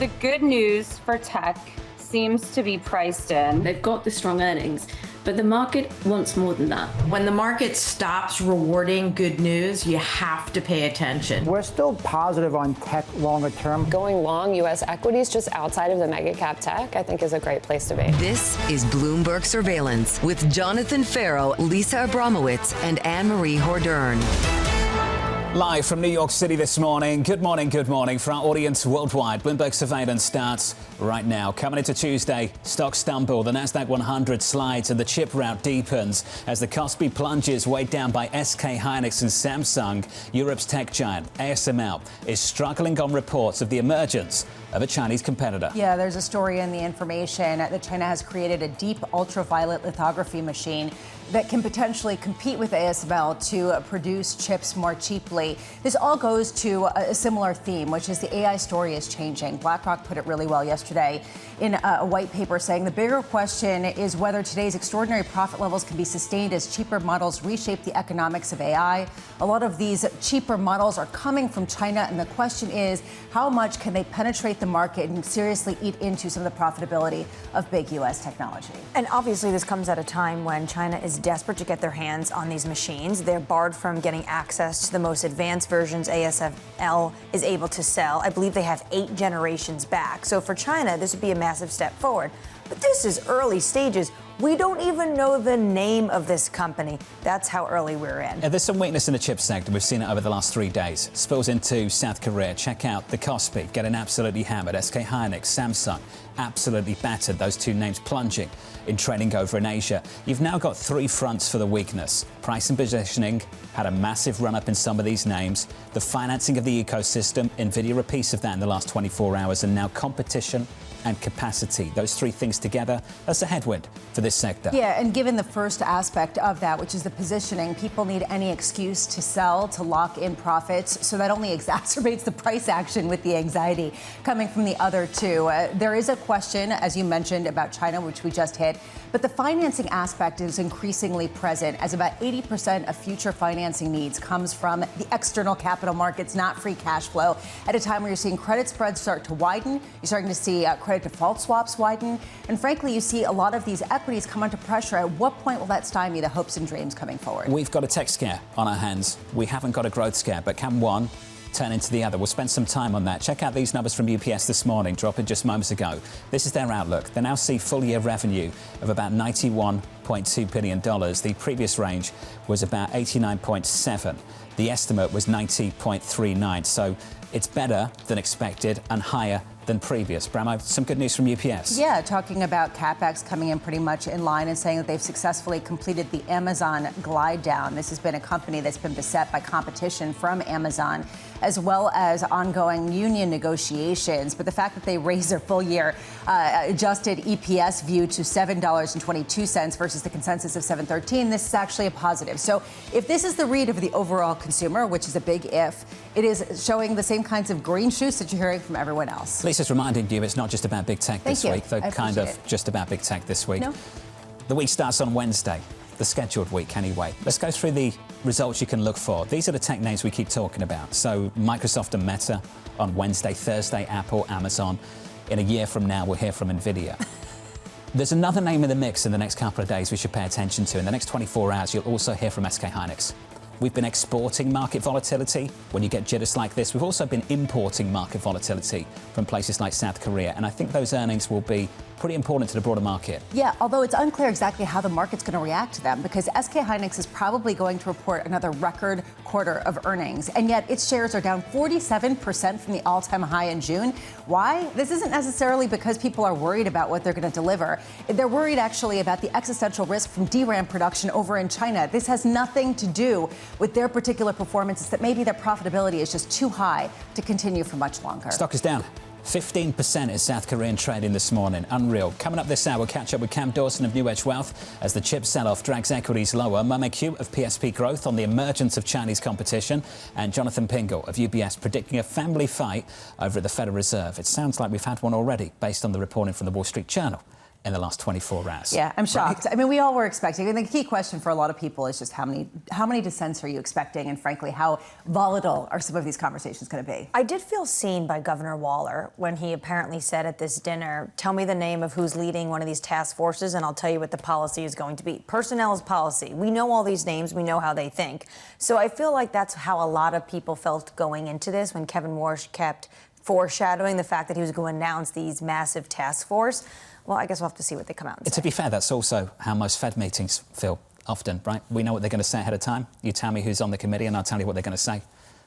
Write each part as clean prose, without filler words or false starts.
The good news for tech seems to be priced in. They've got the strong earnings, but the market wants more than that. When the market stops rewarding good news, you have to pay attention. We're still positive on tech longer term. Going long U.S. equities just outside of the mega cap tech, I think, is a great place to be. This is Bloomberg Surveillance with Jonathan Ferro, Lisa Abramowicz, and Annmarie Hordern. Live from New York City this morning. Good morning, good morning. For our audience worldwide, Bloomberg Surveillance starts right now. Coming into Tuesday, stocks stumble, the Nasdaq 100 slides and the chip rout deepens as the Kospi plunges weighed down by SK Hynix and Samsung. Europe's tech giant, ASML, is struggling on reports of the emergence of a Chinese competitor. Yeah, there's a story in the information that China has created a deep ultraviolet lithography machine that can potentially compete with ASML to produce chips more cheaply. This all goes to a similar theme, which is the AI story is changing. BlackRock put it really well yesterday in a white paper saying the bigger question is whether today's extraordinary profit levels can be sustained as cheaper models reshape the economics of AI. A lot of these cheaper models are coming from China, and the question is how much can they penetrate the market and seriously eat into some of the profitability of big U.S. technology. And obviously this comes at a time when China is desperate to get their hands on these machines. They're barred from getting access to the most advanced versions ASML is able to sell. I believe they have 8 generations back. So for China, this would be a massive step forward. But this is early stages. We don't even know the name of this company. That's how early we're in. There's some weakness in the chip sector. We've seen it over the last 3 days. Spills into South Korea. Check out the Kospi getting absolutely hammered. SK Hynix, Samsung, absolutely battered. Those 2 names plunging in trading over in Asia. You've now got 3 fronts for the weakness. Price and positioning had a massive run up in some of these names. The financing of the ecosystem, Nvidia a piece of that in the last 24 hours, and now competition and capacity. Those 3 things together, that's a headwind for this sector. Yeah, and given the first aspect of that, which is the positioning, people need any excuse to sell, to lock in profits. So that only exacerbates the price action with the anxiety coming from the other 2. There is a question, as you mentioned, about China, which we just hit. But the financing aspect is increasingly present, as about 80% of future financing needs comes from the external capital markets, not free cash flow. At a time where you're seeing credit spreads start to widen, you're starting to see credit default swaps widen, and frankly, you see a lot of these equities come under pressure. At what point will that stymie the hopes and dreams coming forward? We've got a tech scare on our hands. We haven't got a growth scare, but can one turn into the other? We'll spend some time on that. Check out these numbers from UPS this morning, dropping just moments ago. This is their outlook. They now see full-year revenue of about $91.2 billion. The previous range was about 89.7. The estimate was 90.39. So it's better than expected and higher than previous. Bramo, some good news from UPS. Yeah, talking about CapEx coming in pretty much in line and saying that they've successfully completed the Amazon glide down. This has been a company that's been beset by competition from Amazon, as well as ongoing union negotiations. But the fact that they raised their full year adjusted EPS view to $7.22 versus the consensus of $7.13, this is actually a positive. So if this is the read of the overall consumer, which is a big if, it is showing the same kinds of green shoots that you're hearing from everyone else. Lisa's reminding you it's not just about big tech this week, though kind of just about big tech this week. No. The week starts on Wednesday, the scheduled week anyway. Let's go through the results you can look for. These are the tech names we keep talking about. So Microsoft and Meta on Wednesday, Thursday, Apple, Amazon. In a year from now, we'll hear from Nvidia. There's another name in the mix in the next couple of days we should pay attention to. In the next 24 hours, you'll also hear from SK Hynix. We've been exporting market volatility. When you get jitters like this, we've also been importing market volatility from places like South Korea. And I think those earnings will be pretty important to the broader market. Yeah, although it's unclear exactly how the market's going to react to them, because SK Hynix is probably going to report another record quarter of earnings, and yet its shares are down 47% from the all-time high in June. Why? This isn't necessarily because people are worried about what they're going to deliver. They're worried actually about the existential risk from DRAM production over in China. This has nothing to do with their particular performance. It's that maybe their profitability is just too high to continue for much longer. Stock is down 15% in South Korean trading this morning. Unreal. Coming up this hour, we'll catch up with Cam Dawson of NewEdge Wealth as the chip sell-off drags equities lower. Momei of PSP Growth on the emergence of Chinese competition. And Jonathan Pingle of UBS predicting a family fight over at the Federal Reserve. It sounds like we've had one already, based on the reporting from the Wall Street Journal. in the last 24 hours. Yeah, I'm shocked. Right? I mean, we all were expecting. And the key question for a lot of people is just how many dissents are you expecting? And frankly, how volatile are some of these conversations going to be? I did feel seen by Governor Waller when he apparently said at this dinner, tell me the name of who's leading one of these task forces and I'll tell you what the policy is going to be. Personnel is policy. We know all these names. We know how they think. So I feel like that's how a lot of people felt going into this when Kevin Warsh kept foreshadowing the fact that he was going to announce these massive task force. Well, I guess we'll have to see what they come out and say. To be fair, that's also how most Fed meetings feel often, right? We know what they're going to say ahead of time. You tell me who's on the committee and I'll tell you what they're going to say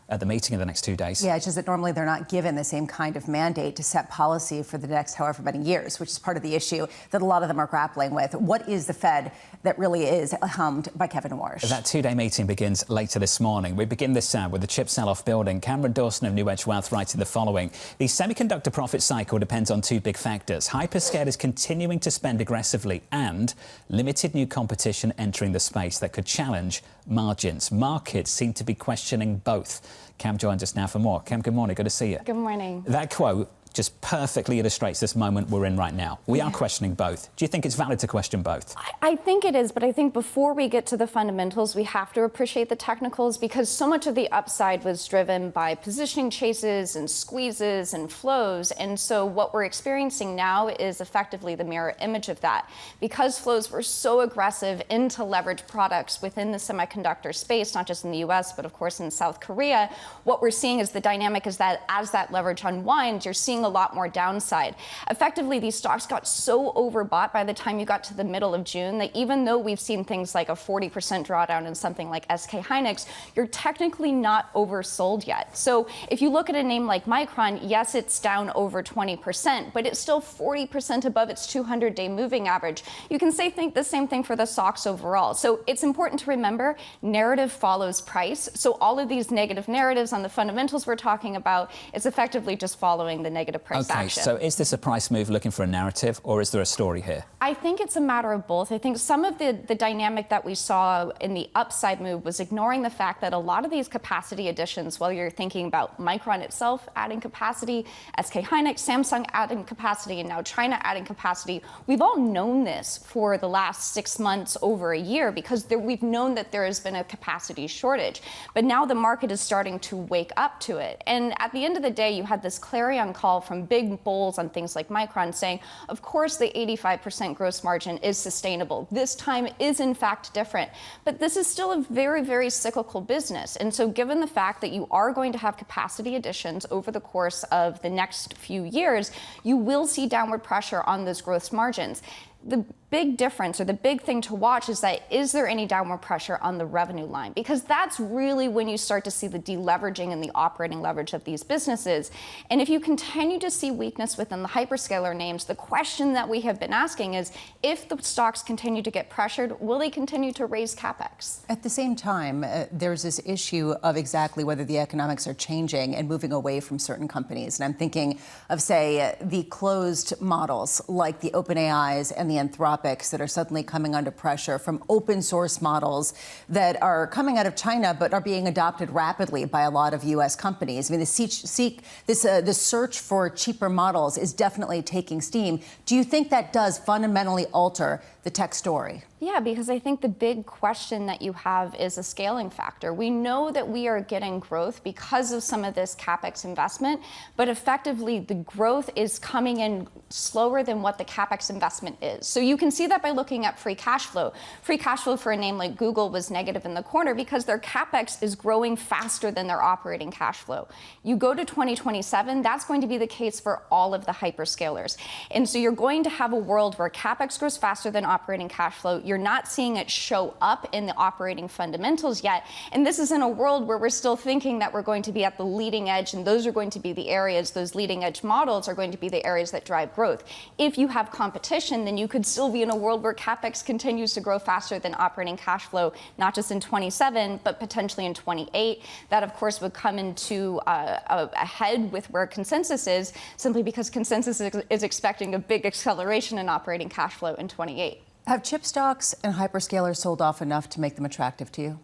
at the meeting in the next 2 days. Yeah, it's just that normally they're not given the same kind of mandate to set policy for the next however many years, which is part of the issue that a lot of them are grappling with. What is the Fed that really is helmed by Kevin Warsh? That 2-day meeting begins later this morning. We begin this with the chip sell-off building. Cameron Dawson of NewEdge Wealth writing the following. The semiconductor profit cycle depends on two big factors. Hyperscalers continuing to spend aggressively and limited new competition entering the space that could challenge margins. Markets seem to be questioning both. Cam joins us now for more. Cam, good morning. Good to see you. Good morning. That quote just perfectly illustrates this moment we're in right now. We are questioning both. Do you think it's valid to question both? I think it is, but I think before we get to the fundamentals, we have to appreciate the technicals because so much of the upside was driven by positioning chases and squeezes and flows. And so what we're experiencing now is effectively the mirror image of that. Because flows were so aggressive into leverage products within the semiconductor space, not just in the US, but of course in South Korea, what we're seeing is the dynamic is that as that leverage unwinds, you're seeing a lot more downside. Effectively, these stocks got so overbought by the time you got to the middle of June that even though we've seen things like a 40% drawdown in something like SK Hynix, you're technically not oversold yet. So if you look at a name like Micron, yes, it's down over 20%, but it's still 40% above its 200-day moving average. You can think the same thing for the stocks overall. So it's important to remember narrative follows price. So all of these negative narratives on the fundamentals we're talking about is effectively just following the negative price action. So is this a price move looking for a narrative or is there a story here? I think it's a matter of both. I think some of the dynamic that we saw in the upside move was ignoring the fact that a lot of these capacity additions, while you're thinking about Micron itself adding capacity, SK Hynix, Samsung adding capacity, and now China adding capacity, we've all known this for the last 6 months, over a year, because we've known that there has been a capacity shortage. But now the market is starting to wake up to it. And at the end of the day, you had this clarion call from big bulls on things like Micron saying, of course, the 85% gross margin is sustainable. This time is in fact different. But this is still a very, very cyclical business. And so given the fact that you are going to have capacity additions over the course of the next few years, you will see downward pressure on those gross margins. The big difference or the big thing to watch is that is there any downward pressure on the revenue line? Because that's really when you start to see the deleveraging and the operating leverage of these businesses. And if you continue to see weakness within the hyperscaler names, the question that we have been asking is if the stocks continue to get pressured, will they continue to raise capex? At the same time, there's this issue of exactly whether the economics are changing and moving away from certain companies. And I'm thinking of, say, the closed models like the OpenAIs and the Anthropics that are suddenly coming under pressure from open source models that are coming out of China but are being adopted rapidly by a lot of U.S. companies. I mean, the search for cheaper models is definitely taking steam. Do you think that does fundamentally alter the tech story? Yeah, because I think the big question that you have is a scaling factor. We know that we are getting growth because of some of this CapEx investment, but effectively the growth is coming in slower than what the CapEx investment is. So you can see that by looking at free cash flow. Free cash flow for a name like Google was negative in the quarter because their CapEx is growing faster than their operating cash flow. You go to 2027, that's going to be the case for all of the hyperscalers. And so you're going to have a world where CapEx grows faster than operating cash flow. You're not seeing it show up in the operating fundamentals yet. And this is in a world where we're still thinking that we're going to be at the leading edge, and those are going to be the areas, those leading edge models are going to be the areas that drive growth. If you have competition, then you could still be in a world where CapEx continues to grow faster than operating cash flow, not just in 27, but potentially in 28. That, of course, would come into ahead with where consensus is, simply because consensus is expecting a big acceleration in operating cash flow in 28. Have chip stocks and hyperscalers sold off enough to make them attractive to you?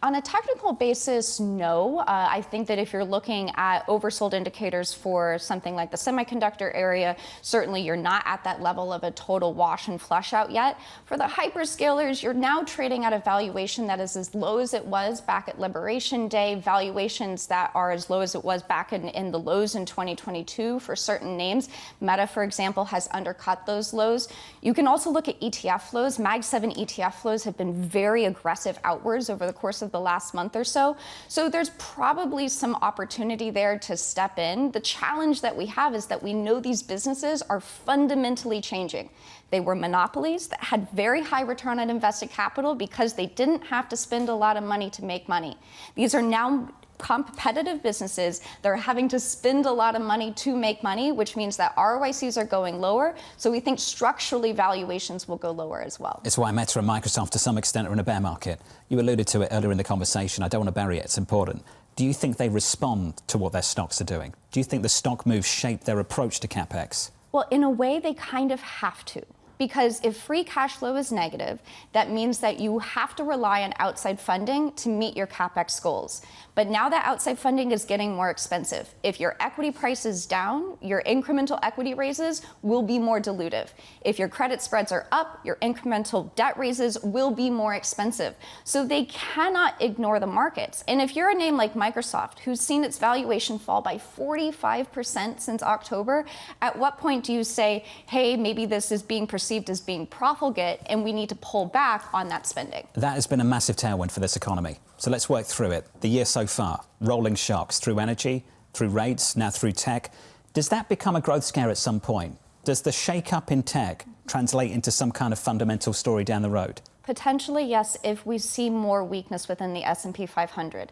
On a technical basis, no. I think that if you're looking at oversold indicators for something like the semiconductor area, certainly you're not at that level of a total wash and flush out yet. For the hyperscalers, you're now trading at a valuation that is as low as it was back at Liberation Day, valuations that are as low as it was back in the lows in 2022 for certain names. Meta, for example, has undercut those lows. You can also look at ETF flows. Mag 7 ETF flows have been very aggressive outwards over the course of the last month or so. So there's probably some opportunity there to step in. The challenge that we have is that we know these businesses are fundamentally changing. They were monopolies that had very high return on invested capital because they didn't have to spend a lot of money to make money. These are now competitive businesses that are having to spend a lot of money to make money, which means that ROICs are going lower. So we think structurally valuations will go lower as well. It's why Meta and Microsoft to some extent are in a bear market. You alluded to it earlier in the conversation. I don't want to bury it. It's important. Do you think they respond to what their stocks are doing? Do you think the stock moves shape their approach to CapEx? Well, in a way, they kind of have to. Because if free cash flow is negative, that means that you have to rely on outside funding to meet your CapEx goals. But now that outside funding is getting more expensive. If your equity price is down, your incremental equity raises will be more dilutive. If your credit spreads are up, your incremental debt raises will be more expensive. So they cannot ignore the markets. And if you're a name like Microsoft, who's seen its valuation fall by 45% since October, at what point do you say, hey, maybe this is being perceived as being profligate and we need to pull back on that spending? That has been a massive tailwind for this economy. So let's work through it. The year so far, rolling shocks through energy, through rates, now through tech. Does that become a growth scare at some point? Does the shake-up in tech translate into some kind of fundamental story down the road? Potentially, yes, if we see more weakness within the S&P 500.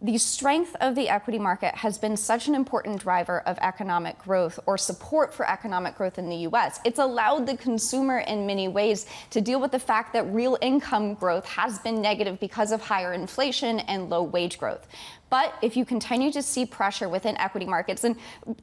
The strength of the equity market has been such an important driver of economic growth or support for economic growth in the U.S. It's allowed the consumer in many ways to deal with the fact that real income growth has been negative because of higher inflation and low wage growth. But if you continue to see pressure within equity markets, and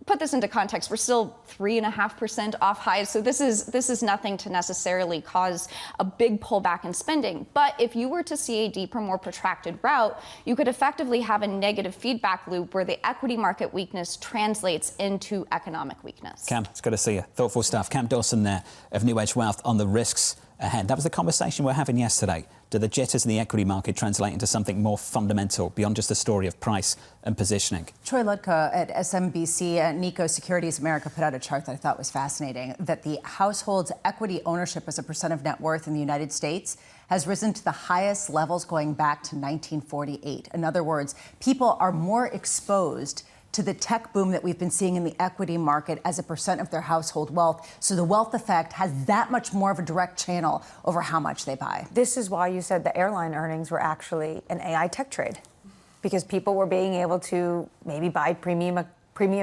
put this into context, we're still 3.5% off highs, so this is nothing to necessarily cause a big pullback in spending. But if you were to see a deeper, more protracted route, you could effectively have a negative feedback loop where the equity market weakness translates into economic weakness. Cam, it's good to see you. Thoughtful stuff. Cam Dawson there of NewEdge Wealth on the risks ahead. That was the conversation we were having yesterday. Do the jitters in the equity market translate into something more fundamental beyond just a story of price and positioning? Troy Ludka at SMBC Nikko Securities America put out a chart that I thought was fascinating, that the household's equity ownership as a percent of net worth in the United States has risen to the highest levels going back to 1948. In other words, people are more exposed to the tech boom that we've been seeing in the equity market as a percent of their household wealth. So the wealth effect has that much more of a direct channel over how much they buy. This is why you said the airline earnings were actually an AI tech trade, because people were being able to maybe buy premium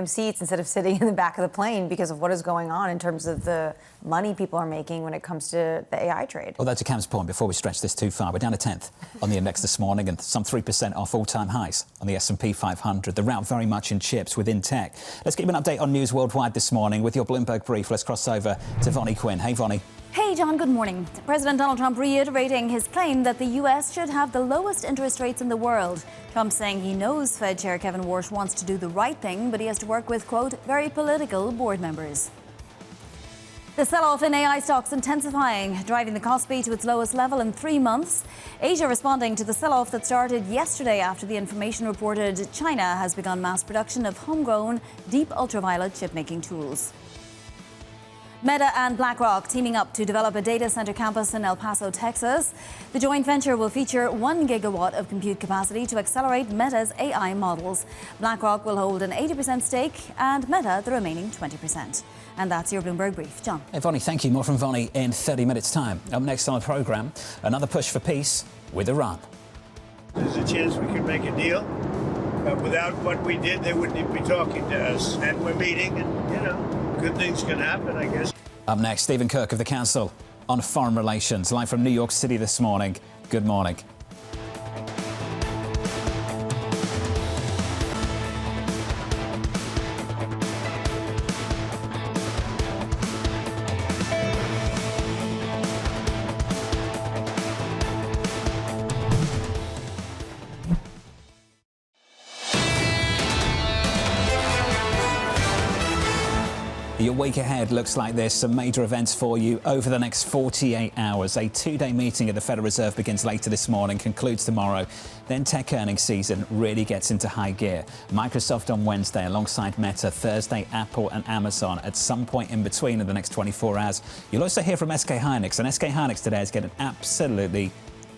seats instead of sitting in the back of the plane because of what is going on in terms of the money people are making when it comes to the AI trade. Although to Cam's point, before we stretch this too far, we're down a tenth on the index this morning and some 3% off all-time highs on the S&P 500. The rout very much in chips within tech. Let's give you an update on news worldwide this morning with your Bloomberg brief. Let's cross over to Vonnie Quinn. Hey, Vonnie. Hey, John, good morning. President Donald Trump reiterating his claim that the U.S. should have the lowest interest rates in the world. Trump saying he knows Fed Chair Kevin Warsh wants to do the right thing, but he has to work with, quote, very political board members. The sell-off in AI stocks intensifying, driving the Kospi to its lowest level in 3 months. Asia responding to the sell-off that started yesterday after the information reported China has begun mass production of homegrown deep ultraviolet chip-making tools. Meta and BlackRock teaming up to develop a data center campus in El Paso, Texas. The joint venture will feature 1 gigawatt of compute capacity to accelerate Meta's AI models. BlackRock will hold an 80% stake and Meta the remaining 20%. And that's your Bloomberg Brief. John. Hey, Vonnie, thank you. More from Vonnie in 30 minutes' time. Up next on the programme, another push for peace with Iran. There's a chance we could make a deal. Without what we did, they wouldn't even be talking to us. And we're meeting, and, good things can happen, I guess. Up next, Stephen Kirk of the Council on Foreign Relations, live from New York City this morning. Good morning. Your week ahead looks like this. Some major events for you over the next 48 hours. A two-day meeting at the Federal Reserve begins later this morning, concludes tomorrow. Then tech earnings season really gets into high gear. Microsoft on Wednesday alongside Meta, Thursday Apple and Amazon at some point in between in the next 24 hours. You'll also hear from SK Hynix, and SK Hynix today is getting absolutely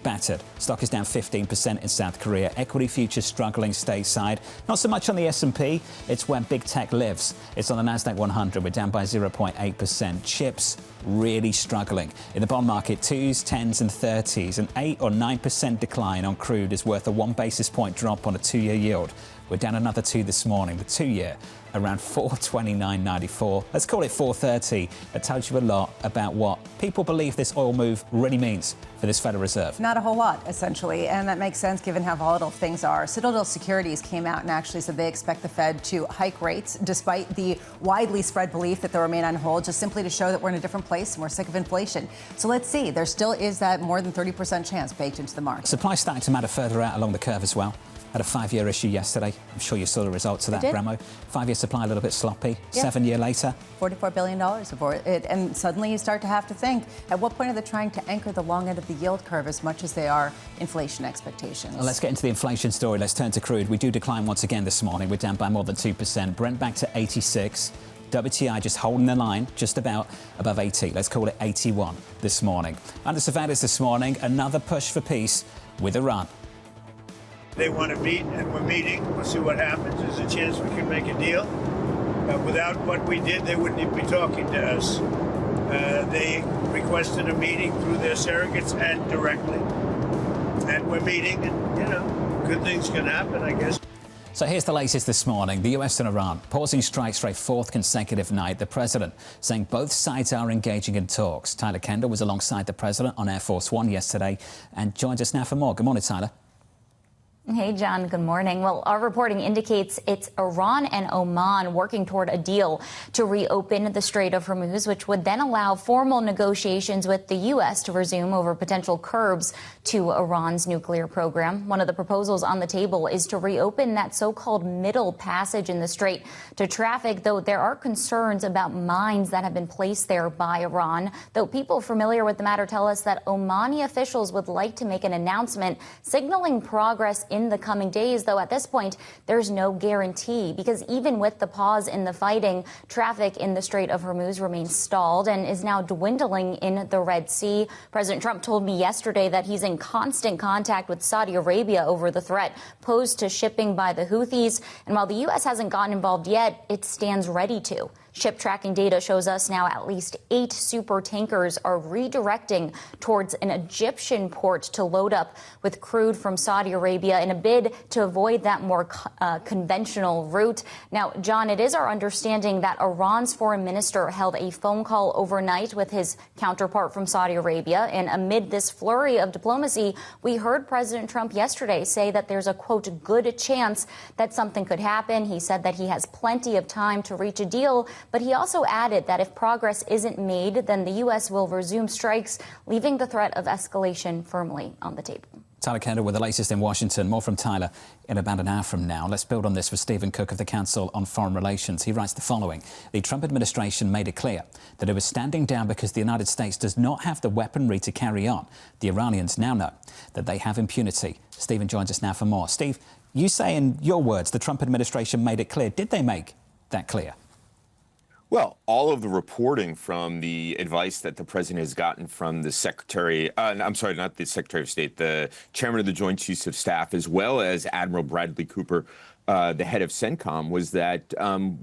battered. Stock is down 15% in South Korea. Equity futures struggling stateside. Not so much on the S&P. It's where big tech lives. It's on the Nasdaq 100. We're down by 0.8%. Chips really struggling. In the bond market, 2s, 10s and 30s. An 8 or 9% decline on crude is worth a 1 basis point drop on a 2-year yield. We're down another 2 this morning. The 2-year around 429.94. Let's call it 430. That tells you a lot about what people believe this oil move really means for this Federal Reserve. Not a whole lot, essentially, and that makes sense given how volatile things are. Citadel Securities came out and actually said they expect the Fed to hike rates despite the widely spread belief that they'll remain on hold, just simply to show that we're in a different place and we're sick of inflation. So let's see. There still is that more than 30% chance baked into the market. Supply starting to matter further out along the curve as well. Had a 5-year issue yesterday. I'm sure you saw the results of that, Bremo. 5-year supply a little bit sloppy. Yeah. 7-year later. $44 billion for it. And suddenly you start to have to think, at what point are they trying to anchor the long end of the yield curve as much as they are inflation expectations? Well, let's get into the inflation story. Let's turn to crude. We do decline once again this morning. We're down by more than 2%. Brent back to 86. WTI just holding the line, just about above 80. Let's call it 81 this morning. Under surveillance this morning, another push for peace with Iran. They want to meet, and we're meeting. We'll see what happens. There's a chance we can make a deal. Without what we did, they wouldn't even be talking to us. They requested a meeting through their surrogates and directly. And we're meeting, and, good things can happen, I guess. So here's the latest this morning. The US and Iran pausing strikes for a 4th consecutive night. The president saying both sides are engaging in talks. Tyler Kendall was alongside the president on Air Force One yesterday and joins us now for more. Good morning, Tyler. Hey, John. Good morning. Well, our reporting indicates it's Iran and Oman working toward a deal to reopen the Strait of Hormuz, which would then allow formal negotiations with the U.S. to resume over potential curbs to Iran's nuclear program. One of the proposals on the table is to reopen that so-called middle passage in the strait to traffic, though there are concerns about mines that have been placed there by Iran. Though people familiar with the matter tell us that Omani officials would like to make an announcement signaling progress in the coming days, though at this point there's no guarantee, because even with the pause in the fighting, traffic in the Strait of Hormuz remains stalled and is now dwindling in the Red Sea. President Trump told me yesterday that he's in constant contact with Saudi Arabia over the threat posed to shipping by the Houthis. And while the U.S. hasn't gotten involved yet, it stands ready to. Ship tracking data shows us now at least 8 super tankers are redirecting towards an Egyptian port to load up with crude from Saudi Arabia in a bid to avoid that more conventional route. Now, John, it is our understanding that Iran's foreign minister held a phone call overnight with his counterpart from Saudi Arabia. And amid this flurry of diplomacy, we heard President Trump yesterday say that there's a, quote, good chance that something could happen. He said that he has plenty of time to reach a deal. But he also added that if progress isn't made, then the U.S. will resume strikes, leaving the threat of escalation firmly on the table. Tyler Kendall with the latest in Washington. More from Tyler in about an hour from now. Let's build on this with Stephen Cook of the Council on Foreign Relations. He writes the following. The Trump administration made it clear that it was standing down because the United States does not have the weaponry to carry on. The Iranians now know that they have impunity. Stephen joins us now for more. Steve, you say in your words the Trump administration made it clear. Did they make that clear? Well, all of the reporting from the advice that the president has gotten from the Secretary, I'm sorry, not the Secretary of State, the Chairman of the Joint Chiefs of Staff, as well as Admiral Bradley Cooper, the head of CENTCOM, was that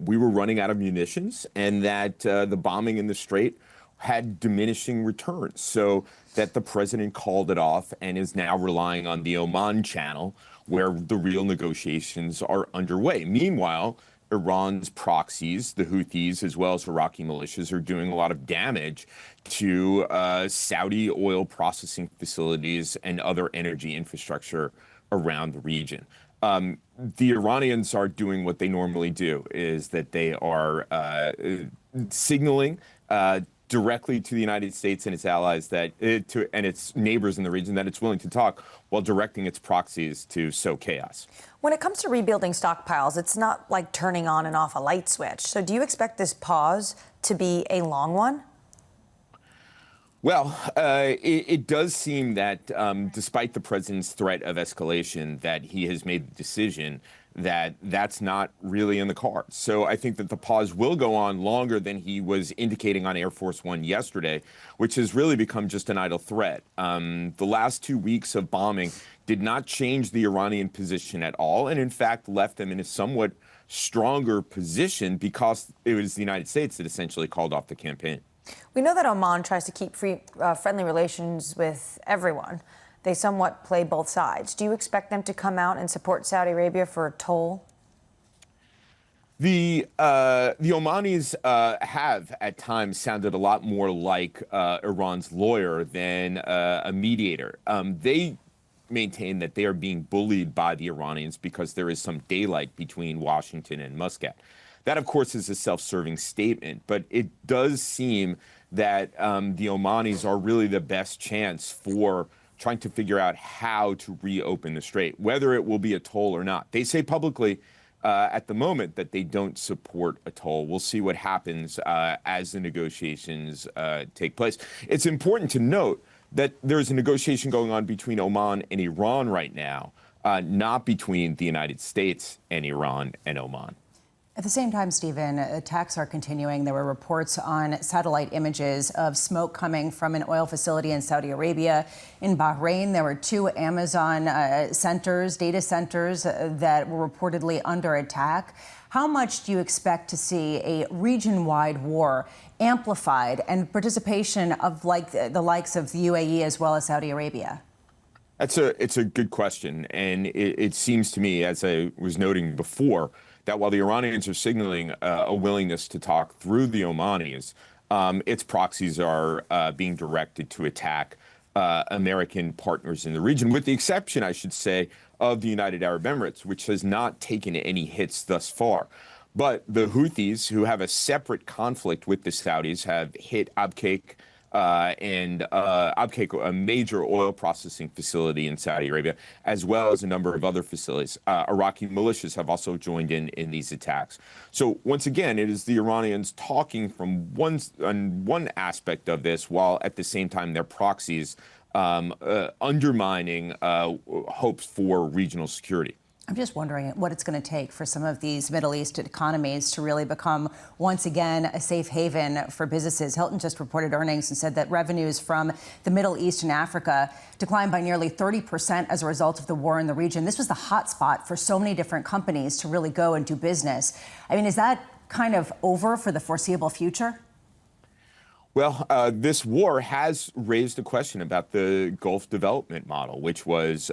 we were running out of munitions and that the bombing in the Strait had diminishing returns, so that the president called it off and is now relying on the Oman channel where the real negotiations are underway. Meanwhile, Iran's proxies, the Houthis, as well as Iraqi militias, are doing a lot of damage to Saudi oil processing facilities and other energy infrastructure around the region. The Iranians are doing what they normally do, is that they are signaling directly to the United States and its allies and its neighbors in the region that it's willing to talk while directing its proxies to sow chaos. When it comes to rebuilding stockpiles, it's not like turning on and off a light switch. So do you expect this pause to be a long one? Well, it does seem that despite the president's threat of escalation, that he has made the decision that that's not really in the cards. So I think that the pause will go on longer than he was indicating on Air Force One yesterday, which has really become just an idle threat. The last 2 weeks of bombing did not change the Iranian position at all, and in fact left them in a somewhat stronger position because it was the United States that essentially called off the campaign. We know that Oman tries to keep friendly relations with everyone. They somewhat play both sides. Do you expect them to come out and support Saudi Arabia for a toll? The Omanis have at times sounded a lot more like Iran's lawyer than a mediator. They maintain that they are being bullied by the Iranians because there is some daylight between Washington and Muscat. That, of course, is a self-serving statement, but it does seem that the Omanis are really the best chance for trying to figure out how to reopen the strait, whether it will be a toll or not. They say publicly at the moment that they don't support a toll. We'll see what happens as the negotiations take place. It's important to note that there's a negotiation going on between Oman and Iran right now, not between the United States and Iran and Oman. At the same time, Stephen, attacks are continuing. There were reports on satellite images of smoke coming from an oil facility in Saudi Arabia. In Bahrain, there were 2 Amazon data centers that were reportedly under attack. How much do you expect to see a region-wide war amplified and participation of the likes of the UAE as well as Saudi Arabia? It's a good question. And it seems to me, as I was noting before, that while the Iranians are signaling a willingness to talk through the Omanis, its proxies are being directed to attack American partners in the region, with the exception, I should say, of the United Arab Emirates, which has not taken any hits thus far. But the Houthis, who have a separate conflict with the Saudis, have hit Abqaiq, Abqaiq, a major oil processing facility in Saudi Arabia, as well as a number of other facilities. Iraqi militias have also joined in these attacks. So once again, it is the Iranians talking from one aspect of this, while at the same time their proxies undermining hopes for regional security. I'm just wondering what it's going to take for some of these Middle East economies to really become, once again, a safe haven for businesses. Hilton just reported earnings and said that revenues from the Middle East and Africa declined by nearly 30% as a result of the war in the region. This was the hotspot for so many different companies to really go and do business. I mean, is that kind of over for the foreseeable future? Well, this war has raised a question about the Gulf development model, which was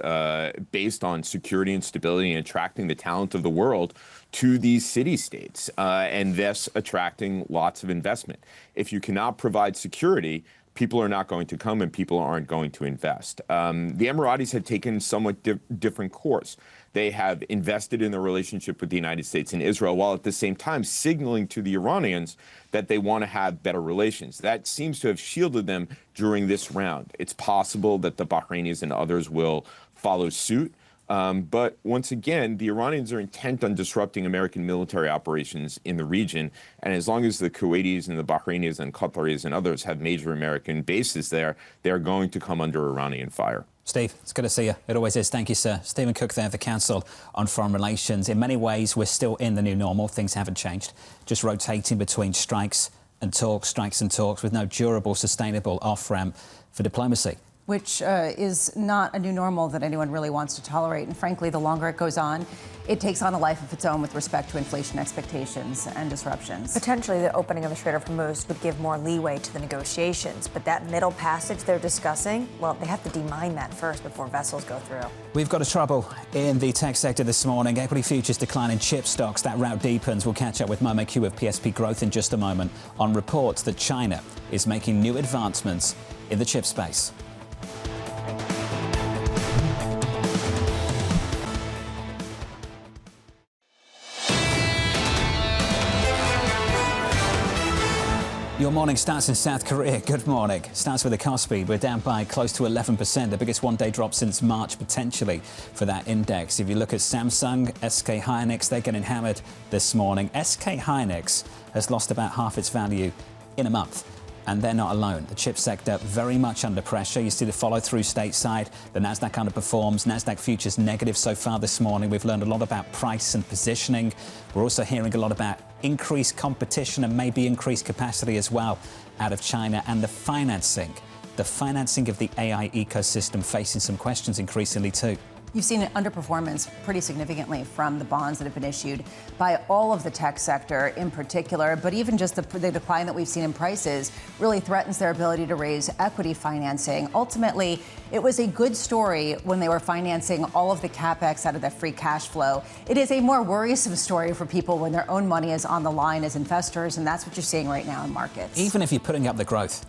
based on security and stability and attracting the talent of the world to these city-states, and thus attracting lots of investment. If you cannot provide security, people are not going to come and people aren't going to invest. The Emiratis have taken somewhat different course. They have invested in their relationship with the United States and Israel, while at the same time signaling to the Iranians that they want to have better relations. That seems to have shielded them during this round. It's possible that the Bahrainis and others will follow suit. But once again, the Iranians are intent on disrupting American military operations in the region. And as long as the Kuwaitis and the Bahrainis and Qataris and others have major American bases there, they're going to come under Iranian fire. Steve, it's good to see you. It always is. Thank you, sir. Stephen Cook there, the Council on Foreign Relations. In many ways, we're still in the new normal. Things haven't changed. Just rotating between strikes and talks with no durable, sustainable off-ramp for diplomacy. Which is not a new normal that anyone really wants to tolerate. And frankly, the longer it goes on, it takes on a life of its own with respect to inflation expectations and disruptions. Potentially, the opening of the Strait of Hormuz would give more leeway to the negotiations. But that middle passage they're discussing, well, they have to demine that first before vessels go through. We've got a trouble in the tech sector this morning. Equity futures decline in chip stocks. That rout deepens. We'll catch up with Momei Q of PSP Growth in just a moment on reports that China is making new advancements in the chip space. Your morning starts in South Korea. Good morning. Starts with the Kospi. We're down by close to 11%, the biggest one-day drop since March, potentially, for that index. If you look at Samsung, SK Hynix, they're getting hammered this morning. SK Hynix has lost about half its value in a month. And they're not alone. The chip sector very much under pressure. You see the follow-through stateside. The Nasdaq underperforms. Nasdaq futures negative so far this morning. We've learned a lot about price and positioning. We're also hearing a lot about increased competition and maybe increased capacity as well out of China, and the financing of the AI ecosystem facing some questions increasingly too. You've seen an underperformance pretty significantly from the bonds that have been issued by all of the tech sector in particular, but even just the decline that we've seen in prices really threatens their ability to raise equity financing. Ultimately, it was a good story when they were financing all of the capex out of their free cash flow. It is a more worrisome story for people when their own money is on the line as investors, and that's what you're seeing right now in markets. Even if you're putting up the growth,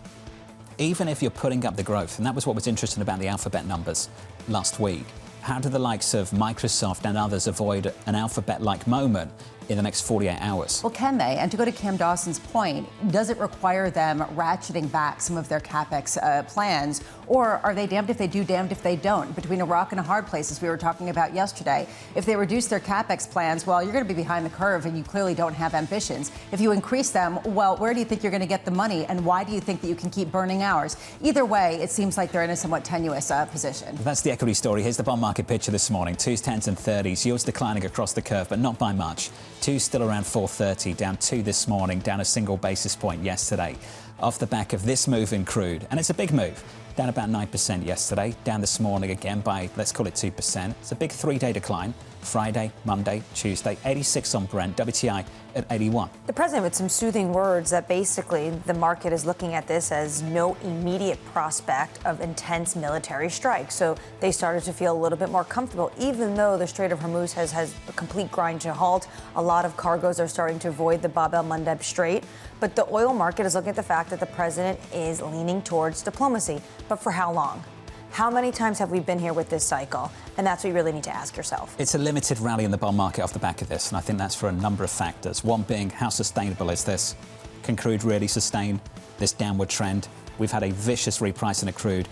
and that was what was interesting about the Alphabet numbers last week. How do the likes of Microsoft and others avoid an Alphabet-like moment in the next 48 hours? Well, can they? And to go to Cam Dawson's point, does it require them ratcheting back some of their capex plans? Or are they damned if they do, damned if they don't? Between a rock and a hard place, as we were talking about yesterday. If they reduce their capex plans, well, you're going to be behind the curve and you clearly don't have ambitions. If you increase them, well, where do you think you're going to get the money? And why do you think that you can keep burning hours? Either way, it seems like they're in a somewhat tenuous position. That's the equity story. Here's the bond market picture this morning. 2s, 10s and 30s. Yields declining across the curve, but not by much. 2 still around 430, down 2 this morning, down a single basis point yesterday. Off the back of this move in crude, and it's a big move. Down about 9% yesterday, down this morning again by, let's call it 2%. It's a big 3-day decline. Friday, Monday, Tuesday, 86 on Brent, WTI at 81. The president with some soothing words that basically the market is looking at this as no immediate prospect of intense military strike. So they started to feel a little bit more comfortable, even though the Strait of Hormuz has a complete grind to halt. A lot of cargoes are starting to avoid the Bab el-Mandeb Strait. But the oil market is looking at the fact that the president is leaning towards diplomacy. But for how long? How many times have we been here with this cycle? And that's what you really need to ask yourself. It's a limited rally in the bond market off the back of this, and I think that's for a number of factors. One being, how sustainable is this? Can crude really sustain this downward trend? We've had a vicious repricing of crude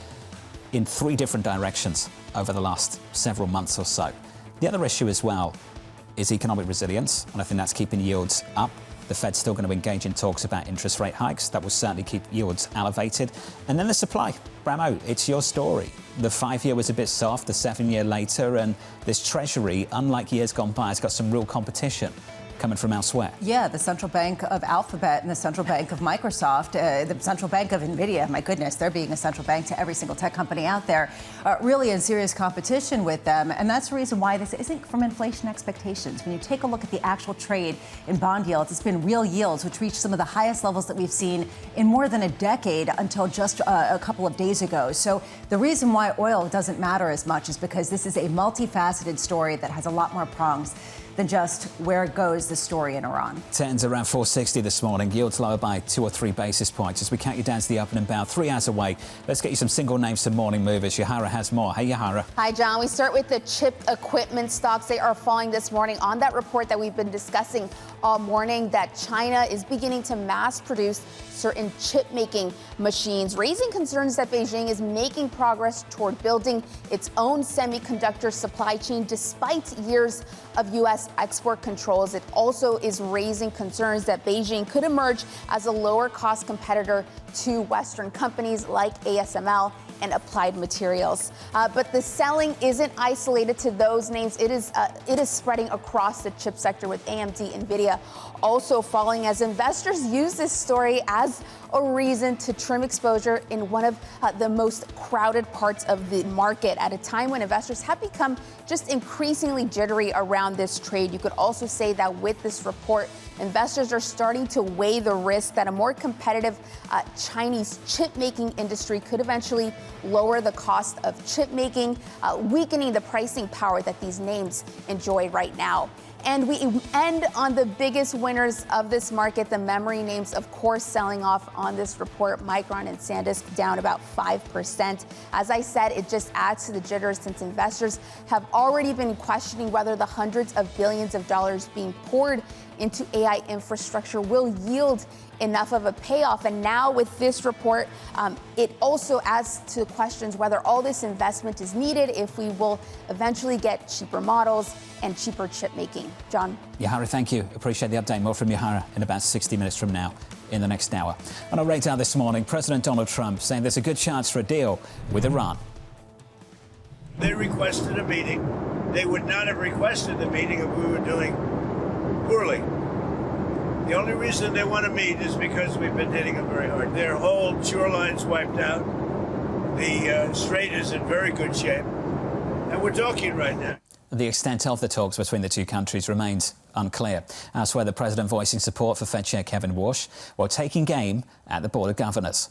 in 3 different directions over the last several months or so. The other issue as well is economic resilience, and I think that's keeping yields up. The Fed's still going to engage in talks about interest rate hikes. That will certainly keep yields elevated. And then the supply. Bramo, it's your story. The 5-year was a bit soft, the 7-year later, and this Treasury, unlike years gone by, has got some real competition coming from elsewhere. Yeah, the central bank of Alphabet and the central bank of Microsoft, the central bank of NVIDIA, my goodness, they're being a central bank to every single tech company out there, really in serious competition with them. And that's the reason why this isn't from inflation expectations. When you take a look at the actual trade in bond yields, it's been real yields, which reached some of the highest levels that we've seen in more than a decade until just a couple of days ago. So the reason why oil doesn't matter as much is because this is a multifaceted story that has a lot more prongs than just where goes the story in Iran. 10s around 460 this morning. Yields lower by 2 or 3 basis points as we count you down to the open and bound. 3 hours away. Let's get you some single names to morning movers. Yahara has more. Hey, Yahara. Hi, John. We start with the chip equipment stocks. They are falling this morning on that report that we've been discussing all morning, that China is beginning to mass produce certain chip-making machines, raising concerns that Beijing is making progress toward building its own semiconductor supply chain despite years of U.S. export controls. It also is raising concerns that Beijing could emerge as a lower-cost competitor to Western companies like ASML and Applied Materials. But the selling isn't isolated to those names. It is spreading across the chip sector, with AMD, NVIDIA also falling as investors use this story as a reason to trim exposure in one of the most crowded parts of the market at a time when investors have become just increasingly jittery around this trade. You could also say that with this report, investors are starting to weigh the risk that a more competitive Chinese chip-making industry could eventually lower the cost of chip making, weakening the pricing power that these names enjoy right now. And we end on the biggest winners of this market, the memory names, of course, selling off on this report. Micron and SanDisk down about 5%. As I said, it just adds to the jitters since investors have already been questioning whether the hundreds of billions of dollars being poured into AI infrastructure will yield enough of a payoff. And now with this report, it also adds to questions whether all this investment is needed, if we will eventually get cheaper models and cheaper chip making. John. Yohara, thank you. Appreciate the update. More from Yohara in about 60 minutes from now in the next hour. On our radar this morning, President Donald Trump saying there's a good chance for a deal with Iran. They requested a meeting. They would not have requested the meeting if we were doing poorly. The only reason they want to meet is because we've been hitting them very hard. Their whole shoreline's wiped out. The strait is in very good shape. And we're talking right now. The extent of the talks between the two countries remains unclear. Elsewhere, the president voicing support for Fed Chair Kevin Warsh while taking game at the Board of Governors.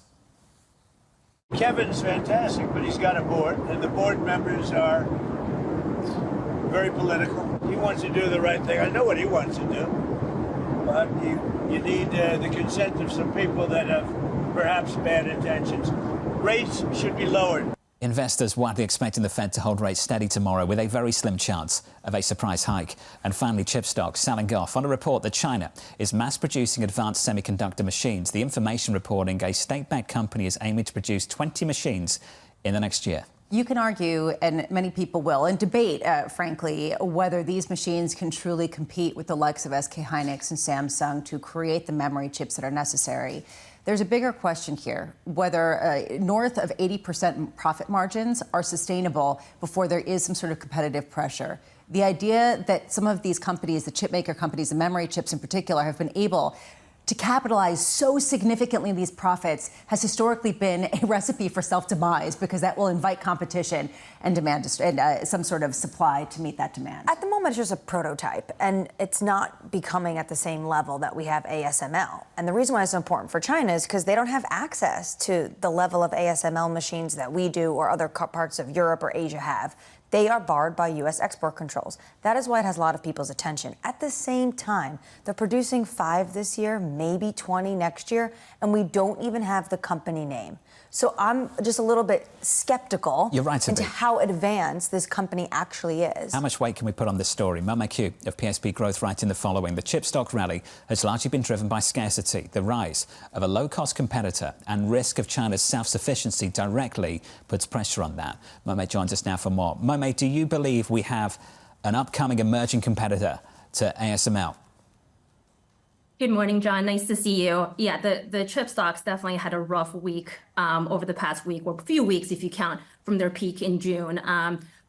Kevin's fantastic, but he's got a board, and the board members are very political. He wants to do the right thing. I know what he wants to do. But you need the consent of some people that have perhaps bad intentions. Rates should be lowered. Investors widely expecting the Fed to hold rates steady tomorrow with a very slim chance of a surprise hike. And finally, chip stocks selling off on a report that China is mass-producing advanced semiconductor machines. The Information reporting a state-backed company is aiming to produce 20 machines in the next year. You can argue, and many people will, and debate, frankly, whether these machines can truly compete with the likes of SK Hynix and Samsung to create the memory chips that are necessary. There's a bigger question here, whether north of 80% profit margins are sustainable before there is some sort of competitive pressure. The idea that some of these companies, the chip maker companies, the memory chips in particular, have been able to capitalize so significantly these profits has historically been a recipe for self-demise, because that will invite competition and demand and some sort of supply to meet that demand. At the moment, it's just a prototype, and it's not becoming at the same level that we have ASML. And the reason why it's important for China is because they don't have access to the level of ASML machines that we do or other parts of Europe or Asia have. They are barred by U.S. export controls. That is why it has a lot of people's attention. At the same time, they're producing 5 this year, maybe 20 next year, and we don't even have the company name. So I'm just a little bit skeptical into how advanced this company actually is. How much weight can we put on this story? Momei Q of PSP Growth writing the following. The chip stock rally has largely been driven by scarcity, the rise of a low-cost competitor, and risk of China's self-sufficiency directly puts pressure on that. Momei joins us now for more. Momei, do you believe we have an upcoming emerging competitor to ASML? Good morning, John. Nice to see you. Yeah, the chip stocks definitely had a rough week over the past week, or a few weeks if you count from their peak in June.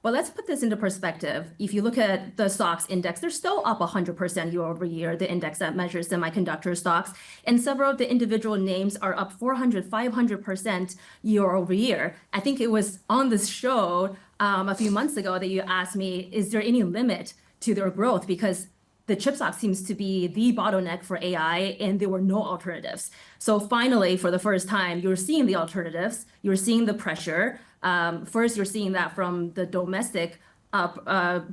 But let's put this into perspective. If you look at the stocks index, they're still up 100% year over year, the index that measures semiconductor stocks. And several of the individual names are up 400, 500% year over year. I think it was on this show a few months ago that you asked me, is there any limit to their growth? Because the chip stock seems to be the bottleneck for AI, and there were no alternatives. So finally, for the first time, you're seeing the alternatives. You're seeing the pressure. First, you're seeing that from the domestic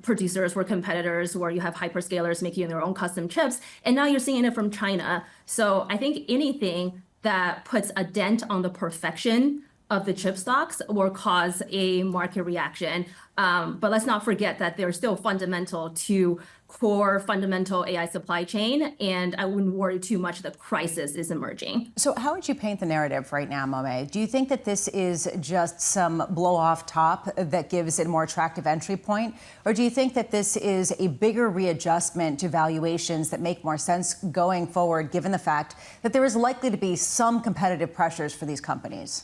producers or competitors, where you have hyperscalers making their own custom chips. And now you're seeing it from China. So I think anything that puts a dent on the perfection of the chip stocks will cause a market reaction. But let's not forget that they're still fundamental to core fundamental AI supply chain, and I wouldn't worry too much that crisis is emerging. So how would you paint the narrative right now, Momei? Do you think that this is just some blow off top that gives it a more attractive entry point? Or do you think that this is a bigger readjustment to valuations that make more sense going forward, given the fact that there is likely to be some competitive pressures for these companies?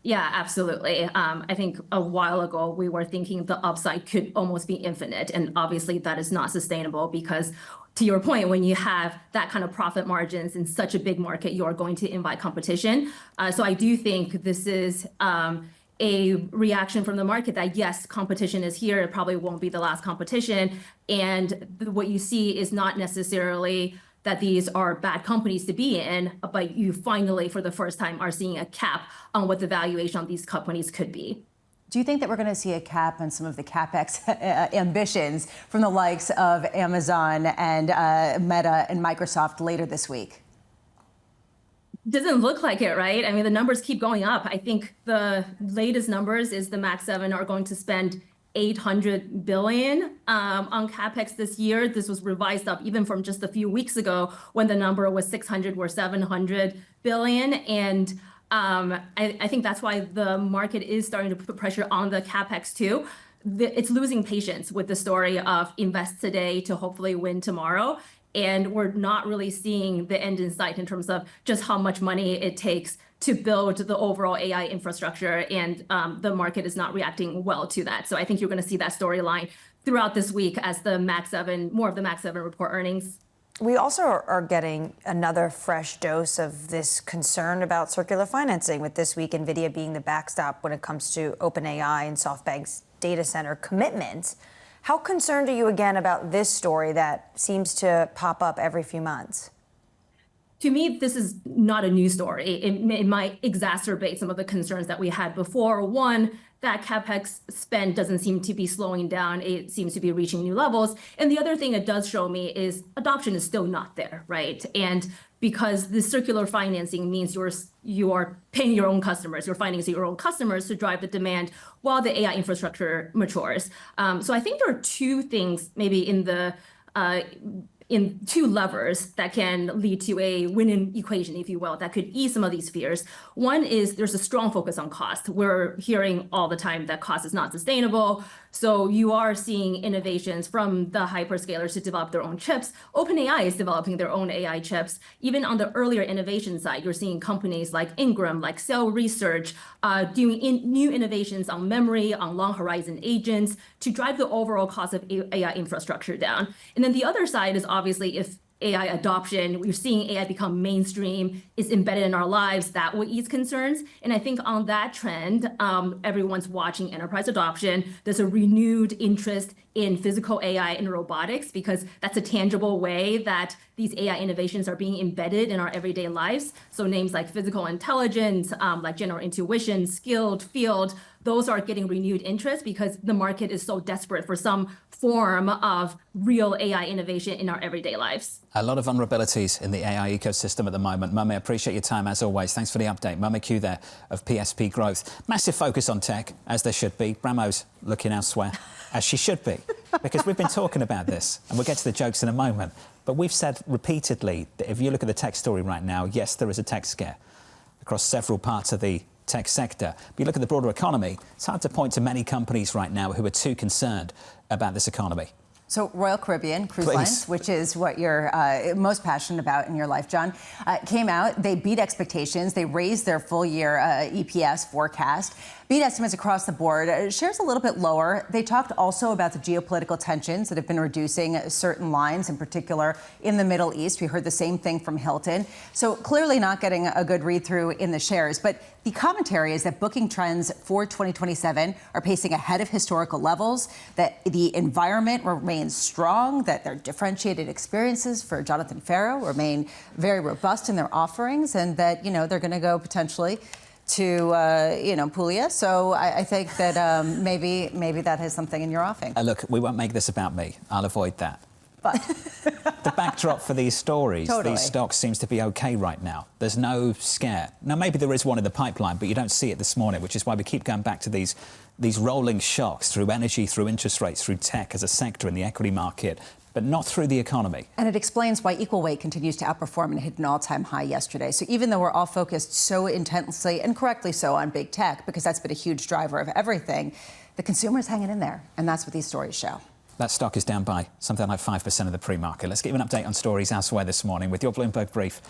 Yeah, absolutely. I think a while ago, we were thinking the upside could almost be infinite. And obviously that is not sustainable, because to your point, when you have that kind of profit margins in such a big market, you're going to invite competition. So I do think this is a reaction from the market that, yes, competition is here. It probably won't be the last competition. And what you see is not necessarily that these are bad companies to be in, but you finally, for the first time, are seeing a cap on what the valuation on these companies could be. Do you think that we're going to see a cap on some of the CapEx ambitions from the likes of Amazon and Meta and Microsoft later this week? Doesn't look like it, right? I mean, the numbers keep going up. I think the latest numbers is the Max 7 are going to spend $800 billion on capex this year. This was revised up even from just a few weeks ago when the number was 600 or 700 billion. And I think that's why the market is starting to put pressure on the capex too. It's losing patience with the story of invest today to hopefully win tomorrow. And we're not really seeing the end in sight in terms of just how much money it takes to build the overall AI infrastructure. And the market is not reacting well to that. So I think you're going to see that storyline throughout this week as the more of the Max 7 report earnings. We also are getting another fresh dose of this concern about circular financing, with this week NVIDIA being the backstop when it comes to OpenAI and SoftBank's data center commitments. How concerned are you again about this story that seems to pop up every few months? To me, this is not a new story. It might exacerbate some of the concerns that we had before. One, that capex spend doesn't seem to be slowing down. It seems to be reaching new levels. And the other thing it does show me is adoption is still not there, right? And because the circular financing means you are paying your own customers, you're financing your own customers to drive the demand while the AI infrastructure matures. So I think there are two things maybe in two levers that can lead to a win-win equation, if you will, that could ease some of these fears. One is there's a strong focus on cost. We're hearing all the time that cost is not sustainable. So you are seeing innovations from the hyperscalers to develop their own chips. OpenAI is developing their own AI chips. Even on the earlier innovation side, you're seeing companies like Ingram, like Cell Research, doing new innovations on memory, on long horizon agents to drive the overall cost of AI infrastructure down. And then the other side is obviously if AI adoption, we're seeing AI become mainstream, is embedded in our lives, that will ease concerns. And I think on that trend, everyone's watching enterprise adoption. There's a renewed interest in physical AI and robotics because that's a tangible way that these AI innovations are being embedded in our everyday lives. So names like physical intelligence, like general intuition, skilled field, those are getting renewed interest because the market is so desperate for some form of real AI innovation in our everyday lives. A lot of vulnerabilities in the AI ecosystem at the moment. Momei, appreciate your time as always. Thanks for the update. Momei Q there of PSP Growth. Massive focus on tech, as there should be. Bramo's looking elsewhere, as she should be, because we've been talking about this, and we'll get to the jokes in a moment. But we've said repeatedly that if you look at the tech story right now, yes, there is a tech scare across several parts of the tech sector. But you look at the broader economy, it's hard to point to many companies right now who are too concerned about this economy. So Royal Caribbean Cruise Lines, which is what you're most passionate about in your life, John, came out. They beat expectations. They raised their full-year EPS forecast. Beat estimates across the board. Shares a little bit lower. They talked also about the geopolitical tensions that have been reducing certain lines, in particular in the Middle East. We heard the same thing from Hilton. So clearly not getting a good read-through in the shares. But the commentary is that booking trends for 2027 are pacing ahead of historical levels, that the environment remains strong, that their differentiated experiences for Jonathan Ferro remain very robust in their offerings, and that, they're going to go potentially to, Puglia. So I think that maybe that has something in your offing. Look, we won't make this about me. I'll avoid that. But the backdrop for these stories, totally. These stocks seems to be okay right now. There's no scare. Now, maybe there is one in the pipeline, but you don't see it this morning, which is why we keep going back to these rolling shocks through energy, through interest rates, through tech as a sector in the equity market, but not through the economy. And it explains why equal weight continues to outperform and hit an all-time high yesterday. So even though we're all focused so intensely and correctly so on big tech, because that's been a huge driver of everything, the consumer's hanging in there. And that's what these stories show. That stock is down by something like 5% of the pre-market. Let's give you an update on stories elsewhere this morning with your Bloomberg Brief.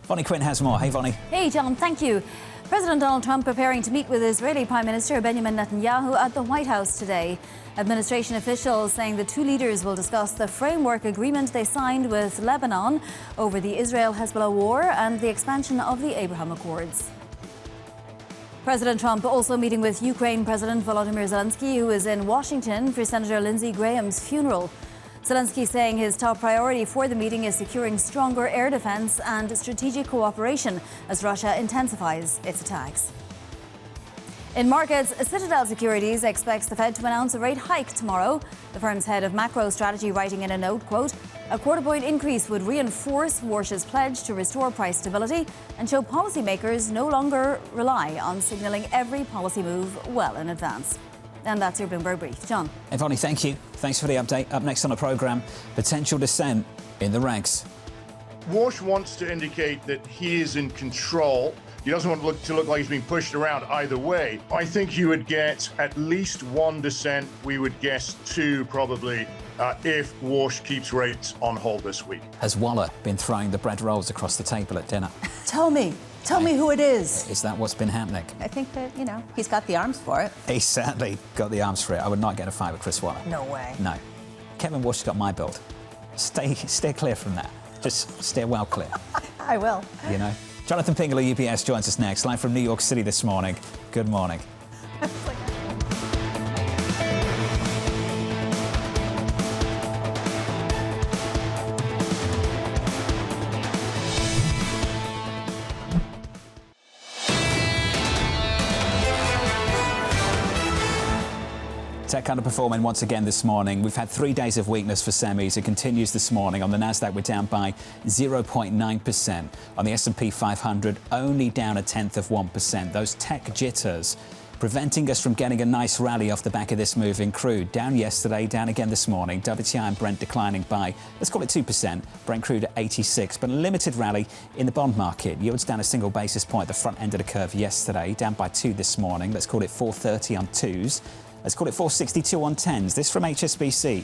Vonnie Quinn has more. Hey, Vonnie. Hey, John, thank you. President Donald Trump preparing to meet with Israeli Prime Minister Benjamin Netanyahu at the White House today. Administration officials saying the two leaders will discuss the framework agreement they signed with Lebanon over the Israel-Hezbollah war and the expansion of the Abraham Accords. President Trump also meeting with Ukraine President Volodymyr Zelensky, who is in Washington for Senator Lindsey Graham's funeral. Zelensky saying his top priority for the meeting is securing stronger air defense and strategic cooperation as Russia intensifies its attacks. In markets, Citadel Securities expects the Fed to announce a rate hike tomorrow. The firm's head of macro strategy writing in a note, quote, a quarter-point increase would reinforce Warsh's pledge to restore price stability and show policymakers no longer rely on signaling every policy move well in advance. And that's your Bloomberg Brief. John. Evony, thank you. Thanks for the update. Up next on the programme, potential dissent in the ranks. Warsh wants to indicate that he is in control. He doesn't want to look like he's being pushed around either way. I think you would get at least one dissent. We would guess two, probably, if Warsh keeps rates on hold this week. Has Waller been throwing the bread rolls across the table at dinner? Tell me who it is. Is that what's been happening? I think that, he's got the arms for it. He certainly got the arms for it. I would not get a fight with Chris Waller. No way. No. Kevin Warsh has got my build. Stay clear from that. Just steer well clear. I will. Jonathan Pingle of UBS joins us next, live from New York City this morning. Good morning. Tech underperforming once again this morning. We've had 3 days of weakness for semis. It continues this morning. On the Nasdaq, we're down by 0.9%. On the S&P 500, only down 0.1%. Those tech jitters preventing us from getting a nice rally off the back of this move in crude. Down yesterday, down again this morning. WTI and Brent declining by, let's call it 2%. Brent crude at 86, but a limited rally in the bond market. Yields down a single basis point at the front end of the curve yesterday, down by 2 this morning. Let's call it 430 on 2s. Let's call it 462 on 10s. This from HSBC.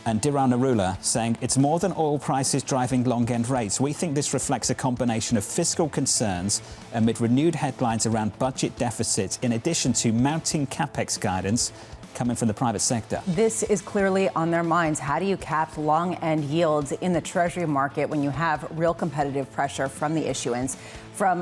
And Dhiran Narula saying it's more than oil prices driving long-end rates. We think this reflects a combination of fiscal concerns amid renewed headlines around budget deficits, in addition to mounting capex guidance coming from the private sector. This is clearly on their minds. How do you cap long-end yields in the Treasury market when you have real competitive pressure from the issuance from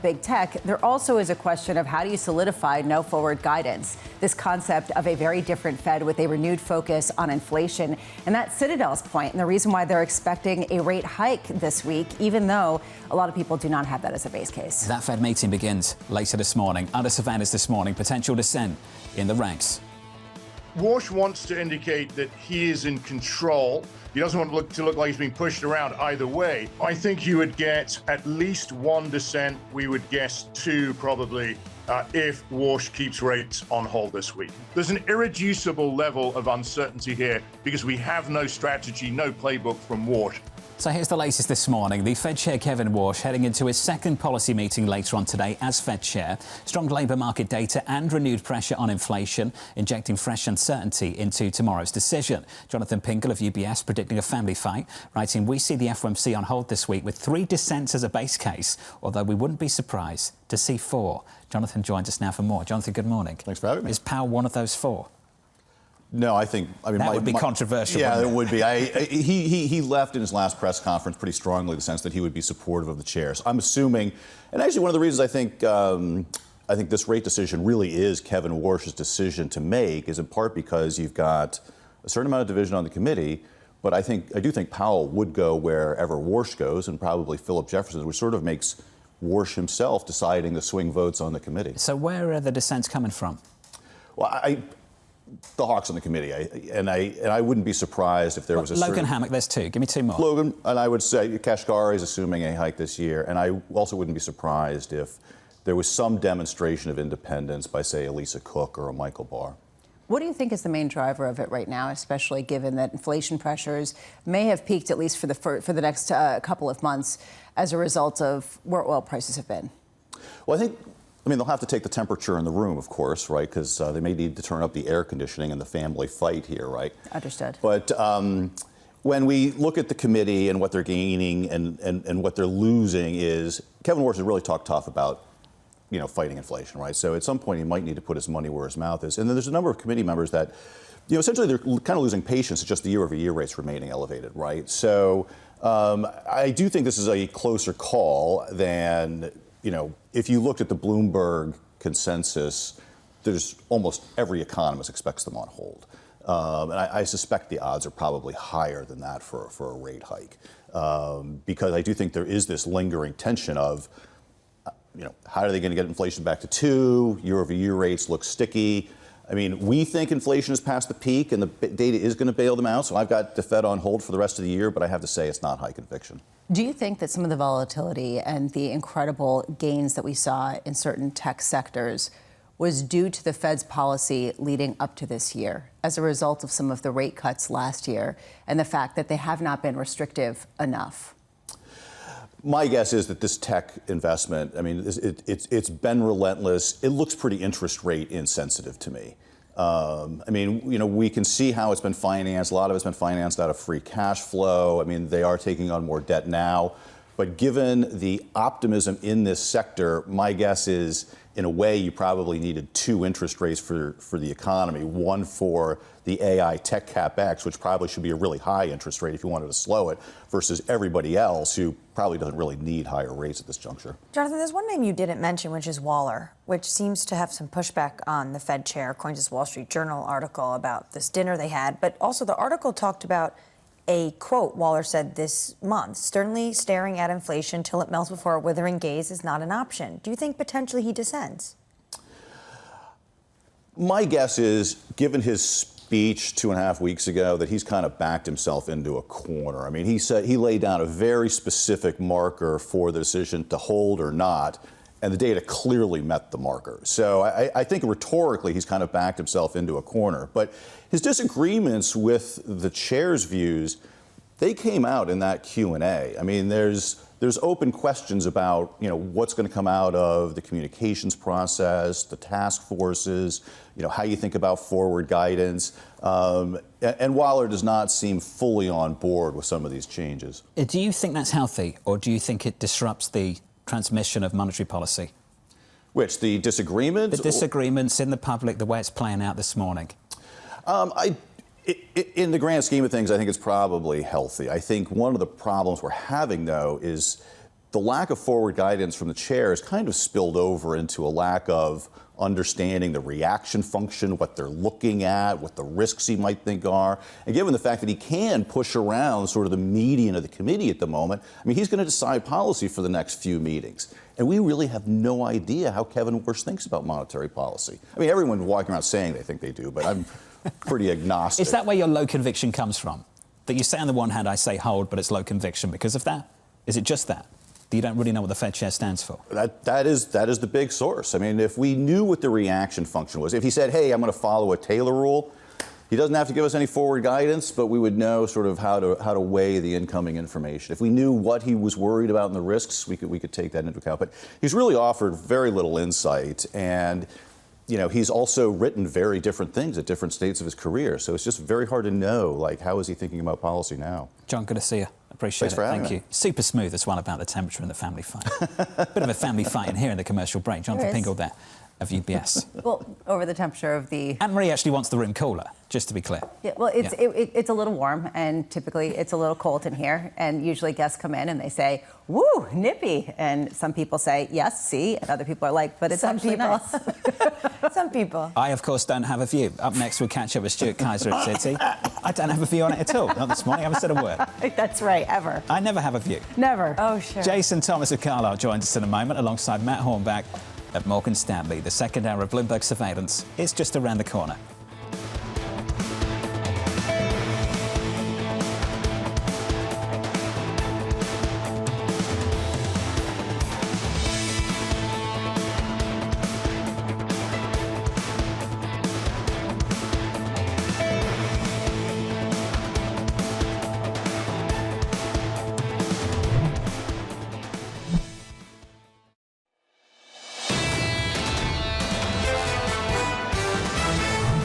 big tech? There also is a question of how do you solidify no forward guidance? This concept of a very different Fed with a renewed focus on inflation. And that's Citadel's point, and the reason why they're expecting a rate hike this week, even though a lot of people do not have that as a base case. That Fed meeting begins later this morning. Under Savannah's this morning, potential dissent in the ranks. Warsh wants to indicate that he is in control. He doesn't want to look like he's being pushed around either way. I think you would get at least one dissent. We would guess two, probably, if Warsh keeps rates on hold this week. There's an irreducible level of uncertainty here because we have no strategy, no playbook from Warsh. So here's the latest this morning. The Fed Chair Kevin Warsh heading into his second policy meeting later on today as Fed Chair. Strong labour market data and renewed pressure on inflation, injecting fresh uncertainty into tomorrow's decision. Jonathan Pingle of UBS predicting a family fight, writing, we see the FOMC on hold this week with 3 dissents as a base case, although we wouldn't be surprised to see 4. Jonathan joins us now for more. Jonathan, good morning. Thanks for having me. Is Powell one of those 4? No, I mean, that would be controversial. Yeah, it would be. He left in his last press conference pretty strongly in the sense that he would be supportive of the chair. So I'm assuming, and actually one of the reasons I think this rate decision really is Kevin Warsh's decision to make is in part because you've got a certain amount of division on the committee, but I do think Powell would go wherever Warsh goes, and probably Philip Jefferson, which sort of makes Warsh himself deciding the swing votes on the committee. So where are the dissents coming from? Well, the Hawks on the committee, and I wouldn't be surprised if there was a Logan Hammock, there's 2. Give me 2 more. Logan, and I would say Kashkari is assuming a hike this year, and I also wouldn't be surprised if there was some demonstration of independence by, say, Elisa Cook or a Michael Barr. What do you think is the main driver of it right now, especially given that inflation pressures may have peaked at least for the next couple of months as a result of where oil prices have been? Well, I mean, they'll have to take the temperature in the room, of course, right? Because they may need to turn up the air conditioning in the family fight here, right? Understood. But when we look at the committee and what they're gaining and what they're losing is Kevin Warsh has really talked tough about, fighting inflation, right? So at some point he might need to put his money where his mouth is. And then there's a number of committee members that, essentially they're kind of losing patience at just the year-over-year rates remaining elevated, right? So I do think this is a closer call than, if you looked at the Bloomberg consensus, there's almost every economist expects them on hold. And I suspect the odds are probably higher than that for a rate hike. Because I do think there is this lingering tension of, how are they going to get inflation back to 2? Year-over-year rates look sticky. I mean, we think inflation has passed the peak and the data is going to bail them out. So I've got the Fed on hold for the rest of the year, but I have to say it's not high conviction. Do you think that some of the volatility and the incredible gains that we saw in certain tech sectors was due to the Fed's policy leading up to this year as a result of some of the rate cuts last year and the fact that they have not been restrictive enough? My guess is that this tech investment, I mean, it's been relentless. It looks pretty interest rate insensitive to me. I mean, you know, we can see how it's been financed. A lot of it's been financed out of free cash flow. I mean, they are taking on more debt now. But given the optimism in this sector, my guess is, in a way, you probably needed two interest rates for the economy. One for the AI tech capex, which probably should be a really high interest rate if you wanted to slow it, versus everybody else who probably doesn't really need higher rates at this juncture. Jonathan, there's one name you didn't mention, which is Waller, which seems to have some pushback on the Fed chair, according to this Wall Street Journal article about this dinner they had. But also the article talked about a quote Waller said this month: sternly staring at inflation till it melts before a withering gaze is not an option. Do you think potentially he dissents? My guess is, given his speech 2.5 weeks ago, that he's kind of backed himself into a corner. I mean, he said he laid down a very specific marker for the decision to hold or not, and the data clearly met the marker. So I think rhetorically he's kind of backed himself into a corner. But his disagreements with the chair's views, they came out in that Q&A. I mean, there's open questions about, you know, what's going to come out of the communications process, the task forces, you know, how you think about forward guidance. And Waller does not seem fully on board with some of these changes. Do you think that's healthy, or do you think it disrupts the transmission of monetary policy? Which, the disagreements? The disagreements in the public, the way it's playing out this morning. In the grand scheme of things, I think it's probably healthy. I think one of the problems we're having, though, is the lack of forward guidance from the chair has kind of spilled over into a lack of understanding the reaction function, what they're looking at, what the risks he might think are. And given the fact that he can push around sort of the median of the committee at the moment, I mean, he's going to decide policy for the next few meetings. And we really have no idea how Kevin Warsh thinks about monetary policy. I mean, everyone's walking around saying they think they do, but I'm pretty agnostic. Is that where your low conviction comes from? That you say on the one hand, I say hold, but it's low conviction because of that? Is it just that? You don't really know what the Fed chair stands for? That is the big source. I mean, if we knew what the reaction function was, if he said, hey, I'm going to follow a Taylor rule, he doesn't have to give us any forward guidance, but we would know sort of how to weigh the incoming information. If we knew what he was worried about and the risks, we could take that into account. But he's really offered very little insight, and you know, he's also written very different things at different states of his career. So it's just very hard to know, like, how is he thinking about policy now? John, good to see you. Appreciate Thanks it. for having Thank me. you. Super smooth as well about the temperature in the family fight. Bit of a family fight in here in the commercial break. Jonathan Pingle there of UBS. Well, over the temperature of the... Annmarie actually wants the room cooler, just to be clear. Yeah, well, it's a little warm, and typically it's a little cold in here. And usually guests come in and they say, woo, nippy. And some people say, yes, see. And other people are like, but it's actually nice. Some people. I, of course, don't have a view. Up next, we'll catch up with Stuart Kaiser at Citi. I don't have a view on it at all. Not this morning. I haven't said a word. That's right, ever. I never have a view. Never. Oh, sure. Jason Thomas of Carlyle joins us in a moment alongside Matt Hornbach at Morgan Stanley. The second hour of Bloomberg Surveillance is just around the corner.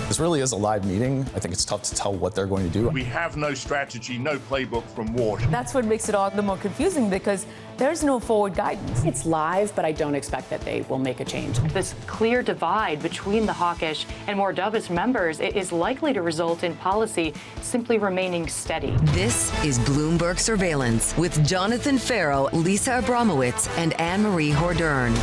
This really is a live meeting. I think it's tough to tell what they're going to do. We have no strategy, no playbook from Warsh. That's what makes it all the more confusing, because there's no forward guidance. It's live, but I don't expect that they will make a change. This clear divide between the hawkish and more dovish members is likely to result in policy simply remaining steady. This is Bloomberg Surveillance with Jonathan Ferro, Lisa Abramowicz, and Annmarie Hordern.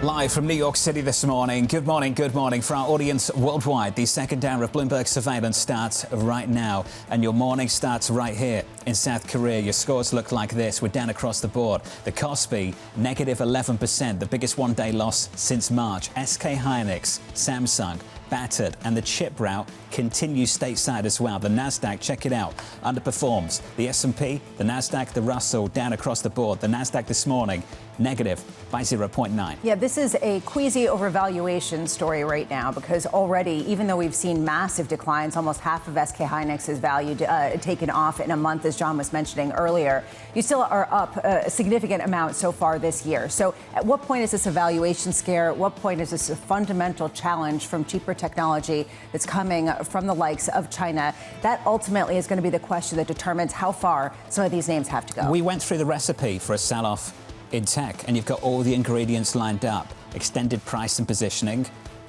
Live from New York City this morning. Good morning, good morning. For our audience worldwide, the second hour of Bloomberg Surveillance starts right now. And your morning starts right here in South Korea. Your scores look like this. We're down across the board. The Kospi, negative 11%, the biggest one-day loss since March. SK Hynix, Samsung, battered, and the chip rout continues stateside as well. The Nasdaq, check it out, underperforms. The S&P, the Nasdaq, the Russell down across the board. The Nasdaq this morning negative by 0.9. Yeah, this is a queasy overvaluation story right now because already, even though we've seen massive declines, almost half of SK Hynix's value taken off in a month, as John was mentioning earlier, you still are up a significant amount so far this year. So at what point is this a valuation scare? At what point is this a fundamental challenge from cheaper technology that's coming from the likes of China? That ultimately is going to be the question that determines how far some of these names have to go. We went through the recipe for a sell-off in tech, and you've got all the ingredients lined up. Extended price and positioning,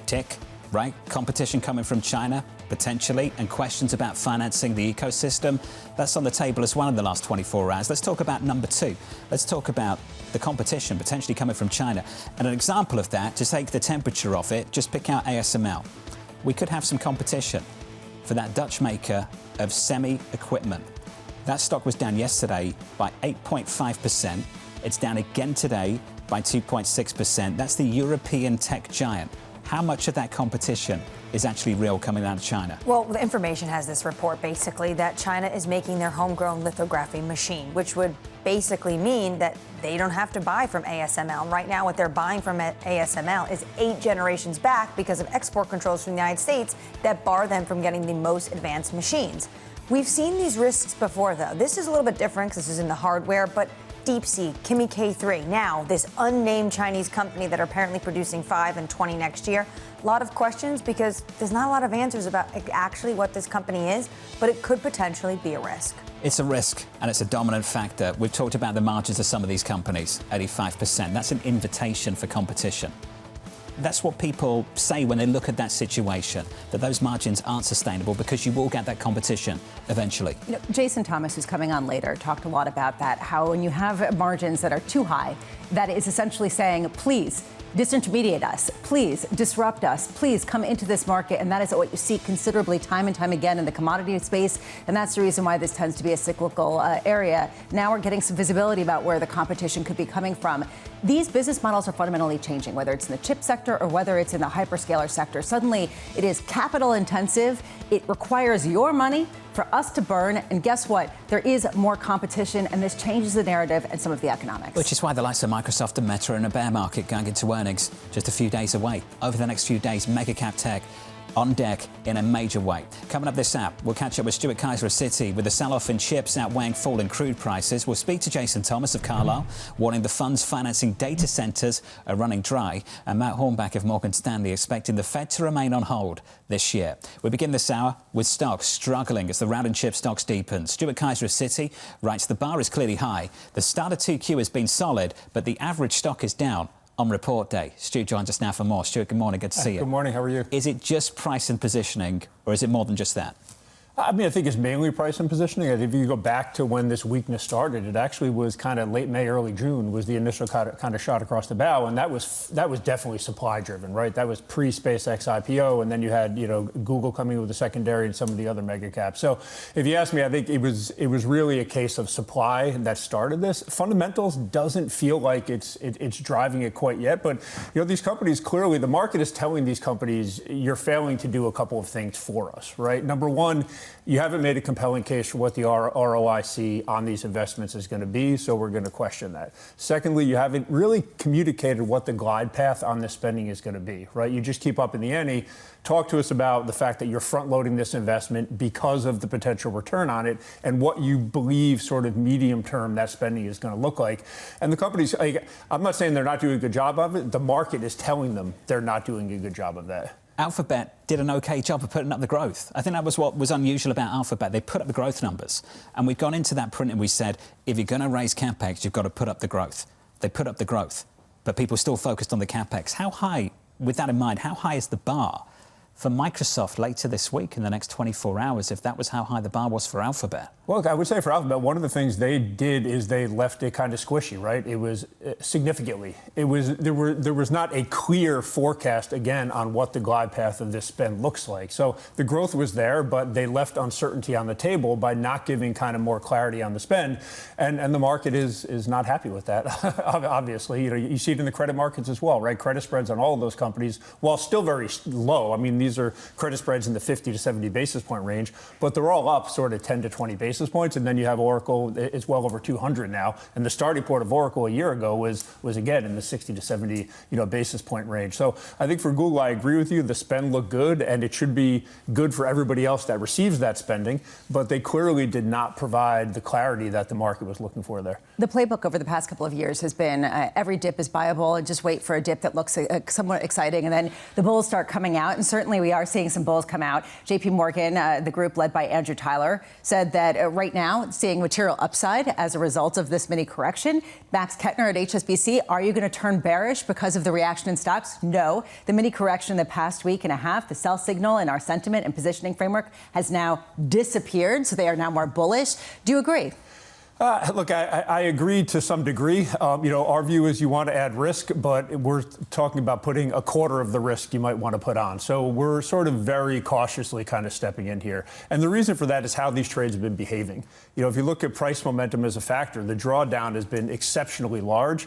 tick, right? Competition coming from China, potentially, and questions about financing the ecosystem. That's on the table as well in the last 24 hours. Let's talk about number two. Let's talk about the competition potentially coming from China. And an example of that, to take the temperature off it, just pick out ASML. We could have some competition for that Dutch maker of semi-equipment. That stock was down yesterday by 8.5%. It's down again today by 2.6%. That's the European tech giant. How much of that competition is actually real coming out of China? Well, the information has this report basically that China is making their homegrown lithography machine, which would basically mean that they don't have to buy from ASML. Right now, what they're buying from ASML is 8 generations back because of export controls from the United States that bar them from getting the most advanced machines. We've seen these risks before, though. This is a little bit different because this is in the hardware, but DeepSeek, Kimi K3, now this unnamed Chinese company that are apparently producing 5 and 20 next year. A lot of questions because there's not a lot of answers about actually what this company is, but it could potentially be a risk. It's a risk, and it's a dominant factor. We've talked about the margins of some of these companies, 85%. That's an invitation for competition. That's what people say when they look at that situation, that those margins aren't sustainable because you will get that competition eventually. You know, Jason Thomas, who's coming on later, talked a lot about that, how when you have margins that are too high, that is essentially saying, please, disintermediate us, please disrupt us, please come into this market. And that is what you see considerably time and time again in the commodity space. And that's the reason why this tends to be a cyclical area. Now we're getting some visibility about where the competition could be coming from. These business models are fundamentally changing, whether it's in the chip sector or whether it's in the hyperscaler sector. Suddenly, it is capital intensive. It requires your money for us to burn. And guess what? There is more competition, and this changes the narrative and some of the economics. Which is why the likes of Microsoft and Meta are in a bear market going into earnings just a few days away. Over the next few days, mega cap tech on deck in a major way. Coming up this hour, we'll catch up with Stuart Kaiser of Citi with the sell-off in chips outweighing falling crude prices. We'll speak to Jason Thomas of Carlyle, warning the funds financing data centers are running dry, and Matt Hornbach of Morgan Stanley expecting the Fed to remain on hold this year. We begin this hour with stocks struggling as the rout in chip stocks deepens. Stuart Kaiser of Citi writes the bar is clearly high. The start of 2Q has been solid, but the average stock is down on report day. Stu joins us now for more. Stuart, good morning. Good to see you. Good morning. How are you? Is it just price and positioning, or is it more than just that? I mean, I think it's mainly price and positioning. If you go back to when this weakness started, it actually was kind of late May, early June was the initial kind of shot across the bow, and that was definitely supply driven, right? That was pre-SpaceX IPO, and then you had Google coming with a secondary and some of the other mega caps. So if you ask me, I think it was really a case of supply that started this. Fundamentals doesn't feel like it's driving it quite yet, but these companies clearly the market is telling these companies you're failing to do a couple of things for us, right? Number one, you haven't made a compelling case for what the ROIC on these investments is going to be, so we're going to question that. Secondly, you haven't really communicated what the glide path on this spending is going to be, right? You just keep up in the ante. Talk to us about the fact that you're front-loading this investment because of the potential return on it and what you believe sort of medium-term that spending is going to look like. And the companies, I'm not saying they're not doing a good job of it. The market is telling them they're not doing a good job of that. Alphabet did an okay job of putting up the growth. I think that was what was unusual about Alphabet. They put up the growth numbers. And we've gone into that print and we said, if you're going to raise CapEx, you've got to put up the growth. They put up the growth. But people still focused on the CapEx. How high, with that in mind, how high is the bar for Microsoft later this week in the next 24 hours, if that was how high the bar was for Alphabet? Well, I would say for Alphabet, one of the things they did is they left it kind of squishy, right? It was significantly. There was not a clear forecast, again, on what the glide path of this spend looks like. So the growth was there, but they left uncertainty on the table by not giving kind of more clarity on the spend. And the market is not happy with that, obviously. You see it in the credit markets as well, right? Credit spreads on all of those companies, while still very low. I mean, These are credit spreads in the 50 to 70 basis point range, but they're all up sort of 10 to 20 basis points. And then you have Oracle, it's well over 200 now. And the starting point of Oracle a year ago was again in the 60 to 70 basis point range. So I think for Google, I agree with you. The spend looked good, and it should be good for everybody else that receives that spending. But they clearly did not provide the clarity that the market was looking for there. The playbook over the past couple of years has been every dip is buyable, and just wait for a dip that looks somewhat exciting, and then the bulls start coming out. And certainly we are seeing some bulls come out. JPMorgan, the group led by Andrew Tyler, said that right now seeing material upside as a result of this mini correction. Max Kettner at HSBC, are you going to turn bearish because of the reaction in stocks? No. The mini correction in the past week and a half, the sell signal in our sentiment and positioning framework has now disappeared, so they are now more bullish. Do you agree? Look, I agree to some degree. Our view is you want to add risk, but we're talking about putting a quarter of the risk you might want to put on. So we're sort of very cautiously kind of stepping in here. And the reason for that is how these trades have been behaving. If you look at price momentum as a factor, the drawdown has been exceptionally large.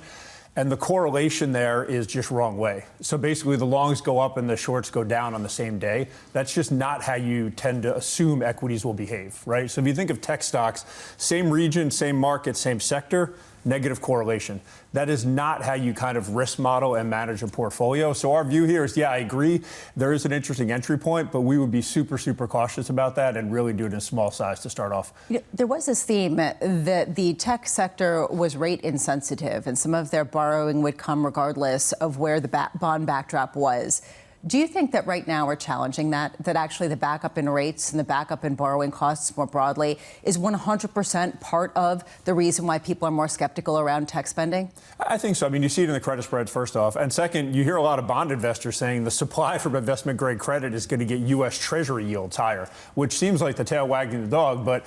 And the correlation there is just wrong way. So basically the longs go up and the shorts go down on the same day. That's just not how you tend to assume equities will behave, right? So if you think of tech stocks, same region, same market, same sector, negative correlation. That is not how you kind of risk model and manage a portfolio. So our view here is, I agree, there is an interesting entry point, but we would be super, super cautious about that and really do it in small size to start off. There was this theme that the tech sector was rate insensitive and some of their borrowing would come regardless of where the bond backdrop was. Do you think that right now we're challenging that actually the backup in rates and the backup in borrowing costs more broadly is 100% part of the reason why people are more skeptical around tech spending? I think so. I mean, you see it in the credit spreads, first off. And second, you hear a lot of bond investors saying the supply from investment grade credit is going to get U.S. Treasury yields higher, which seems like the tail wagging the dog. But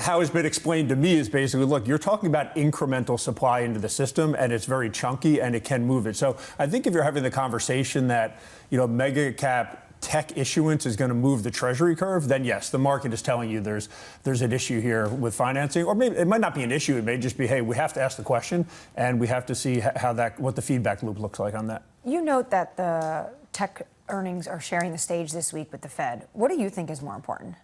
how has been explained to me is basically, look, you're talking about incremental supply into the system, and it's very chunky, and it can move it. So I think if you're having the conversation that mega cap tech issuance is going to move the treasury curve, then yes, the market is telling you there's an issue here with financing. Or maybe it might not be an issue. It may just be, hey, we have to ask the question and we have to see what the feedback loop looks like on that. You note that the tech earnings are sharing the stage this week with the Fed. What do you think is more important?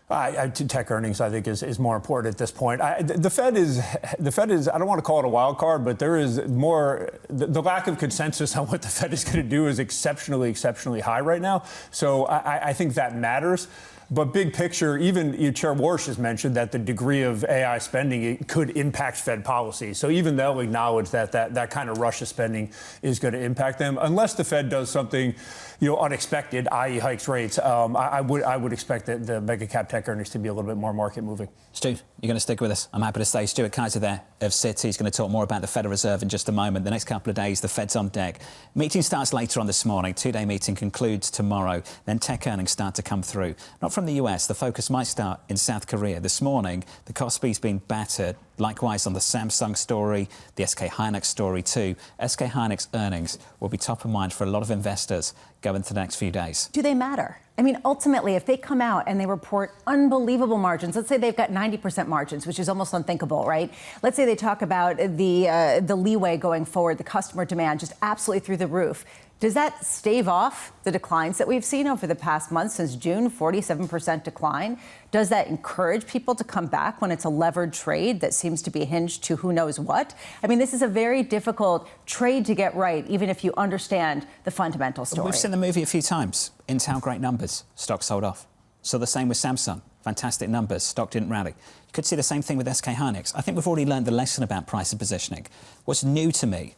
Tech earnings, I think, is more important at this point. The Fed is, I don't want to call it a wild card, but there is more, the lack of consensus on what the Fed is going to do is exceptionally, exceptionally high right now. So I think that matters. But big picture, even Chair Warsh has mentioned that the degree of AI spending could impact Fed policy. So even they'll acknowledge that kind of rush of spending is going to impact them, unless the Fed does something, unexpected, i.e. hikes rates. I would expect that the mega cap tech earnings to be a little bit more market moving. Stu, you're going to stick with us. I'm happy to say Stuart Kaiser there of Citi. He's going to talk more about the Federal Reserve in just a moment. The next couple of days, the Fed's on deck. Meeting starts later on this morning. Two-day meeting concludes tomorrow. Then tech earnings start to come through. Not from the US. The focus might start in South Korea. This morning, the Kospi's been battered. Likewise on the Samsung story, the SK Hynix story too. SK Hynix earnings will be top of mind for a lot of investors going into the next few days. Do they matter? I mean, ultimately, if they come out and they report unbelievable margins, let's say they've got 90% margins, which is almost unthinkable, right? Let's say they talk about the leeway going forward, the customer demand just absolutely through the roof. Does that stave off the declines that we've seen over the past month since June, 47% decline? Does that encourage people to come back when it's a levered trade that seems to be hinged to who knows what? I mean, this is a very difficult trade to get right, even if you understand the fundamental story. We've seen the movie a few times. Intel, great numbers. Stock sold off. So the same with Samsung. Fantastic numbers. Stock didn't rally. You could see the same thing with SK Hynix. I think we've already learned the lesson about price and positioning. What's new to me,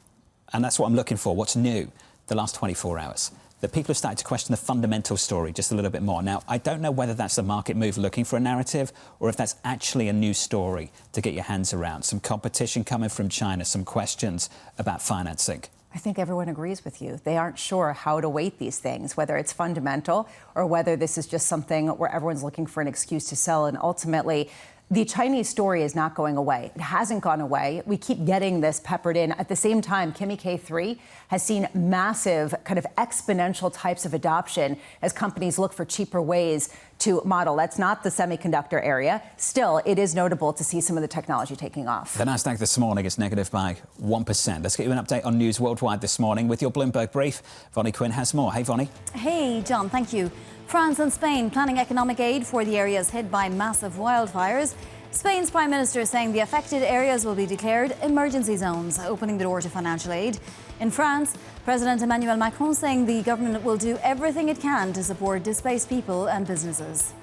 and that's what I'm looking for, what's new the last 24 hours, that people have started to question the fundamental story just a little bit more. Now, I don't know whether that's a market move looking for a narrative or if that's actually a new story to get your hands around. Some competition coming from China, some questions about financing. I think everyone agrees with you. They aren't sure how to weight these things, whether it's fundamental or whether this is just something where everyone's looking for an excuse to sell. And ultimately, the Chinese story is not going away. It hasn't gone away. We keep getting this peppered in. At the same time, Kimi K3 has seen massive kind of exponential types of adoption as companies look for cheaper ways to model. That's not the semiconductor area. Still, it is notable to see some of the technology taking off. The Nasdaq this morning is negative by 1%. Let's get you an update on news worldwide this morning with your Bloomberg brief. Vonnie Quinn has more. Hey, Vonnie. Hey, John, thank you. France and Spain planning economic aid for the areas hit by massive wildfires. Spain's Prime Minister saying the affected areas will be declared emergency zones, opening the door to financial aid. In France, President Emmanuel Macron saying the government will do everything it can to support displaced people and businesses.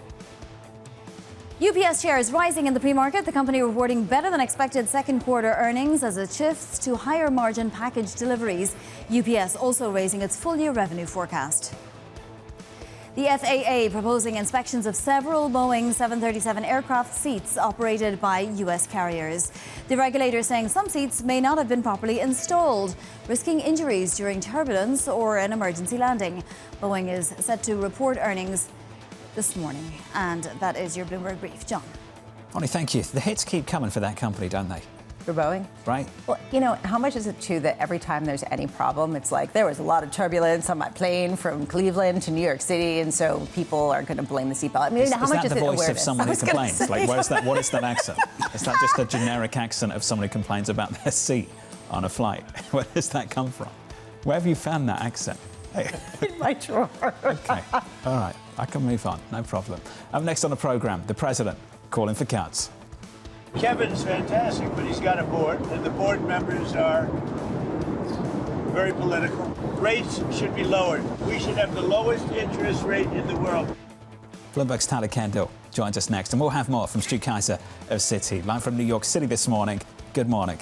UPS shares rising in the pre-market. The company reporting better than expected second quarter earnings as it shifts to higher margin package deliveries. UPS also raising its full year revenue forecast. The FAA proposing inspections of several Boeing 737 aircraft seats operated by U.S. carriers. The regulator saying some seats may not have been properly installed, risking injuries during turbulence or an emergency landing. Boeing is set to report earnings this morning. And that is your Bloomberg brief. John. Vonnie, thank you. The hits keep coming for that company, don't they? For Boeing? Right. Well, you know, how much is it true that every time there's any problem, it's like there was a lot of turbulence on my plane from Cleveland to New York City, and so people are going to blame the seatbelt. I mean, how much is it awareness? Is that the voice of someone who complains? Like, what is that accent? Is that just a generic accent of someone who complains about their seat on a flight? Where does that come from? Where have you found that accent? In my drawer. Okay. All right. I can move on. No problem. Up next on the program, the president calling for cuts. Kevin's fantastic, but he's got a board, and the board members are very political. Rates should be lowered. We should have the lowest interest rate in the world. Bloomberg's Tyler Kendall joins us next, and we'll have more from Stuart Kaiser of Citi. Live from New York City this morning. Good morning.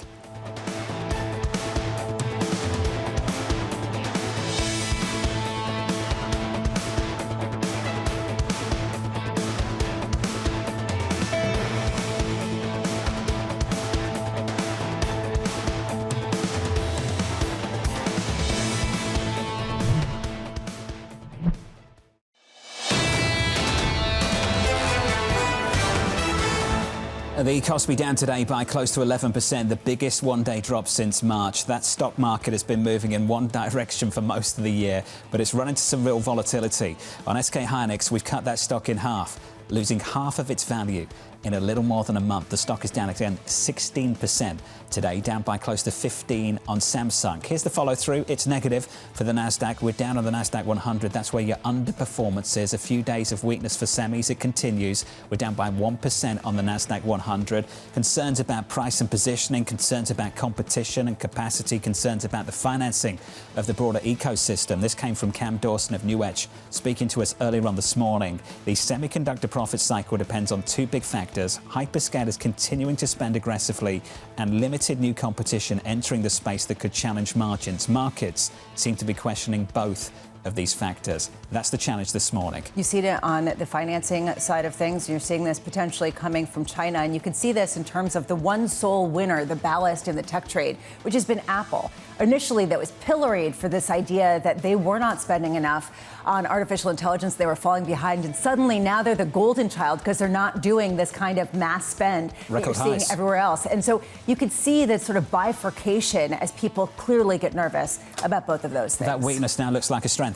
The Kospi down today by close to 11%, the biggest one-day drop since March. That stock market has been moving in one direction for most of the year, but it's run into some real volatility. On SK Hynix, we've cut that stock in half, losing half of its value in a little more than a month. The stock is down again 16% today, down by close to 15 on Samsung. Here's the follow-through. It's negative for the Nasdaq. We're down on the Nasdaq 100. That's where your underperformance is. A few days of weakness for semis. It continues. We're down by 1% on the Nasdaq 100. Concerns about price and positioning, concerns about competition and capacity, concerns about the financing of the broader ecosystem. This came from Cam Dawson of NewEdge, speaking to us earlier on this morning. The semiconductor profit cycle depends on two big factors: hyperscalers continuing to spend aggressively and limited new competition entering the space that could challenge margins. Markets seem to be questioning both of these factors. That's the challenge this morning. You see it on the financing side of things. You're seeing this potentially coming from China, and you can see this in terms of the one sole winner, the ballast in the tech trade, which has been Apple. Initially, that was pilloried for this idea that they were not spending enough on artificial intelligence. They were falling behind, and suddenly now they're the golden child because they're not doing this kind of mass spend that you're seeing everywhere else. And so you could see this sort of bifurcation as people clearly get nervous about both of those things. That weakness now looks like a strength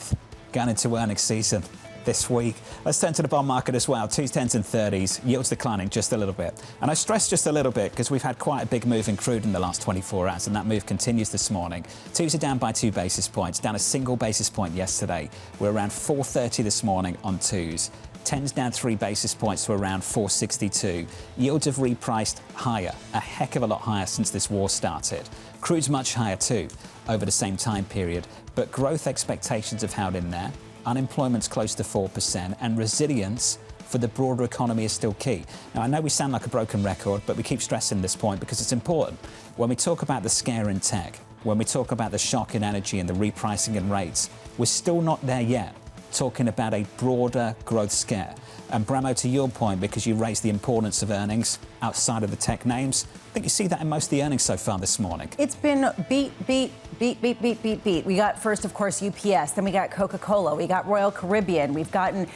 going into earnings season this week. Let's turn to the bond market as well. 2s, 10s and 30s. Yields declining just a little bit. And I stress just a little bit because we've had quite a big move in crude in the last 24 hours, and that move continues this morning. 2s are down by 2 basis points, down a single basis point yesterday. We're around 430 this morning on 2s. 10s down 3 basis points to around 462. Yields have repriced higher, a heck of a lot higher since this war started. Crude's much higher too over the same time period, but growth expectations have held in there. Unemployment's close to 4%, and resilience for the broader economy is still key. Now, I know we sound like a broken record, but we keep stressing this point because it's important. When we talk about the scare in tech, when we talk about the shock in energy and the repricing in rates, we're still not there yet, talking about a broader growth scare. And Bramo, to your point, because you raised the importance of earnings outside of the tech names, I think you see that in most of the earnings so far this morning. It's been beat, beat, beat. We got first, of course, UPS. Then we got Coca-Cola. We got Royal Caribbean. We've gotten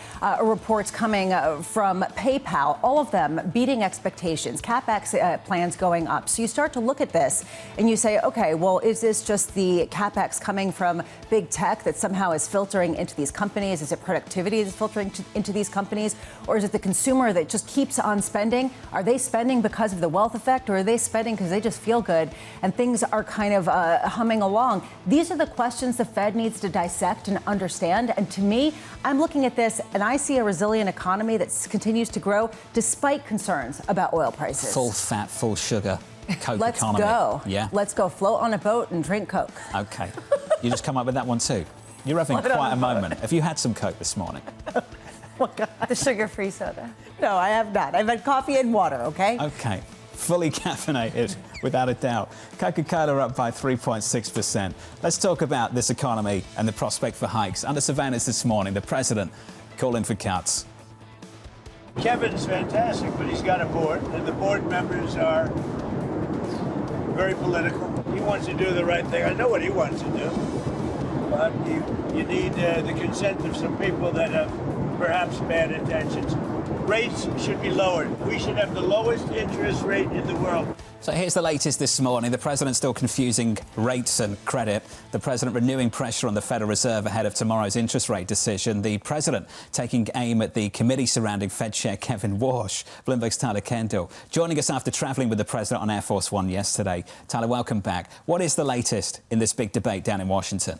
reports coming from PayPal. All of them beating expectations. CapEx plans going up. So you start to look at this and you say, okay, well, is this just the CapEx coming from big tech that somehow is filtering into these companies? Is it productivity that's filtering into these companies? Or is it the consumer that just keeps on spending? Are they spending because of the wealth effect, or are they spending because they just feel good and things are kind of humming along? These are the questions the Fed needs to dissect and understand. And to me, I'm looking at this and I see a resilient economy that continues to grow despite concerns about oil prices. Full fat, full sugar Coke Let's economy. go. Yeah. Let's go float on a boat and drink Coke. Okay. You just come up with that one too. You're having Float on quite a a boat. moment. Have you had some Coke this morning? The sugar-free soda. No, I have not. I've had coffee and water, okay? Okay. Fully caffeinated, without a doubt. Coca-Cola up by 3.6%. Let's talk about this economy and the prospect for hikes. Under surveillance this morning, the president calling for cuts. Kevin's fantastic, but he's got a board, and the board members are very political. He wants to do the right thing. I know what he wants to do, but you need the consent of some people that have perhaps bad intentions. Rates should be lowered. We should have the lowest interest rate in the world. So here's the latest this morning. The president still confusing rates and credit. The president renewing pressure on the Federal Reserve ahead of tomorrow's interest rate decision. The president taking aim at the committee surrounding Fed Chair Kevin Warsh. Bloomberg's Tyler Kendall joining us after travelling with the president on Air Force One yesterday. Tyler, welcome back. What is the latest in this big debate down in Washington?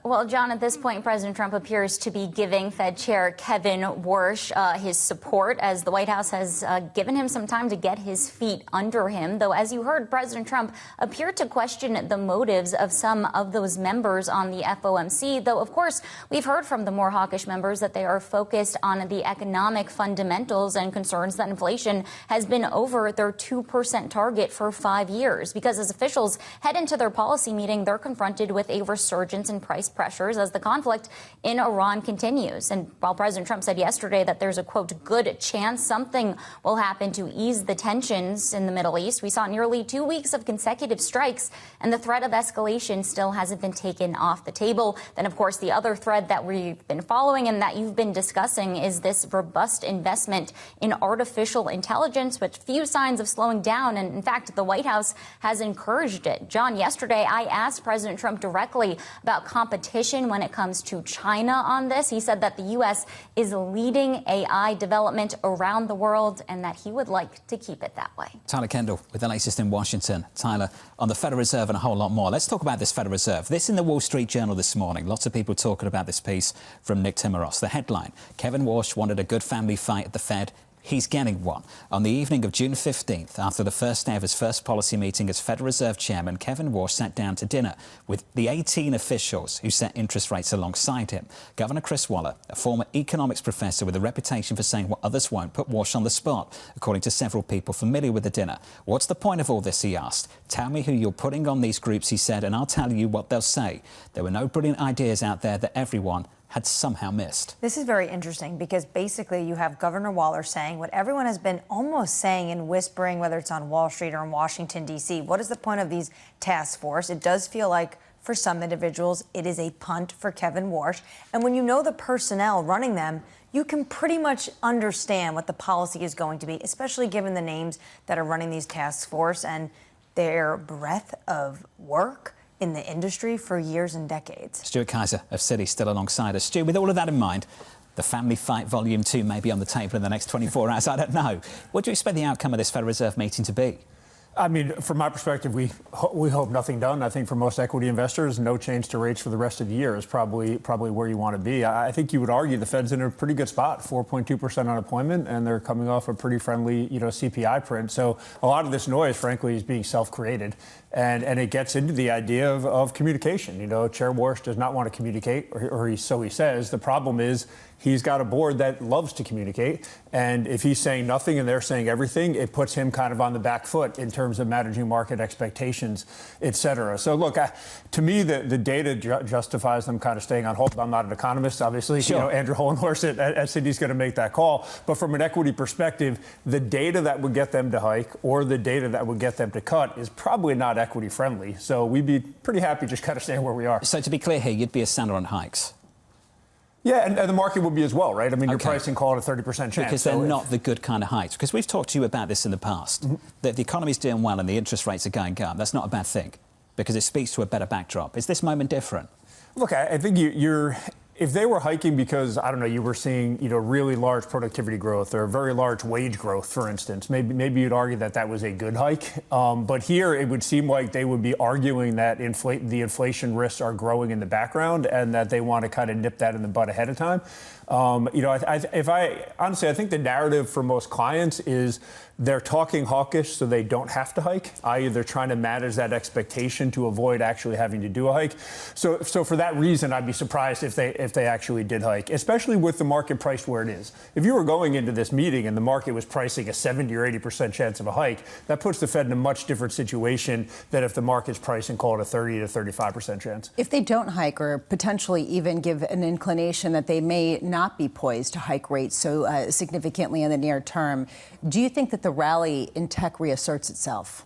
Well, John, at this point, President Trump appears to be giving Fed Chair Kevin Warsh his support, as the White House has given him some time to get his feet under him. Though, as you heard, President Trump appeared to question the motives of some of those members on the FOMC. Though, of course, we've heard from the more hawkish members that they are focused on the economic fundamentals and concerns that inflation has been over their 2% target for 5 years. Because as officials head into their policy meeting, they're confronted with a resurgence in price pressures as the conflict in Iran continues. And while President Trump said yesterday that there's a, quote, good chance something will happen to ease the tensions in the Middle East, we saw nearly 2 weeks of consecutive strikes, and the threat of escalation still hasn't been taken off the table. Then, of course, the other thread that we've been following and that you've been discussing is this robust investment in artificial intelligence, with few signs of slowing down. And in fact, the White House has encouraged it. John, yesterday I asked President Trump directly about competition when it comes to China on this. He said that the U.S. is leading AI development around the world and that he would like to keep it that way. Tyler Kendall with the latest in Washington. Tyler, on the Federal Reserve and a whole lot more. Let's talk about this Federal Reserve. This in the Wall Street Journal this morning. Lots of people talking about this piece from Nick Timmeros. The headline, Kevin Warsh wanted a good family fight at the Fed. He's getting one. On the evening of June 15th, after the first day of his first policy meeting as Federal Reserve Chairman, Kevin Warsh sat down to dinner with the 18 officials who set interest rates alongside him. Governor Chris Waller, a former economics professor with a reputation for saying what others won't, put Warsh on the spot, according to several people familiar with the dinner. What's the point of all this, he asked. Tell me who you're putting on these groups, he said, and I'll tell you what they'll say. There were no brilliant ideas out there that everyone had somehow missed. This is very interesting because basically you have Governor Waller saying what everyone has been almost saying and whispering, whether it's on Wall Street or in Washington, D.C. What is the point of these task force? It does feel like for some individuals it is a punt for Kevin Warsh. And when you know the personnel running them, you can pretty much understand what the policy is going to be, especially given the names that are running these task force and their breadth of work in the industry for years and decades. Stuart Kaiser of Citi still alongside us. Stu, with all of that in mind, the family fight volume 2 may be on the table in the next 24 hours. I don't know. What do you expect the outcome of this Federal Reserve meeting to be? I mean, from my perspective, we hope nothing done. I think for most equity investors, no change to rates for the rest of the year is probably where you want to be. I think you would argue the Fed's in a pretty good spot, 4.2% unemployment, and they're coming off a pretty friendly, CPI print. So a lot of this noise, frankly, is being self-created, and it gets into the idea of communication. Chair Warsh does not want to communicate, or so he says. The problem is he's got a board that loves to communicate. And if he's saying nothing and they're saying everything, it puts him kind of on the back foot in terms of managing market expectations, et cetera. So, look, to me, the data justifies them kind of staying on hold. I'm not an economist, obviously. Sure. You know, Andrew Hohenhorst at Citi is going to make that call. But from an equity perspective, the data that would get them to hike or the data that would get them to cut is probably not equity friendly. So we'd be pretty happy just kind of staying where we are. So to be clear here, you'd be a seller on hikes. Yeah, and the market would be as well, right? I mean, you're pricing call it a 30% chance. Because they're not the good kind of hikes. Because we've talked to you about this in the past, that the economy's doing well and the interest rates are going up. That's not a bad thing, because it speaks to a better backdrop. Is this moment different? Look, I think you're if they were hiking because, I don't know, you were seeing, you know, really large productivity growth or very large wage growth, for instance, maybe you'd argue that that was a good hike. But here it would seem like they would be arguing that the inflation risks are growing in the background and that they want to kind of nip that in the bud ahead of time. You know, honestly, I think the narrative for most clients is they're talking hawkish so they don't have to hike, i.e. they're trying to manage that expectation to avoid actually having to do a hike. So for that reason, I'd be surprised if they actually did hike, especially with the market priced where it is. If you were going into this meeting and the market was pricing a 70 or 80% chance of a hike, that puts the Fed in a much different situation than if the market's pricing called a 30 to 35% chance. If they don't hike or potentially even give an inclination that they may not be poised to hike rates so significantly in the near term, do you think that the rally in tech reasserts itself?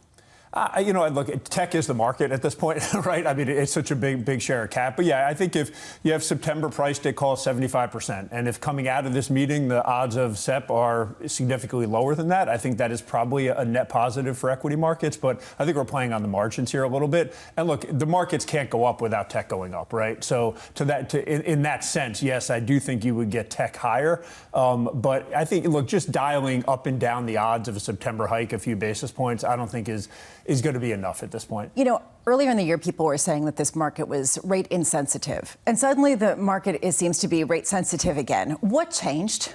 You know, look, tech is the market at this point, right? I mean, it's such a big share of cap. But yeah, I think if you have September price to call 75%, and if coming out of this meeting, the odds of SEP are significantly lower than that, I think that is probably a net positive for equity markets. But I think we're playing on the margins here a little bit. And look, the markets can't go up without tech going up, right? So in that sense, yes, I do think you would get tech higher. But I think, look, just dialing up and down the odds of a September hike a few basis points, I don't think is going to be enough at this point. You know, earlier in the year, people were saying that this market was rate insensitive. And suddenly the market seems to be rate sensitive again. What changed?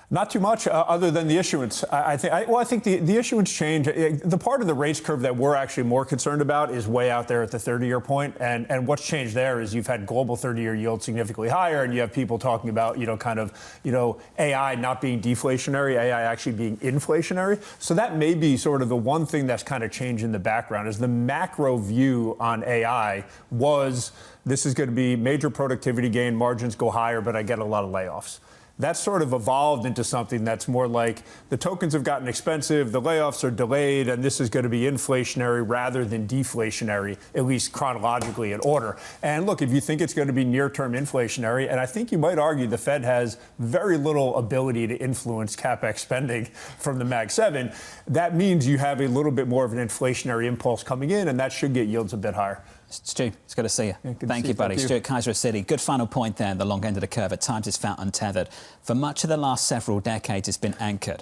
Not too much, other than the issuance. I think the issuance change. The part of the rates curve that we're actually more concerned about is way out there at the 30-year point. And what's changed there is you've had global 30-year yield significantly higher, and you have people talking about, AI not being deflationary, AI actually being inflationary. So that may be sort of the one thing that's kind of changed in the background is the macro view on AI was this is going to be major productivity gain, margins go higher, but I get a lot of layoffs. That's sort of evolved into something that's more like the tokens have gotten expensive, the layoffs are delayed, and this is going to be inflationary rather than deflationary, at least chronologically in order. And look, if you think it's going to be near-term inflationary, and I think you might argue the Fed has very little ability to influence CapEx spending from the Mag 7, that means you have a little bit more of an inflationary impulse coming in, and that should get yields a bit higher. Stu, it's good to see you. Yeah, Thank you, buddy. Stuart, Kaiser of Citi. Good final point there, the long end of the curve. At times it's felt untethered. For much of the last several decades, it's been anchored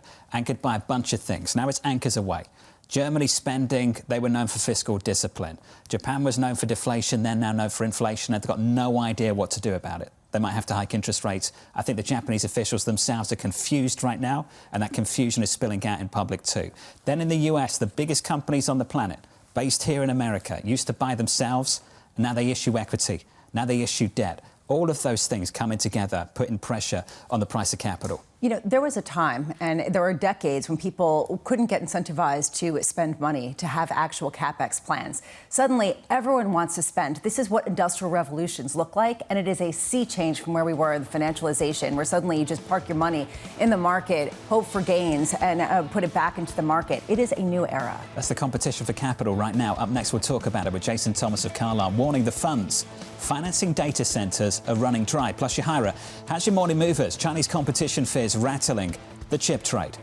by a bunch of things. Now it's anchors away. Germany's spending, they were known for fiscal discipline. Japan was known for deflation, they're now known for inflation. They've got no idea what to do about it. They might have to hike interest rates. I think the Japanese officials themselves are confused right now, and that confusion is spilling out in public too. Then in the US, the biggest companies on the planet, based here in America, used to buy themselves, and now they issue equity, now they issue debt. All of those things coming together, putting pressure on the price of capital. You know, there was a time, and there were decades, when people couldn't get incentivized to spend money, to have actual CapEx plans. Suddenly, everyone wants to spend. This is what industrial revolutions look like, and it is a sea change from where we were in the financialization, where suddenly you just park your money in the market, hope for gains, and put it back into the market. It is a new era. That's the competition for capital right now. Up next, we'll talk about it with Jason Thomas of Carlyle, warning the funds financing data centers are running dry. Plus, Yahira, how's your morning movers? Chinese competition fears rattling the chip trade.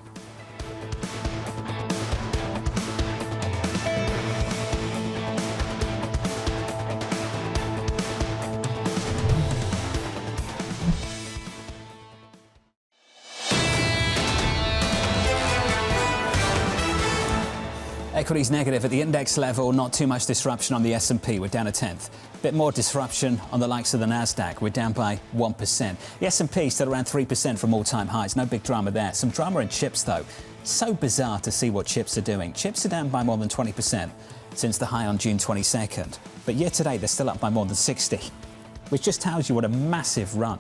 Equities negative at the index level, not too much disruption on the S&P. We're down a tenth. Bit more disruption on the likes of the Nasdaq. We're down by 1%. The S&P still around 3% from all-time highs. No big drama there. Some drama in chips, though. So bizarre to see what chips are doing. Chips are down by more than 20% since the high on June 22nd. But year to date, they're still up by more than 60, which just tells you what a massive run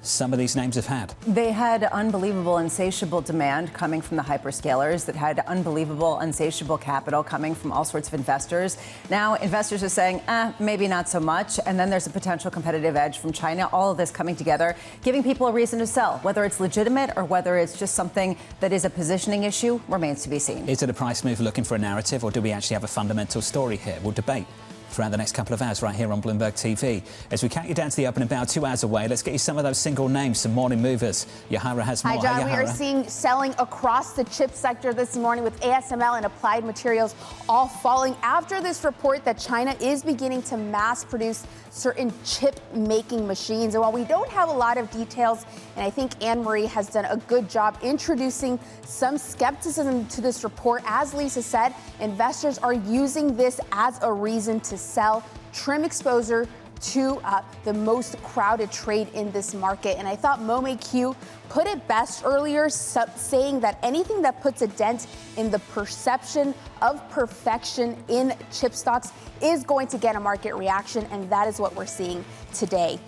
some of these names have had. They had unbelievable, insatiable demand coming from the hyperscalers that had unbelievable, insatiable capital coming from all sorts of investors. Now investors are saying, maybe not so much. And then there's a potential competitive edge from China. All of this coming together, giving people a reason to sell. Whether it's legitimate or whether it's just something that is a positioning issue remains to be seen. Is it a price move looking for a narrative, or do we actually have a fundamental story here? We'll debate throughout the next couple of hours right here on Bloomberg TV. As we count you down to the opening bell, 2 hours away, let's get you some of those single names, some morning movers. Yahara has more. Hi, John. We are seeing selling across the chip sector this morning, with ASML and Applied Materials all falling after this report that China is beginning to mass produce certain chip-making machines. And while we don't have a lot of details, and I think Annmarie has done a good job introducing some skepticism to this report, as Lisa said, investors are using this as a reason to sell, trim exposure to the most crowded trade in this market. And I thought Momei Q put it best earlier, saying that anything that puts a dent in the perception of perfection in chip stocks is going to get a market reaction, and that is what we're seeing today.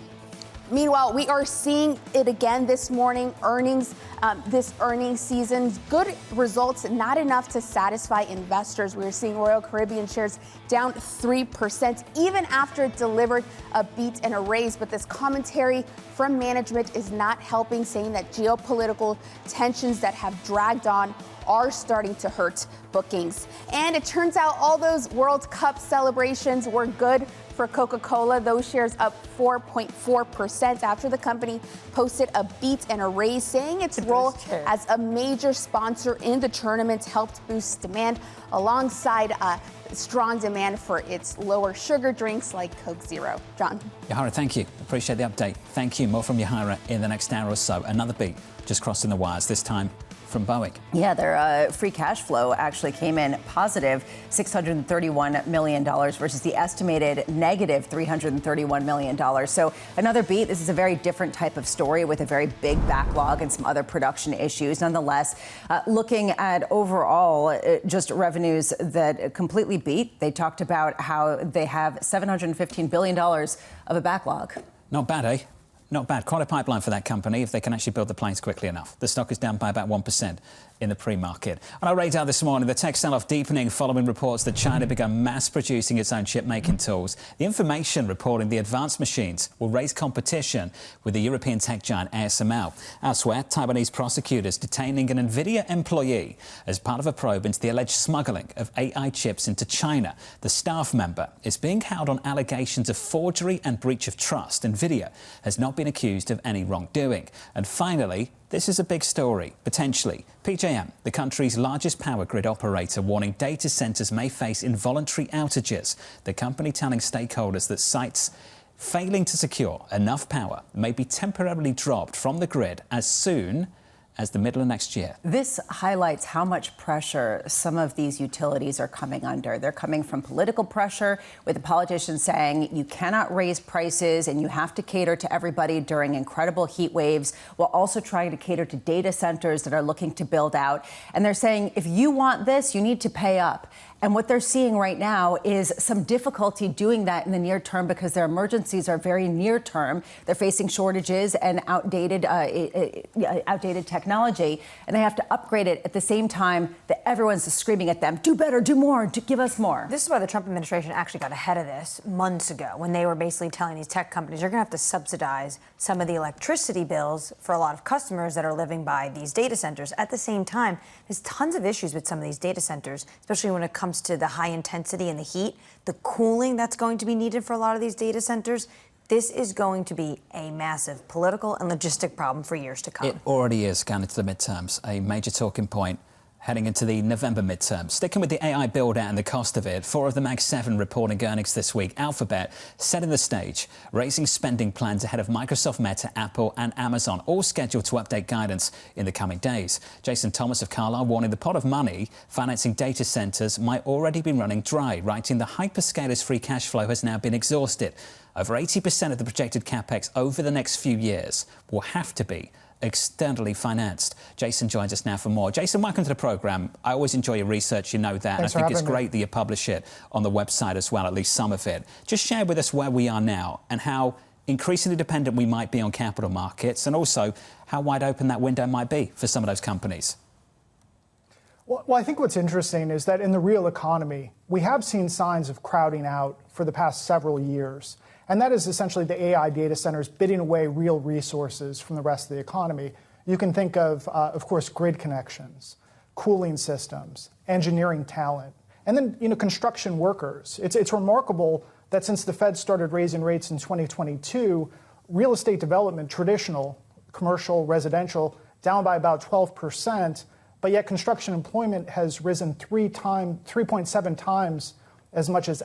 Meanwhile, we are seeing it again this morning. This earnings season, good results, not enough to satisfy investors. We are seeing Royal Caribbean shares down 3%, even after it delivered a beat and a raise. But this commentary from management is not helping, saying that geopolitical tensions that have dragged on are starting to hurt bookings. And it turns out all those World Cup celebrations were good for Coca-Cola. Those shares up 4.4% after the company posted a beat and a raise, saying its role as a major sponsor in the tournament helped boost demand, alongside strong demand for its lower sugar drinks like Coke Zero. John. Yahara, thank you. Appreciate the update. Thank you. More from Yahara in the next hour or so. Another beat just crossing the wires, this time from Boeing. Yeah, their free cash flow actually came in positive $631 million versus the estimated negative $331 million. So another beat. This is a very different type of story with a very big backlog and some other production issues. Nonetheless, looking at overall just revenues that completely beat, they talked about how they have $715 billion of a backlog. Not bad, eh? Not bad. Quite a pipeline for that company if they can actually build the planes quickly enough. The stock is down by about 1% in the pre-market. On our radar this morning, the tech sell-off deepening following reports that China began mass-producing its own chip-making tools. The information reporting the advanced machines will raise competition with the European tech giant ASML. Elsewhere, Taiwanese prosecutors detaining an NVIDIA employee as part of a probe into the alleged smuggling of AI chips into China. The staff member is being held on allegations of forgery and breach of trust. NVIDIA has not been accused of any wrongdoing. And finally, this is a big story, potentially. PJM, the country's largest power grid operator, warning data centers may face involuntary outages. The company telling stakeholders that sites failing to secure enough power may be temporarily dropped from the grid as soon as the middle of next year. This highlights how much pressure some of these utilities are coming under. They're coming from political pressure, with the politicians saying you cannot raise prices and you have to cater to everybody during incredible heat waves, while also trying to cater to data centers that are looking to build out. And they're saying, if you want this, you need to pay up. And what they're seeing right now is some difficulty doing that in the near term because their emergencies are very near term. They're facing shortages and outdated technology, and they have to upgrade it at the same time that everyone's screaming at them, do better, do more, give us more. This is why the Trump administration actually got ahead of this months ago, when they were basically telling these tech companies, you're going to have to subsidize some of the electricity bills for a lot of customers that are living by these data centers. At the same time, there's tons of issues with some of these data centers, especially when it comes to the high intensity and the heat, the cooling that's going to be needed for a lot of these data centers. This is going to be a massive political and logistic problem for years to come. It already is going into the midterms, a major talking point heading into the November midterms. Sticking with the AI build-out and the cost of it, 4 of the Mag 7 reporting earnings this week. Alphabet setting the stage, raising spending plans ahead of Microsoft, Meta, Apple and Amazon, all scheduled to update guidance in the coming days. Jason Thomas of Carlyle warning the pot of money financing data centers might already be running dry, writing the hyperscalers' free cash flow has now been exhausted. Over 80% of the projected capex over the next few years will have to be externally financed. Jason joins us now for more. Jason, welcome to the programme. I always enjoy your research, you know that. Thanks I think it's great that you publish it on the website as well, at least some of it. Just share with us where we are now and how increasingly dependent we might be on capital markets, and also how wide open that window might be for some of those companies? Well, I think what's interesting is that in the real economy, we have seen signs of crowding out for the past several years. And that is essentially the AI data centers bidding away real resources from the rest of the economy. You can think of course, grid connections, cooling systems, engineering talent, and then, construction workers. It's remarkable that since the Fed started raising rates in 2022, real estate development, traditional, commercial, residential, down by about 12%, but yet construction employment has risen 3.7 times as much as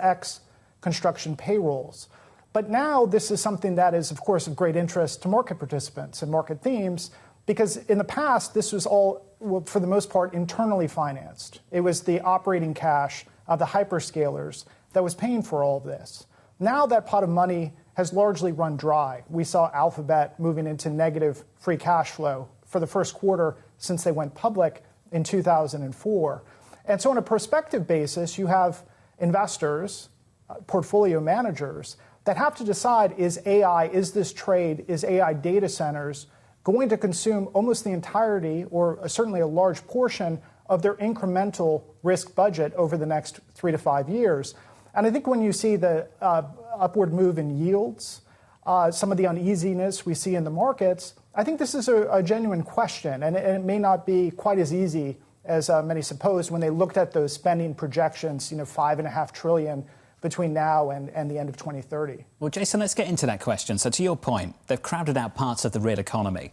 construction payrolls. But now this is something that is, of course, of great interest to market participants and market themes, because in the past, this was all, for the most part, internally financed. It was the operating cash of the hyperscalers that was paying for all of this. Now that pot of money has largely run dry. We saw Alphabet moving into negative free cash flow for the first quarter since they went public in 2004. And so on a prospective basis, you have investors, portfolio managers, that have to decide, is this trade, is AI data centers going to consume almost the entirety, or certainly a large portion, of their incremental risk budget over the next 3 to 5 years? And I think when you see the upward move in yields, some of the uneasiness we see in the markets, I think this is a genuine question, and it may not be quite as easy as many supposed when they looked at those spending projections, $5.5 trillion between now and the end of 2030. Well, Jason, let's get into that question. So to your point, they've crowded out parts of the real economy.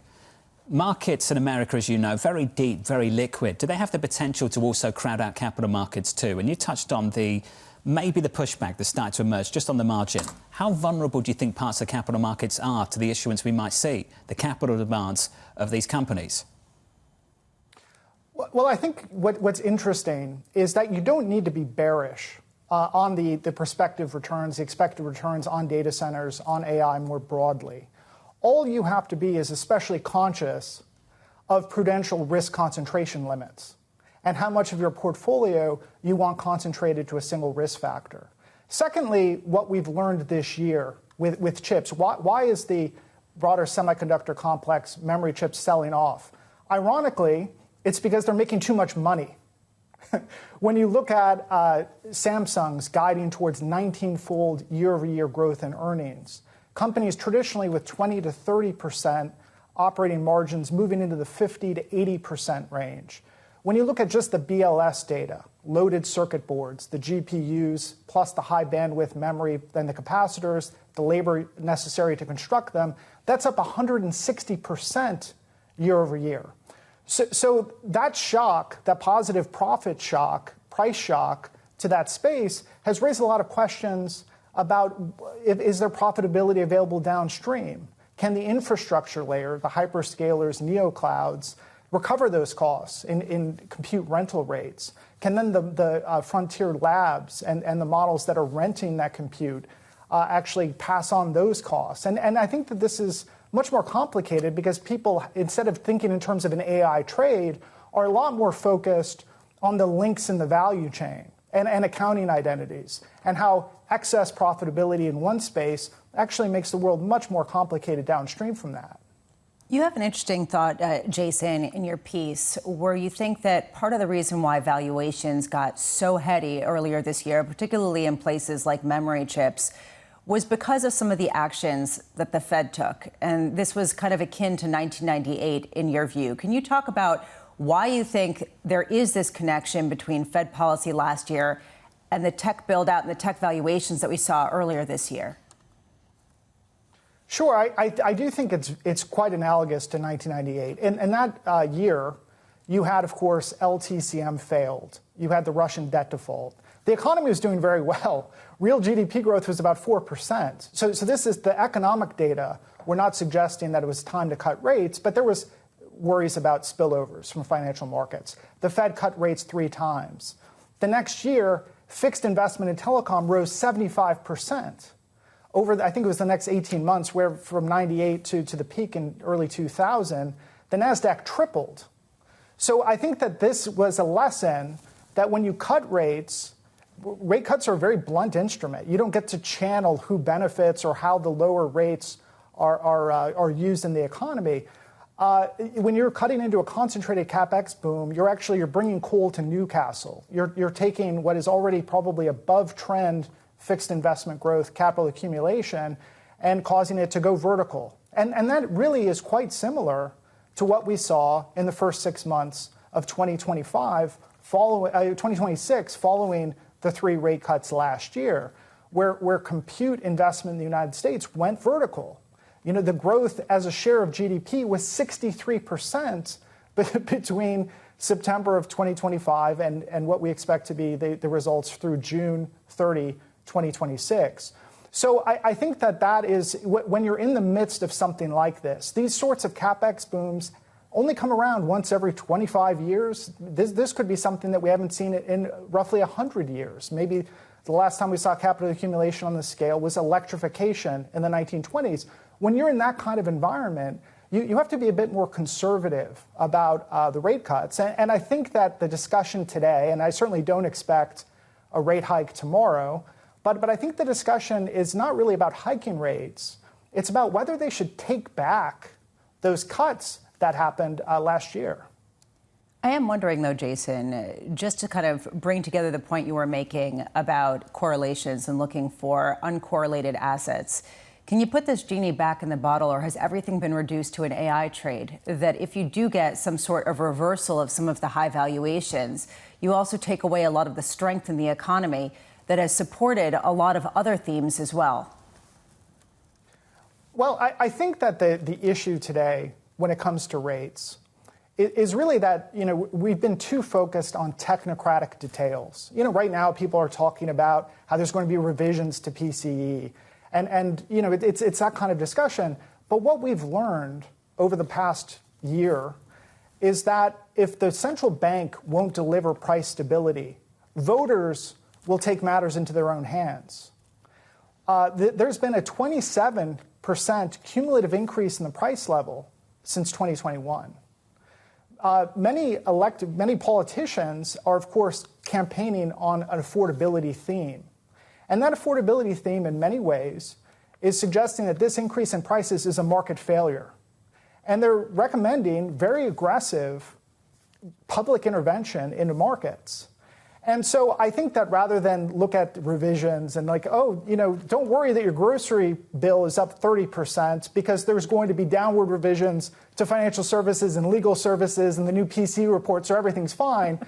Markets in America, as you know, very deep, very liquid. Do they have the potential to also crowd out capital markets too? And you touched on maybe the pushback that started to emerge just on the margin. How vulnerable do you think parts of capital markets are to the issuance we might see, the capital demands of these companies? Well, I think what's interesting is that you don't need to be bearish on the prospective returns, the expected returns on data centers, on AI more broadly. All you have to be is especially conscious of prudential risk concentration limits and how much of your portfolio you want concentrated to a single risk factor. Secondly, what we've learned this year with chips, why is the broader semiconductor complex memory chips selling off? Ironically, it's because they're making too much money. When you look at Samsung's guiding towards 19-fold year-over-year growth in earnings, companies traditionally with 20 to 30% operating margins moving into the 50 to 80% range. When you look at just the BLS data, loaded circuit boards, the GPUs, plus the high bandwidth memory, then the capacitors, the labor necessary to construct them, that's up 160% year over year. So that shock, that positive profit shock, price shock to that space has raised a lot of questions about is there profitability available downstream? Can the infrastructure layer, the hyperscalers, neoclouds, recover those costs in compute rental rates? Can then the frontier labs and the models that are renting that compute actually pass on those costs? And I think that this is much more complicated because people, instead of thinking in terms of an AI trade, are a lot more focused on the links in the value chain and accounting identities and how excess profitability in one space actually makes the world much more complicated downstream from that. You have an interesting thought, Jason, in your piece, where you think that part of the reason why valuations got so heady earlier this year, particularly in places like memory chips, was because of some of the actions that the Fed took. And this was kind of akin to 1998 in your view. Can you talk about why you think there is this connection between Fed policy last year and the tech build out and the tech valuations that we saw earlier this year? Sure, I do think it's quite analogous to 1998. In that year, you had, of course, LTCM failed. You had the Russian debt default. The economy was doing very well. Real GDP growth was about 4%. So this is the economic data. We're not suggesting that it was time to cut rates, but there was worries about spillovers from financial markets. The Fed cut rates 3 times. The next year, fixed investment in telecom rose 75%. Over, I think it was the next 18 months, where from 98 to the peak in early 2000, the NASDAQ tripled. So I think that this was a lesson that when you cut rates, rate cuts are a very blunt instrument. You don't get to channel who benefits or how the lower rates are used in the economy. When you're cutting into a concentrated capex boom, you're bringing coal to Newcastle. You're taking what is already probably above trend fixed investment growth, capital accumulation, and causing it to go vertical. And that really is quite similar to what we saw in the first 6 months of 2026, following the 3 rate cuts last year, where compute investment in the United States went vertical. You know, the growth as a share of GDP was 63% between September of 2025 and what we expect to be the results through June 30, 2026. So I think that is, when you're in the midst of something like this, these sorts of capex booms only come around once every 25 years. This could be something that we haven't seen in roughly 100 years. Maybe the last time we saw capital accumulation on this scale was electrification in the 1920s. When you're in that kind of environment, you have to be a bit more conservative about the rate cuts. And I think that the discussion today, and I certainly don't expect a rate hike tomorrow, but I think the discussion is not really about hiking rates. It's about whether they should take back those cuts that happened last year. I am wondering, though, Jason, just to kind of bring together the point you were making about correlations and looking for uncorrelated assets, can you put this genie back in the bottle, or has everything been reduced to an AI trade? That if you do get some sort of reversal of some of the high valuations, you also take away a lot of the strength in the economy that has supported a lot of other themes as well? Well, I think that the issue today when it comes to rates is really that, you know, we've been too focused on technocratic details. You know, right now people are talking about how there's going to be revisions to PCE. And you know, it's that kind of discussion. But what we've learned over the past year is that if the central bank won't deliver price stability, voters will take matters into their own hands. There's been a 27% cumulative increase in the price level since 2021. Many politicians are, of course, campaigning on an affordability theme. And that affordability theme, in many ways, is suggesting that this increase in prices is a market failure. And they're recommending very aggressive public intervention into markets. And so I think that rather than look at revisions and like, oh, you know, don't worry that your grocery bill is up 30% because there's going to be downward revisions to financial services and legal services and the new PC report, so everything's fine.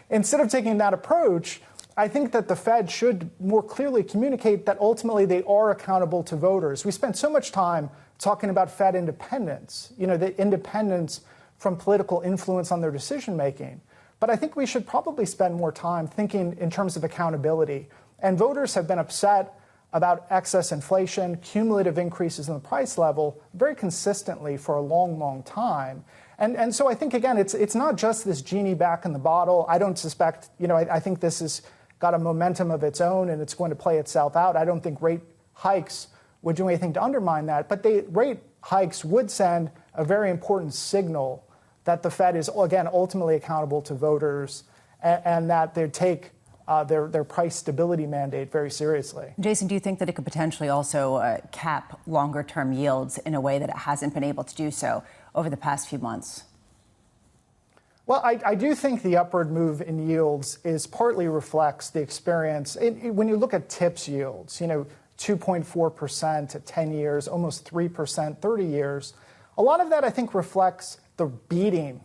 Instead of taking that approach, I think that the Fed should more clearly communicate that ultimately they are accountable to voters. We spent so much time talking about Fed independence, you know, the independence from political influence on their decision making. But I think we should probably spend more time thinking in terms of accountability. And voters have been upset about excess inflation, cumulative increases in the price level very consistently for a long, long time. And so I think, again, it's not just this genie back in the bottle. I don't suspect, you know, I think this has got a momentum of its own and it's going to play itself out. I don't think rate hikes would do anything to undermine that. But the rate hikes would send a very important signal that the Fed is, again, ultimately accountable to voters and that they take their price stability mandate very seriously. Jason, do you think that it could potentially also cap longer-term yields in a way that it hasn't been able to do so over the past few months? Well, I do think the upward move in yields partly reflects the experience. When you look at TIPS yields, you know, 2.4% at 10 years, almost 3% 30 years, a lot of that, I think, reflects the beating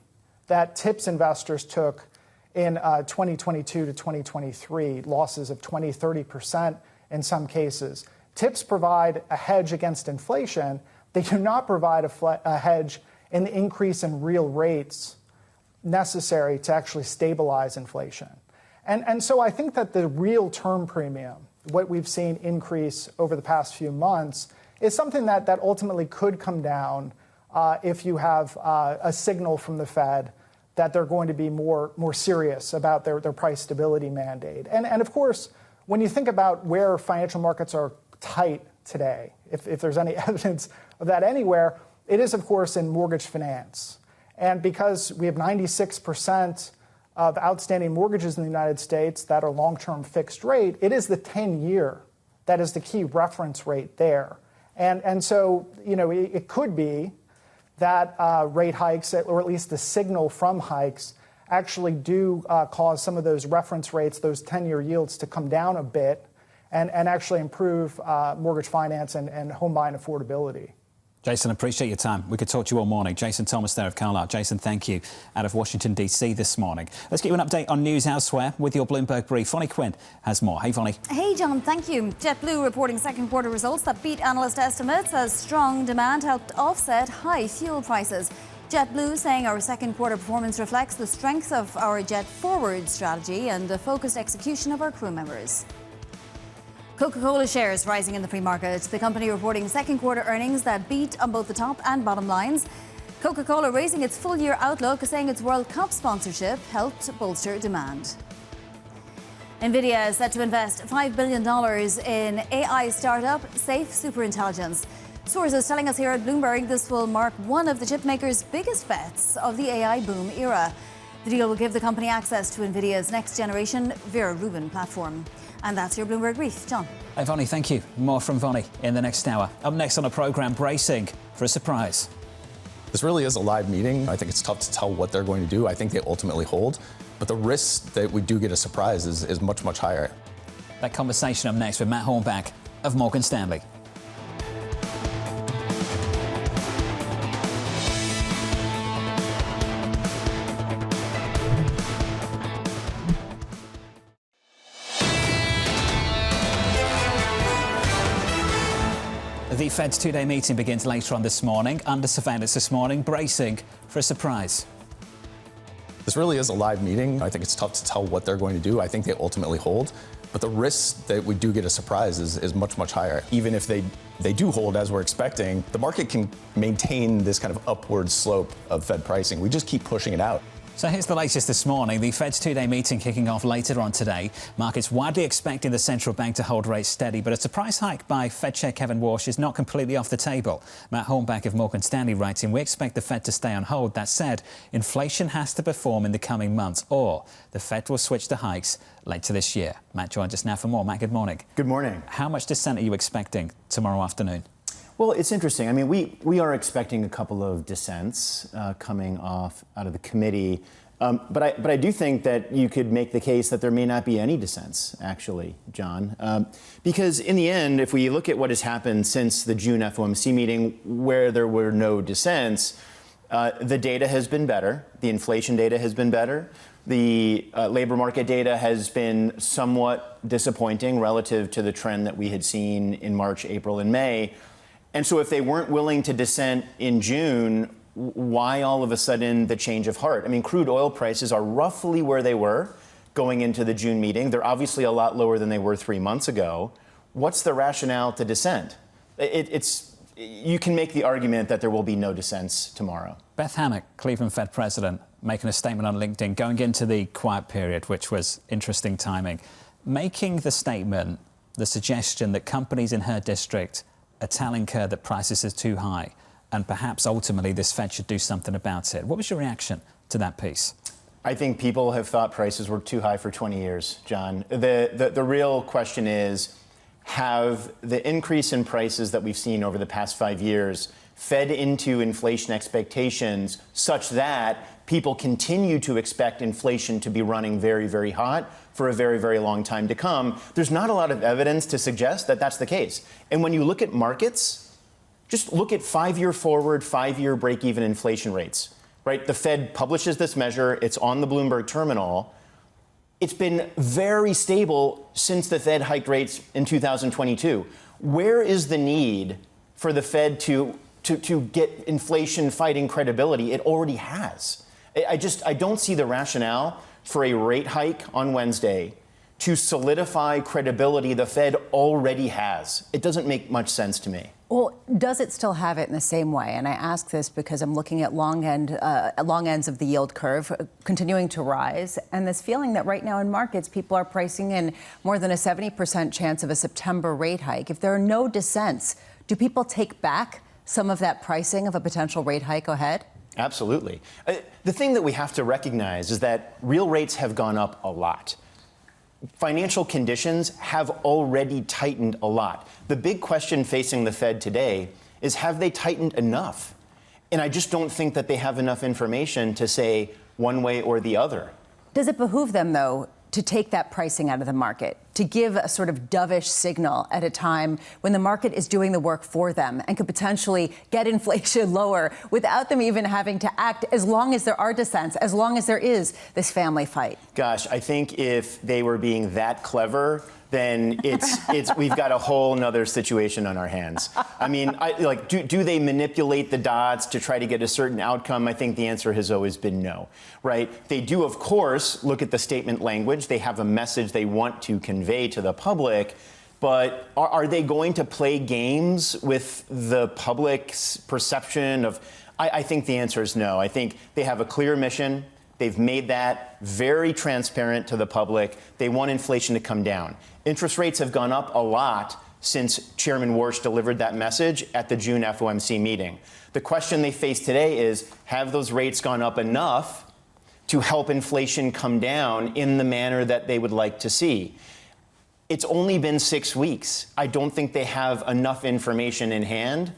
that TIPS investors took in 2022 to 2023, losses of 20, 30% in some cases. TIPS provide a hedge against inflation. They do not provide a hedge in the increase in real rates necessary to actually stabilize inflation. And so I think that the real term premium, what we've seen increase over the past few months, is something that ultimately could come down if you have a signal from the Fed that they're going to be more serious about their price stability mandate. And of course, when you think about where financial markets are tight today, if there's any evidence of that anywhere, it is, of course, in mortgage finance. And because we have 96% of outstanding mortgages in the United States that are long-term fixed rate, it is the 10-year that is the key reference rate there. And so, it could be that rate hikes, or at least the signal from hikes, actually do cause some of those reference rates, those 10-year yields, to come down a bit and actually improve mortgage finance and home buying affordability. Jason, appreciate your time. We could talk to you all morning. Jason Thomas there of Carlyle. Jason, thank you. Out of Washington, D.C. this morning. Let's get you an update on news elsewhere with your Bloomberg brief. Vonnie Quinn has more. Hey, Vonnie. Hey, John, thank you. JetBlue reporting second quarter results that beat analyst estimates as strong demand helped offset high fuel prices. JetBlue saying our second quarter performance reflects the strength of our jet forward strategy and the focused execution of our crew members. Coca-Cola shares rising in the pre-market. The company reporting second quarter earnings that beat on both the top and bottom lines. Coca-Cola raising its full-year outlook, saying its World Cup sponsorship helped bolster demand. NVIDIA is set to invest $5 billion in AI startup Safe Superintelligence. Sources telling us here at Bloomberg this will mark one of the chipmaker's biggest bets of the AI boom era. The deal will give the company access to NVIDIA's next-generation Vera Rubin platform. And that's your Bloomberg brief. John. Hey, Vonnie, thank you. More from Vonnie in the next hour. Up next on the programme, bracing for a surprise. This really is a live meeting. I think it's tough to tell what they're going to do. I think they ultimately hold. But the risk that we do get a surprise is much, much higher. That conversation up next with Matt Hornbach of Morgan Stanley. The Fed's two-day meeting begins later on this morning. Under surveillance this morning, bracing for a surprise. This really is a live meeting. I think it's tough to tell what they're going to do. I think they ultimately hold. But the risk that we do get a surprise is much, much higher. Even if they do hold as we're expecting, the market can maintain this kind of upward slope of Fed pricing. We just keep pushing it out. So here's the latest this morning. The Fed's two-day meeting kicking off later on today. Markets widely expecting the central bank to hold rates steady, but a surprise hike by Fed Chair Kevin Warsh is not completely off the table. Matt Hornbach of Morgan Stanley writing, we expect the Fed to stay on hold. That said, inflation has to perform in the coming months, or the Fed will switch to hikes later this year. Matt joins us now for more. Matt, good morning. Good morning. How much dissent are you expecting tomorrow afternoon? Well, it's interesting. I mean, we are expecting a couple of dissents coming out of the committee. But I do think that you could make the case that there may not be any dissents, actually, John. Because in the end, if we look at what has happened since the June FOMC meeting, where there were no dissents, the data has been better. The inflation data has been better. The labor market data has been somewhat disappointing relative to the trend that we had seen in March, April, and May. And so if they weren't willing to dissent in June, why all of a sudden the change of heart? I mean, crude oil prices are roughly where they were going into the June meeting. They're obviously a lot lower than they were 3 months ago. What's the rationale to dissent? You can make the argument that there will be no dissents tomorrow. Beth Hammack, Cleveland Fed president, making a statement on LinkedIn, going into the quiet period, which was interesting timing, making the statement, the suggestion that companies in her district are telling her that prices are too high, and perhaps ultimately this Fed should do something about it. What was your reaction to that piece? I think people have thought prices were too high for 20 years, John. The real question is, have the increase in prices that we've seen over the past 5 years fed into inflation expectations such that people continue to expect inflation to be running very, very hot for a very, very long time to come? There's not a lot of evidence to suggest that that's the case. And when you look at markets, just look at 5-year forward, 5-year break-even inflation rates, right? The Fed publishes this measure. It's on the Bloomberg terminal. It's been very stable since the Fed hiked rates in 2022. Where is the need for the Fed to get inflation fighting credibility? It already has. I don't see the rationale for a rate hike on Wednesday to solidify credibility the Fed already has. It doesn't make much sense to me. Well, does it still have it in the same way? And I ask this because I'm looking at long ends of the yield curve continuing to rise, and this feeling that right now in markets, people are pricing in more than a 70% chance of a September rate hike. If there are no dissents, do people take back some of that pricing of a potential rate hike ahead? Absolutely. The thing that we have to recognize is that real rates have gone up a lot. Financial conditions have already tightened a lot. The big question facing the Fed today is, have they tightened enough? And I just don't think that they have enough information to say one way or the other. Does it behoove them, though, to take that pricing out of the market, to give a sort of dovish signal at a time when the market is doing the work for them and could potentially get inflation lower without them even having to act, as long as there are dissents, as long as there is this family fight? Gosh, I think if they were being that clever, then we've got a whole nother situation on our hands. I mean, do they manipulate the dots to try to get a certain outcome? I think the answer has always been no, right? They do, of course, look at the statement language. They have a message they want to convey to the public. But are they going to play games with the public's perception of? I think the answer is no. I think they have a clear mission. They've made that very transparent to the public. They want inflation to come down. Interest rates have gone up a lot since Chairman Warsh delivered that message at the June FOMC meeting. The question they face today is, have those rates gone up enough to help inflation come down in the manner that they would like to see? It's only been 6 weeks. I don't think they have enough information in hand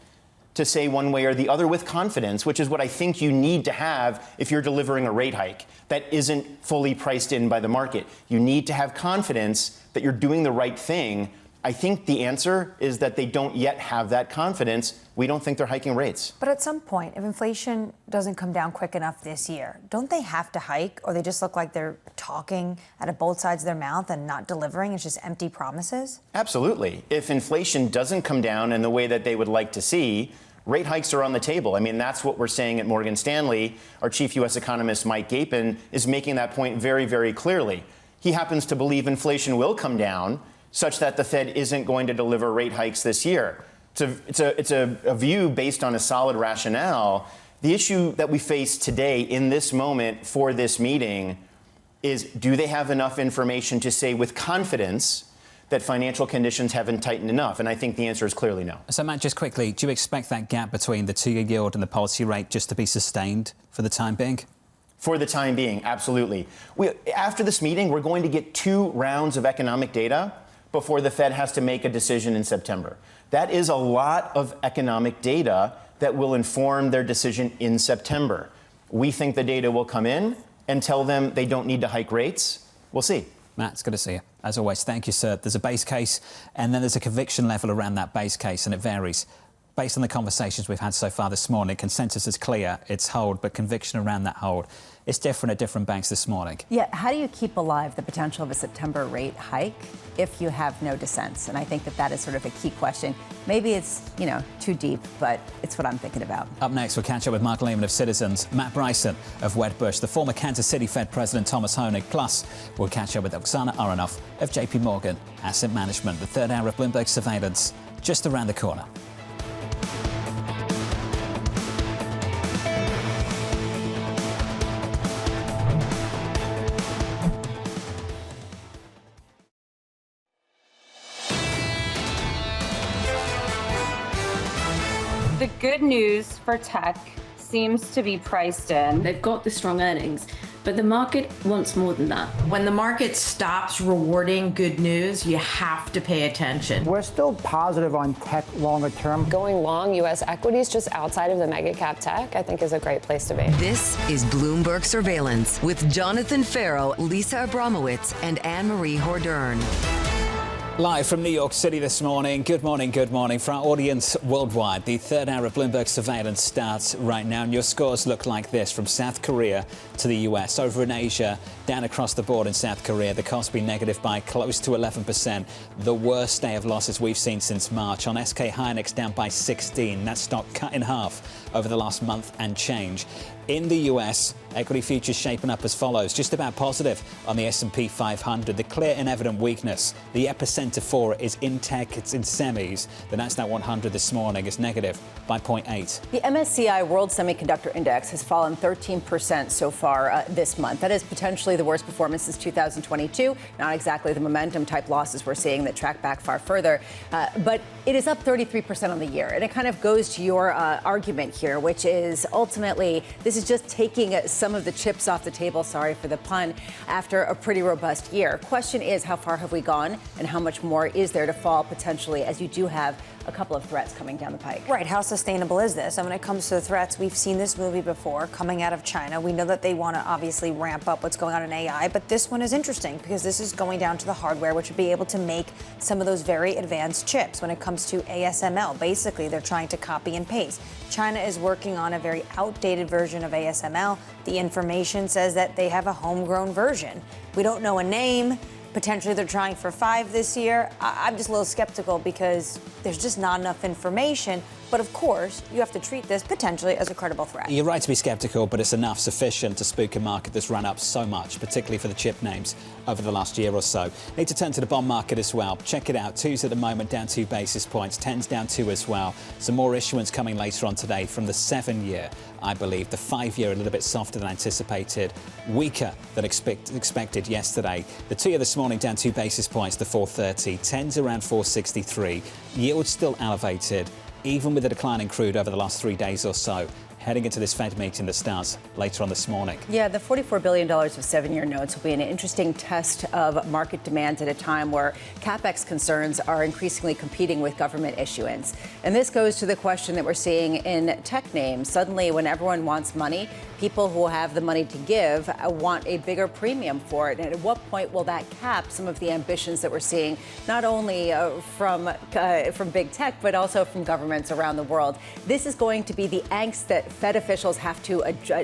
to say one way or the other with confidence, which is what I think you need to have if you're delivering a rate hike that isn't fully priced in by the market. You need to have confidence that you're doing the right thing. I think the answer is that they don't yet have that confidence. We don't think they're hiking rates. But at some point, if inflation doesn't come down quick enough this year, don't they have to hike, or they just look like they're talking out of both sides of their mouth and not delivering? It's just empty promises? Absolutely. If inflation doesn't come down in the way that they would like to see, rate hikes are on the table. I mean, that's what we're saying at Morgan Stanley. Our chief U.S. economist, Mike Gapin, is making that point very, very clearly. He happens to believe inflation will come down such that the Fed isn't going to deliver rate hikes this year. It's a view based on a solid rationale. The issue that we face today in this moment for this meeting is, do they have enough information to say with confidence that financial conditions haven't tightened enough? And I think the answer is clearly no. So, Matt, just quickly, do you expect that gap between the two-year yield and the policy rate just to be sustained for the time being? For the time being, absolutely. After this meeting, we're going to get 2 rounds of economic data before the Fed has to make a decision in September. That is a lot of economic data that will inform their decision in September. We think the data will come in and tell them they don't need to hike rates. We'll see. Matt, it's good to see you. As always, thank you, sir. There's a base case, and then there's a conviction level around that base case, and it varies. Based on the conversations we've had so far this morning, consensus is clear, it's hold, but conviction around that hold, it's different at different banks this morning. Yeah, how do you keep alive the potential of a September rate hike if you have no dissents? And I think that is sort of a key question. Maybe it's, too deep, but it's what I'm thinking about. Up next, we'll catch up with Mark Lehmann of Citizens, Matt Bryson of Wedbush, the former Kansas City Fed President Thomas Hoenig, plus we'll catch up with Oksana Aronov of JPMorgan Asset Management. The third hour of Bloomberg Surveillance just around the corner. The good news for tech seems to be priced in. They've got the strong earnings, but the market wants more than that. When the market stops rewarding good news, you have to pay attention. We're still positive on tech longer term. Going long U.S. equities just outside of the mega cap tech, I think, is a great place to be. This is Bloomberg Surveillance with Jonathan Ferro, Lisa Abramowicz, and Annmarie Hordern. Live from New York City this morning. Good morning, good morning. For our audience worldwide, the third hour of Bloomberg Surveillance starts right now, and your scores look like this, from South Korea to the US. Over in Asia, down across the board in South Korea, the Kospi negative by close to 11%, the worst day of losses we've seen since March. On SK Hynix, down by 16. That stock cut in half over the last month and change. In the US, equity futures shaping up as follows, just about positive on the S&P 500. The clear and evident weakness, the epicenter for it is in tech, it's in semis. The Nasdaq 100 this morning is negative by 0.8. The MSCI World Semiconductor Index has fallen 13% so far this month. That is potentially the worst performance since 2022. Not exactly the momentum type losses we're seeing that track back far further. But it is up 33% on the year. And it kind of goes to your argument here, which is ultimately this is just taking some of the chips off the table, sorry for the pun, after a pretty robust year. Question is, how far have we gone and how much more is there to fall potentially, as you do have a couple of threats coming down the pike? Right. How sustainable is this? And when it comes to the threats, we've seen this movie before coming out of China. We know that they want to obviously ramp up what's going on in AI, but this one is interesting because this is going down to the hardware, which would be able to make some of those very advanced chips. When it comes to ASML, basically they're trying to copy and paste. China is working on a very outdated version of ASML. The information says that they have a homegrown version. We don't know a name. Potentially they're trying for 5 this year. I'm just a little skeptical because there's just not enough information. But of course, you have to treat this potentially as a credible threat. You're right to be skeptical, but it's enough, sufficient to spook a market that's run up so much, particularly for the chip names over the last year or so. Need to turn to the bond market as well. Check it out. 2s at the moment, down 2 basis points. 10s down 2 as well. Some more issuance coming later on today from the 7-year, I believe. The 5-year a little bit softer than anticipated, weaker than expected yesterday. The 2-year this morning down 2 basis points to 430. 10s around 463. Yields still elevated, even with the decline in crude over the last 3 days or so, heading into this Fed meeting that starts later on this morning. Yeah, the $44 billion of 7-year notes will be an interesting test of market demand at a time where CapEx concerns are increasingly competing with government issuance. And this goes to the question that we're seeing in tech names. Suddenly, when everyone wants money, people who have the money to give want a bigger premium for it. And at what point will that cap some of the ambitions that we're seeing, not only from big tech, but also from governments around the world? This is going to be the angst that Fed officials have to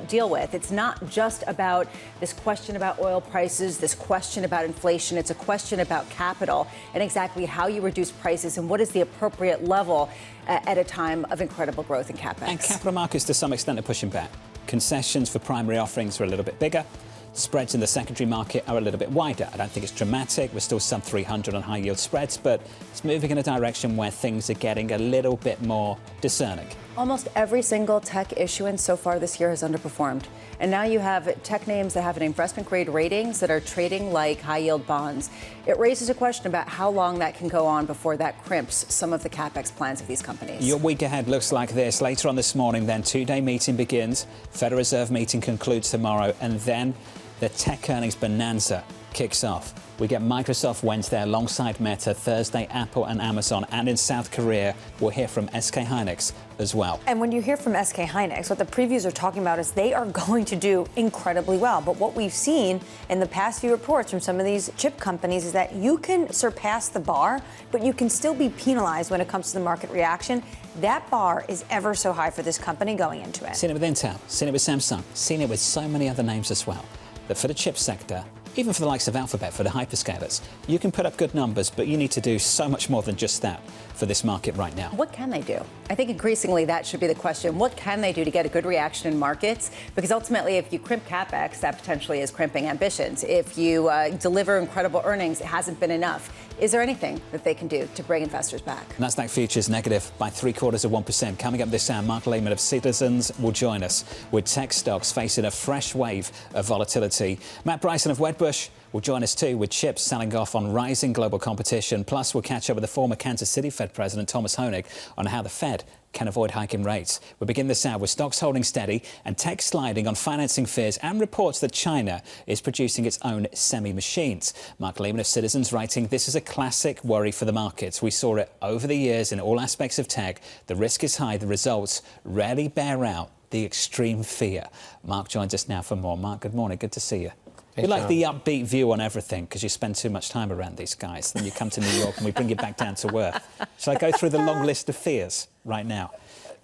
deal with. It's not just about this question about oil prices, this question about inflation. It's a question about capital and exactly how you reduce prices and what is the appropriate level at a time of incredible growth in CapEx. And capital markets, to some extent, are pushing back. Concessions for primary offerings are a little bit bigger. Spreads in the secondary market are a little bit wider. I don't think it's dramatic. We're still sub 300 on high yield spreads, but it's moving in a direction where things are getting a little bit more discerning. Almost every single tech issuance so far this year has underperformed. And now you have tech names that have an investment grade ratings that are trading like high yield bonds. It raises a question about how long that can go on before that crimps some of the CapEx plans of these companies. Your week ahead looks like this. Later on this morning, then 2-day meeting begins. Federal Reserve meeting concludes tomorrow, and then the tech earnings bonanza kicks off. We get Microsoft Wednesday alongside Meta, Thursday Apple and Amazon, and in South Korea we'll hear from SK Hynix as well. And when you hear from SK Hynix, what the previews are talking about is they are going to do incredibly well. But what we've seen in the past few reports from some of these chip companies is that you can surpass the bar, but you can still be penalized when it comes to the market reaction. That bar is ever so high for this company going into it. Seen it with Intel, seen it with Samsung, seen it with so many other names as well. That for the chip sector, even for the likes of Alphabet, for the hyperscalers, you can put up good numbers, but you need to do so much more than just that for this market right now. What can they do? I think increasingly that should be the question. What can they do to get a good reaction in markets? Because ultimately, if you crimp CapEx, that potentially is crimping ambitions. If you deliver incredible earnings, it hasn't been enough. Is there anything that they can do to bring investors back? Nasdaq futures negative by 0.75%. Coming up this hour, Mark Lehmann of Citizens will join us with tech stocks facing a fresh wave of volatility. Matt Bryson of Wedbush will join us too with chips selling off on rising global competition. Plus, we'll catch up with the former Kansas City Fed President Thomas Hoenig on how the Fed can avoid hiking rates. We begin this hour with stocks holding steady and tech sliding on financing fears and reports that China is producing its own semi-machines. Mark Lehmann of Citizens writing, this is a classic worry for the markets. We saw it over the years in all aspects of tech. The risk is high. The results rarely bear out the extreme fear. Mark joins us now for more. Mark, good morning. Good to see you. You like the upbeat view on everything because you spend too much time around these guys. Then you come to New York and we bring you back down to earth. Shall I go through the long list of fears right now?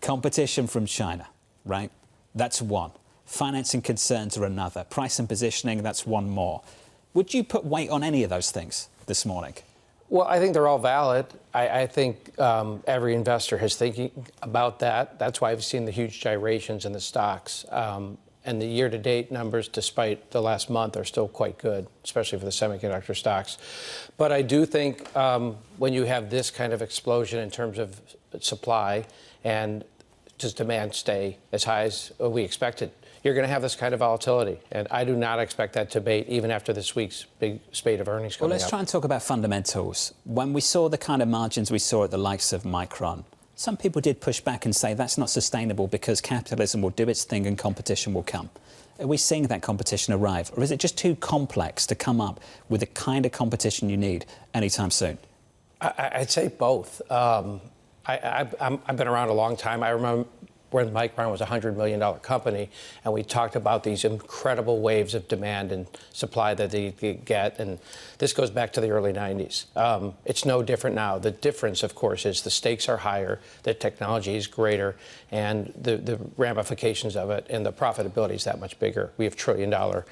Competition from China, right? That's one. Financing concerns are another. Price and positioning, that's one more. Would you put weight on any of those things this morning? Well, I think they're all valid. I think every investor is thinking about that. That's why I've seen the huge gyrations in the stocks. And the year-to-date numbers, despite the last month, are still quite good, especially for the semiconductor stocks. But I do think when you have this kind of explosion in terms of supply and does demand stay as high as we expected, you're going to have this kind of volatility. And I do not expect that to abate even after this week's big spate of earnings coming Well, let's up. try and talk about fundamentals. When we saw the kind of margins we saw at the likes of Micron, some people did push back and say that's not sustainable because capitalism will do its thing and competition will come. Are we seeing that competition arrive? Or is it just too complex to come up with the kind of competition you need anytime soon? I'd say both. I've been around a long time. I remember when Micron was a $100 million company, and we talked about these incredible waves of demand and supply that they get, and this goes back to the early 90s. It's no different now. The difference, of course, is the stakes are higher, the technology is greater, and the ramifications of it and the profitability is that much bigger. We have trillion-dollar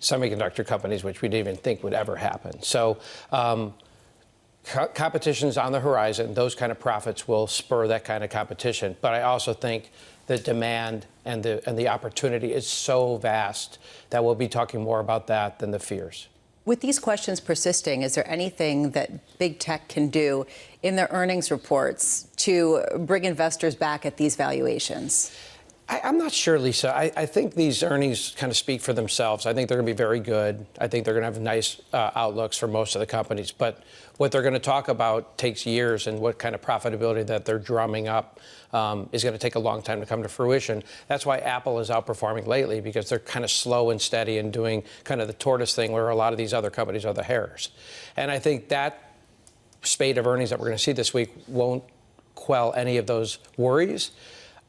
semiconductor companies, which we didn't even think would ever happen. So competition's on the horizon. Those kind of profits will spur that kind of competition. But I also think the demand and the opportunity is so vast that we'll be talking more about that than the fears. With these questions persisting, is there anything that big tech can do in their earnings reports to bring investors back at these valuations? I'm not sure, Lisa. I think these earnings kind of speak for themselves. I think they're going to be very good. I think they're going to have nice outlooks for most of the companies. But what they're going to talk about takes years, and what kind of profitability that they're drumming up is going to take a long time to come to fruition. That's why Apple is outperforming lately, because they're kind of slow and steady and doing kind of the tortoise thing where a lot of these other companies are the hares. And I think that spate of earnings that we're going to see this week won't quell any of those worries.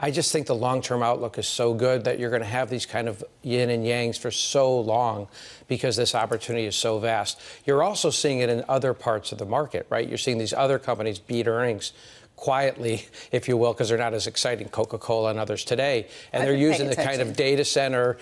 I just think the long-term outlook is so good that you're going to have these kind of yin and yangs for so long because this opportunity is so vast. You're also seeing it in other parts of the market, right? You're seeing these other companies beat earnings quietly, if you will, because they're not as exciting, Coca-Cola and others today. And they're using the kind of data center,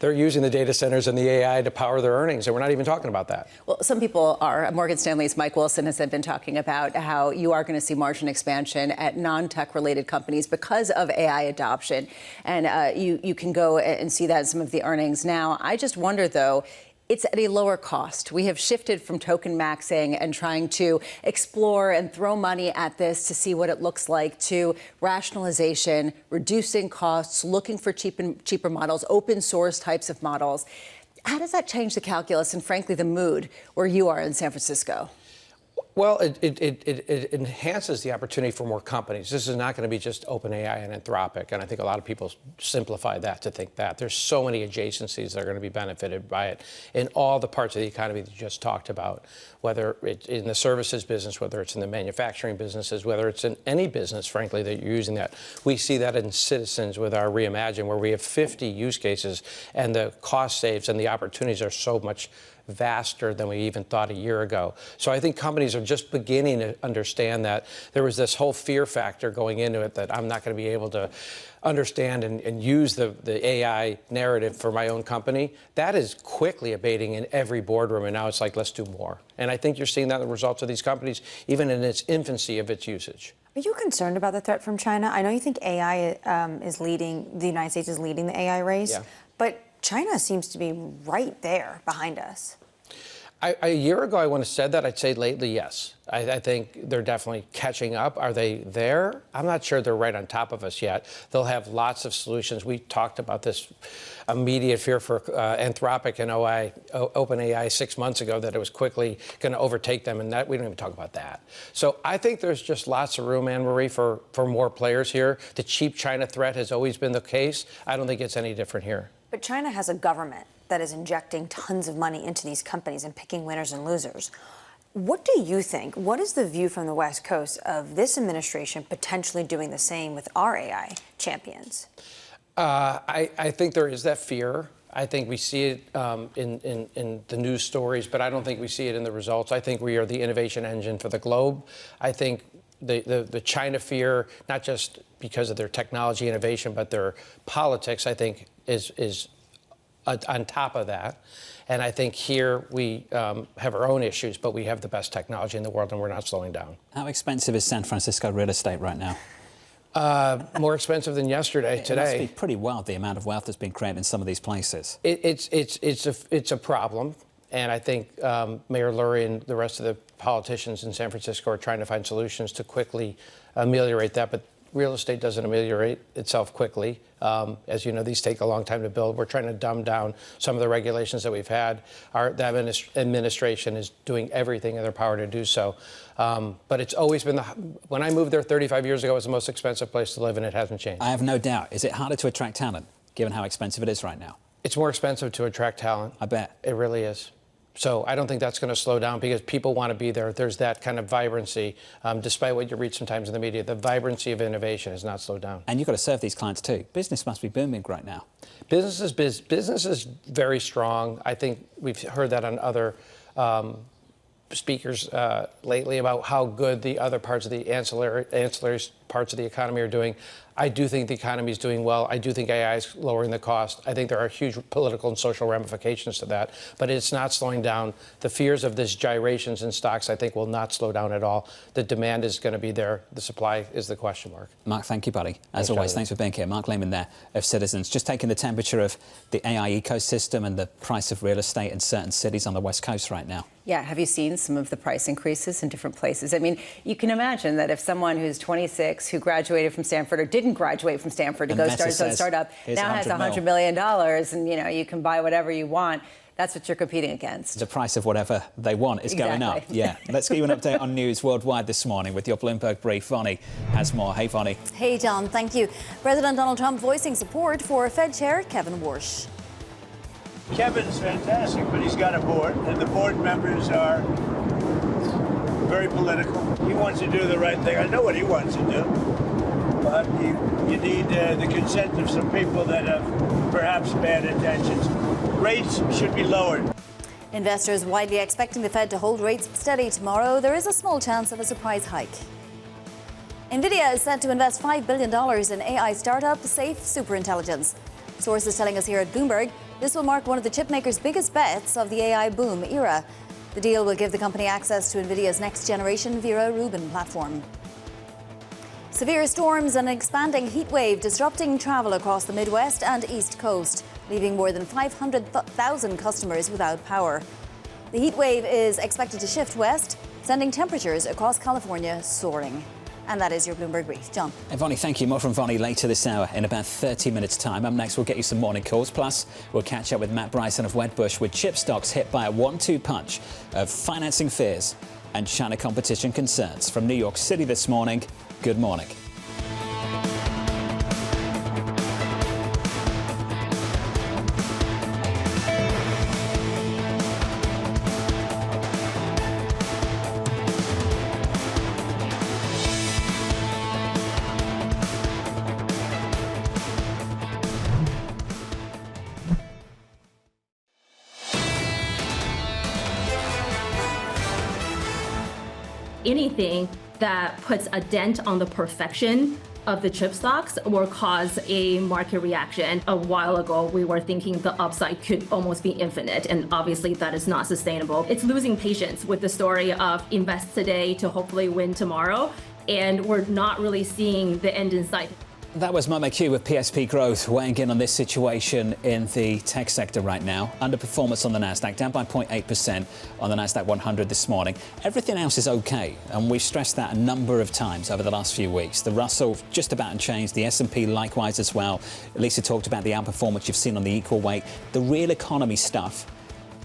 they're using the data centers and the AI to power their earnings, and we're not even talking about that. Well, some people are. Morgan Stanley's Mike Wilson has been talking about how you are going to see margin expansion at non-tech related companies because of AI adoption. And you can go and see that in some of the earnings. Now, I just wonder, though, it's at a lower cost. We have shifted from token maxing and trying to explore and throw money at this to see what it looks like to rationalization, reducing costs, looking for cheaper models, open source types of models. How does that change the calculus and, frankly, the mood where you are in San Francisco? Well, it enhances the opportunity for more companies. This is not going to be just OpenAI and Anthropic, and I think a lot of people simplify that to think that. There's so many adjacencies that are going to be benefited by it in all the parts of the economy that you just talked about, whether it's in the services business, whether it's in the manufacturing businesses, whether it's in any business, frankly, that you're using that. We see that in Citizens with our Reimagine, where we have 50 use cases, and the cost saves and the opportunities are so much vaster than we even thought a year ago. So I think companies are just beginning to understand that there was this whole fear factor going into it that I'm not going to be able to understand and use the AI narrative for my own company. That is quickly abating in every boardroom, and now it's like, let's do more. And I think you're seeing that in the results of these companies, even in its infancy of its usage. Are you concerned about the threat from China? I know you think AI is leading, the United States is leading the AI race, but China seems to be right there behind us. A year ago, I wouldn't have said that. I'd say lately, yes. I think they're definitely catching up. Are they there? I'm not sure they're right on top of us yet. They'll have lots of solutions. We talked about this immediate fear for Anthropic and OpenAI 6 months ago, that it was quickly going to overtake them, and that we don't even talk about that. So I think there's just lots of room, Annmarie, for more players here. The cheap China threat has always been the case. I don't think it's any different here. But China has a government that is injecting tons of money into these companies and picking winners and losers. What do you think? What is the view from the West Coast of this administration potentially doing the same with our AI champions? I think there is that fear. I think we see it in the news stories, but I don't think we see it in the results. I think we are the innovation engine for the globe. I think the China fear, not just because of their technology innovation, but their politics, I think is on top of that. And I think here we have our own issues, but we have the best technology in the world, and we're not slowing down. How expensive is San Francisco real estate right now? More expensive than yesterday, today. It must be pretty wild, the amount of wealth that's been created in some of these places. It's a problem. And I think Mayor Lurie and the rest of the politicians in San Francisco are trying to find solutions to quickly ameliorate that. But real estate doesn't ameliorate itself quickly. As you know, these take a long time to build. We're trying to dumb down some of the regulations that we've had. The administration is doing everything in their power to do so. But it's always been, when I moved there 35 years ago, it was the most expensive place to live, and it hasn't changed. I have no doubt. Is it harder to attract talent, given how expensive it is right now? It's more expensive to attract talent. I bet. It really is. So I don't think that's going to slow down because people want to be there. There's that kind of vibrancy, despite what you read sometimes in the media. The vibrancy of innovation has not slowed down. And you've got to serve these clients too. Business must be booming right now. Business is very strong. I think we've heard that on other speakers lately about how good the other parts of the ancillary parts of the economy are doing. I do think the economy is doing well. I do think AI is lowering the cost. I think there are huge political and social ramifications to that, but it's not slowing down. The fears of this gyrations in stocks, I think, will not slow down at all. The demand is going to be there. The supply is the question mark. Mark, thank you, buddy. As always, thanks for being here. Mark Lehmann there of Citizens. Just taking the temperature of the AI ecosystem and the price of real estate in certain cities on the West Coast right now. Yeah, have you seen some of the price increases in different places? I mean, you can imagine that if someone who's 26 who graduated from Stanford or didn't graduate from Stanford to go start his own startup now has $100 million, and you can buy whatever you want. That's what you're competing against. The price of whatever they want is going up. Yeah. Let's give you an update on news worldwide this morning with your Bloomberg brief. Vonnie has more. Hey, Vonnie. Hey, John. Thank you. President Donald Trump voicing support for Fed Chair Kevin Warsh. Kevin's fantastic, but he's got a board, and the board members are very political. He wants to do the right thing. I know what he wants to do, but you need the consent of some people that have perhaps bad intentions. Rates should be lowered. Investors widely expecting the Fed to hold rates steady tomorrow. There is a small chance of a surprise hike. NVIDIA is set to invest $5 billion in AI startup Safe Superintelligence. Sources telling us here at Bloomberg, this will mark one of the chipmaker's biggest bets of the AI boom era. The deal will give the company access to NVIDIA's next-generation Vera Rubin platform. Severe storms and an expanding heat wave disrupting travel across the Midwest and East Coast, leaving more than 500,000 customers without power. The heat wave is expected to shift west, sending temperatures across California soaring. And that is your Bloomberg brief. John. Hey, Vonnie, thank you. More from Vonnie later this hour in about 30 minutes' time. Up next, we'll get you some morning calls. Plus, we'll catch up with Matt Bryson of Wedbush with chip stocks hit by a 1-2 punch of financing fears and China competition concerns. From New York City this morning, good morning. Anything that puts a dent on the perfection of the chip stocks will cause a market reaction. A while ago, we were thinking the upside could almost be infinite, and obviously that is not sustainable. It's losing patience with the story of invest today to hopefully win tomorrow, and we're not really seeing the end in sight. That was Momei Q with PSP Growth weighing in on this situation in the tech sector right now. Underperformance on the Nasdaq, down by 0.8% on the Nasdaq 100 this morning. Everything else is okay, and we've stressed that a number of times over the last few weeks. The Russell just about unchanged, the S&P likewise as well. Lisa talked about the outperformance you've seen on the equal weight. The real economy stuff,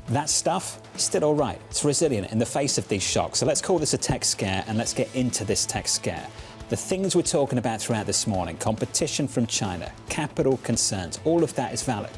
that stuff is still all right. It's resilient in the face of these shocks. So let's call this a tech scare, and let's get into this tech scare. The things we're talking about throughout this morning, competition from China, capital concerns, all of that is valid.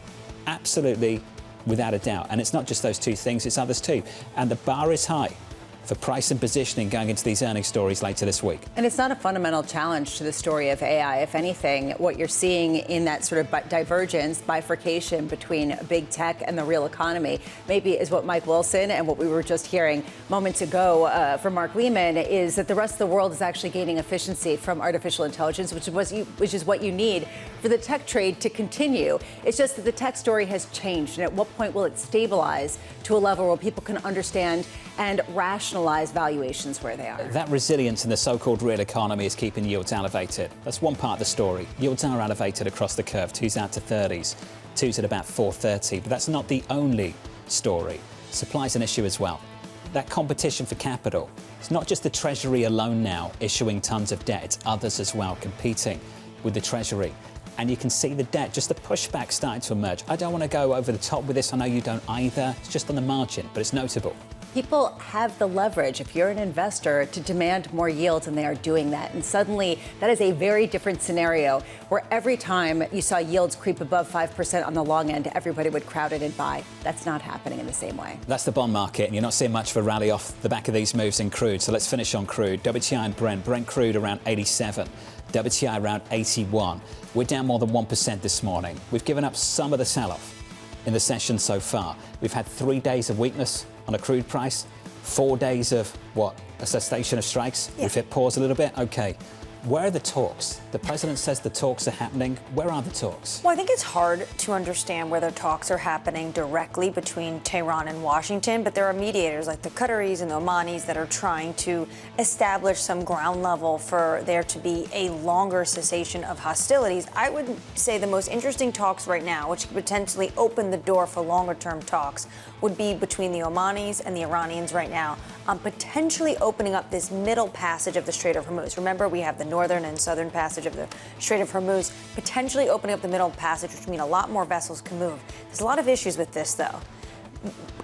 Absolutely, without a doubt. And it's not just those two things, it's others too. And the bar is high for price and positioning going into these earnings stories later this week. And it's not a fundamental challenge to the story of AI. If anything, what you're seeing in that sort of divergence, bifurcation between big tech and the real economy, maybe is what Mike Wilson and what we were just hearing moments ago from Mark Lehmann, is that the rest of the world is actually gaining efficiency from artificial intelligence, which is what you need for the tech trade to continue. It's just that the tech story has changed, and at what point will it stabilize to a level where people can understand and rationalize valuations where they are? That resilience in the so-called real economy is keeping yields elevated. That's one part of the story. Yields are elevated across the curve. 2's out to 30s, 2's at about 430. But that's not the only story. Supply's an issue as well. that competition for capital. It's not just the Treasury alone now issuing tons of debt, it's others as well competing with the Treasury. And you can see the debt, just the pushback starting to emerge. I don't want to go over the top with this. I know you don't either. It's just on the margin, but it's notable. People have the leverage, if you're an investor, to demand more yields, and they are doing that. And suddenly, that is a very different scenario where every time you saw yields creep above 5% on the long end, everybody would crowd in and buy. That's not happening in the same way. That's the bond market, and you're not seeing much of a rally off the back of these moves in crude. So let's finish on crude. WTI and Brent. Brent crude around 87. WTI around 81. We're down more than 1% this morning. We've given up some of the sell-off in the session so far. We've had 3 days of weakness on a crude price, 4 days of, a cessation of strikes. We've hit pause a little bit. OK. Where are the talks? The president says the talks are happening. Where are the talks? Well, I think it's hard to understand whether talks are happening directly between Tehran and Washington, but there are mediators like the Qataris and the Omanis that are trying to establish some ground level for there to be a longer cessation of hostilities. I would say the most interesting talks right now, which could potentially open the door for longer-term talks, would be between the Omanis and the Iranians right now on potentially opening up this middle passage of the Strait of Hormuz. Remember, we have the northern and southern passage of the Strait of Hormuz, potentially opening up the middle passage, which means a lot more vessels can move. There's a lot of issues with this, though.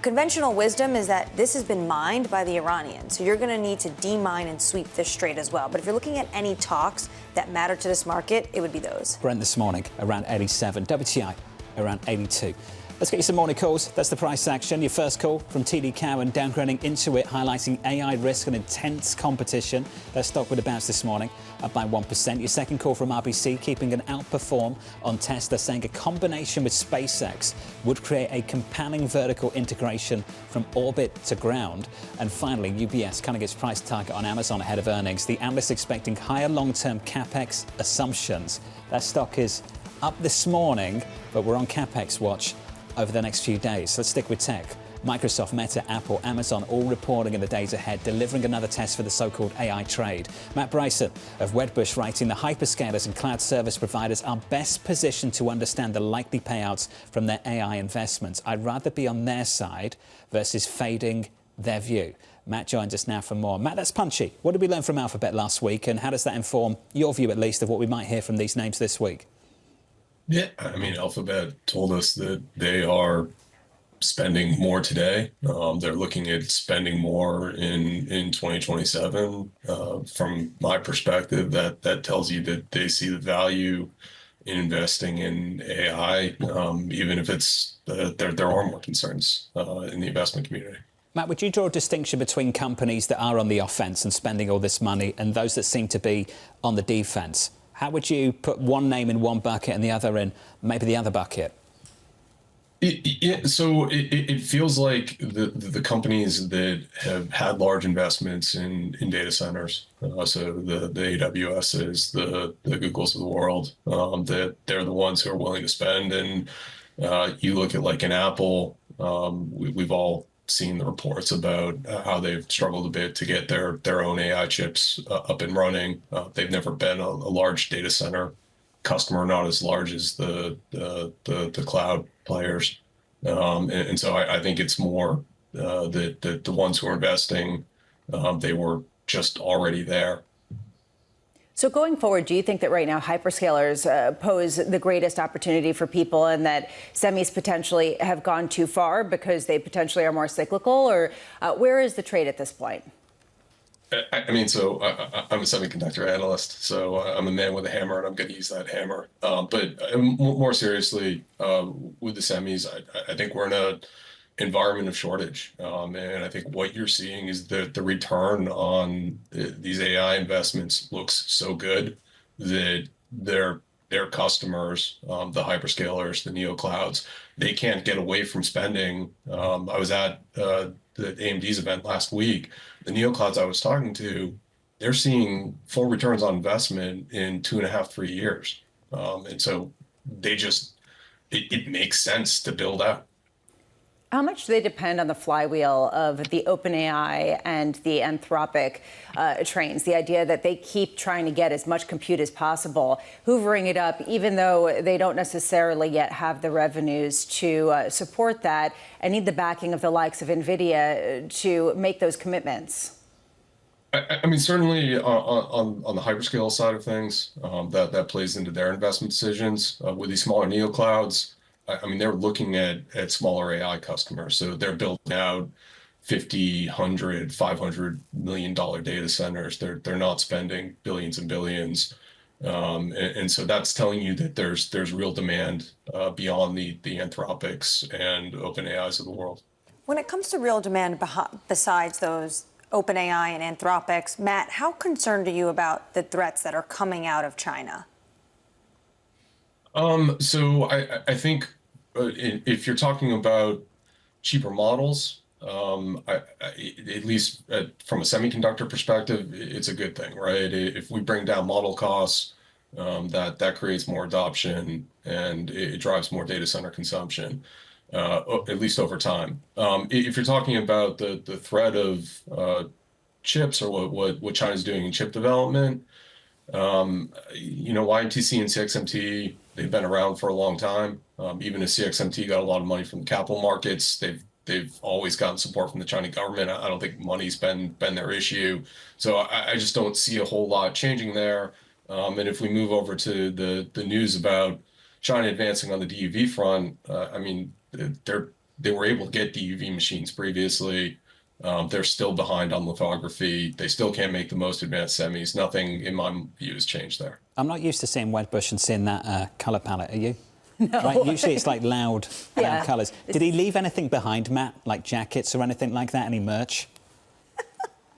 Conventional wisdom is that this has been mined by the Iranians, so you're going to need to demine and sweep this strait as well. But if you're looking at any talks that matter to this market, it would be those. Brent this morning around 87, WTI around 82. Let's get you some morning calls. That's the price action. Your first call from TD Cowen, downgrading Intuit, highlighting AI risk and intense competition. Their stock with a bounce this morning, up by 1%. Your second call from RBC, keeping an outperform on Tesla, saying a combination with SpaceX would create a compelling vertical integration from orbit to ground. And finally, UBS cutting its price target on Amazon ahead of earnings. The analysts expecting higher long-term CapEx assumptions. That stock is up this morning, but we're on CapEx watch over the next few days. Let's stick with tech. Microsoft, Meta, Apple, Amazon all reporting in the days ahead, delivering another test for the so-called AI trade. Matt Bryson of Wedbush writing the hyperscalers and cloud service providers are best positioned to understand the likely payouts from their AI investments. I'd rather be on their side versus fading their view. Matt joins us now for more. Matt, that's punchy. What did we learn from Alphabet last week, and how does that inform your view, at least, of what we might hear from these names this week? Yeah, I mean, Alphabet told us that they are spending more today. They're looking at spending more in 2027. From my perspective, that tells you that they see the value in investing in AI, even if it's there are more concerns in the investment community. Matt, would you draw a distinction between companies that are on the offense and spending all this money and those that seem to be on the defense? How would you put one name in one bucket and the other in maybe the other bucket? So it feels like the companies that have had large investments in data centers, so the AWSs, the Googles of the world, that they're the ones who are willing to spend. And you look at like an Apple, we've all seen the reports about how they've struggled a bit to get their own AI chips up and running. They've never been a large data center customer, not as large as the cloud players. And so I think it's more that the ones who are investing, they were just already there. So going forward, do you think that right now hyperscalers pose the greatest opportunity for people, and that semis potentially have gone too far because they potentially are more cyclical? Or where is the trade at this point? I mean, so I'm a semiconductor analyst, so I'm a man with a hammer, and I'm going to use that hammer. But more seriously, with the semis, I think we're in a environment of shortage. And I think what you're seeing is that the return on these AI investments looks so good that their customers, the hyperscalers, the neoclouds, they can't get away from spending. I was at the AMD's event last week. The neoclouds I was talking to, they're seeing full returns on investment in 2.5, 3 years. And so they just, it makes sense to build out. How much do they depend on the flywheel of the OpenAI and the Anthropic trains? The idea that they keep trying to get as much compute as possible, hoovering it up, even though they don't necessarily yet have the revenues to support that and need the backing of the likes of NVIDIA to make those commitments. I mean, certainly on the hyperscale side of things, that plays into their investment decisions with these smaller neoclouds. I mean, they're looking at smaller AI customers. So they're building out $50, $100, $500 million data centers. They're not spending billions and billions. And so that's telling you that there's real demand beyond the Anthropics and OpenAIs of the world. When it comes to real demand besides those OpenAI and Anthropics, Matt, how concerned are you about the threats that are coming out of China? So I think if you're talking about cheaper models, at least from a semiconductor perspective, it's a good thing, right? If we bring down model costs, that creates more adoption and it drives more data center consumption, at least over time. If you're talking about the threat of chips or what China's doing in chip development, YMTC and CXMT, they've been around for a long time. Even as CXMT got a lot of money from the capital markets, they've always gotten support from the Chinese government. I don't think money's been their issue. So I just don't see a whole lot changing there. And if we move over to the news about China advancing on the DUV front, I mean, they were able to get DUV machines previously. They're still behind on lithography. They still can't make the most advanced semis. Nothing, in my view, has changed there. I'm not used to seeing Wedbush and seeing that colour palette. Are you? No. Right? Usually it's like loud Yeah. colours. Did he leave anything behind, Matt? Like jackets or anything like that? Any merch?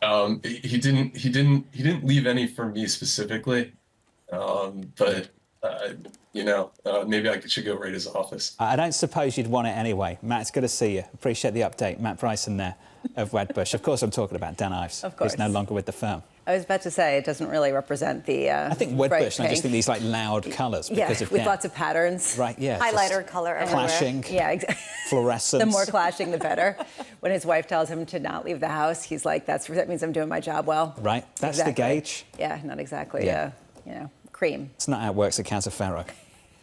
He didn't leave any for me specifically. But maybe I should go raid his office. I don't suppose you'd want it anyway. Matt, it's good to see you. Appreciate the update. Matt Bryson there of Wedbush. Of course, I'm talking about Dan Ives. Of course. He's no longer with the firm. I was about to say it doesn't really represent the. I think Wedbush. I just think these like loud colours because of with Dan. lots of patterns. Right. Yeah. Highlighter color everywhere. Clashing. Yeah. Exactly. Fluorescence. The more clashing, the better. When his wife tells him to not leave the house, he's like, that means I'm doing my job well. Right. That's exactly. the gauge. Yeah. Not exactly. Yeah. Cream. It's not how it works at Kaiser Ferro.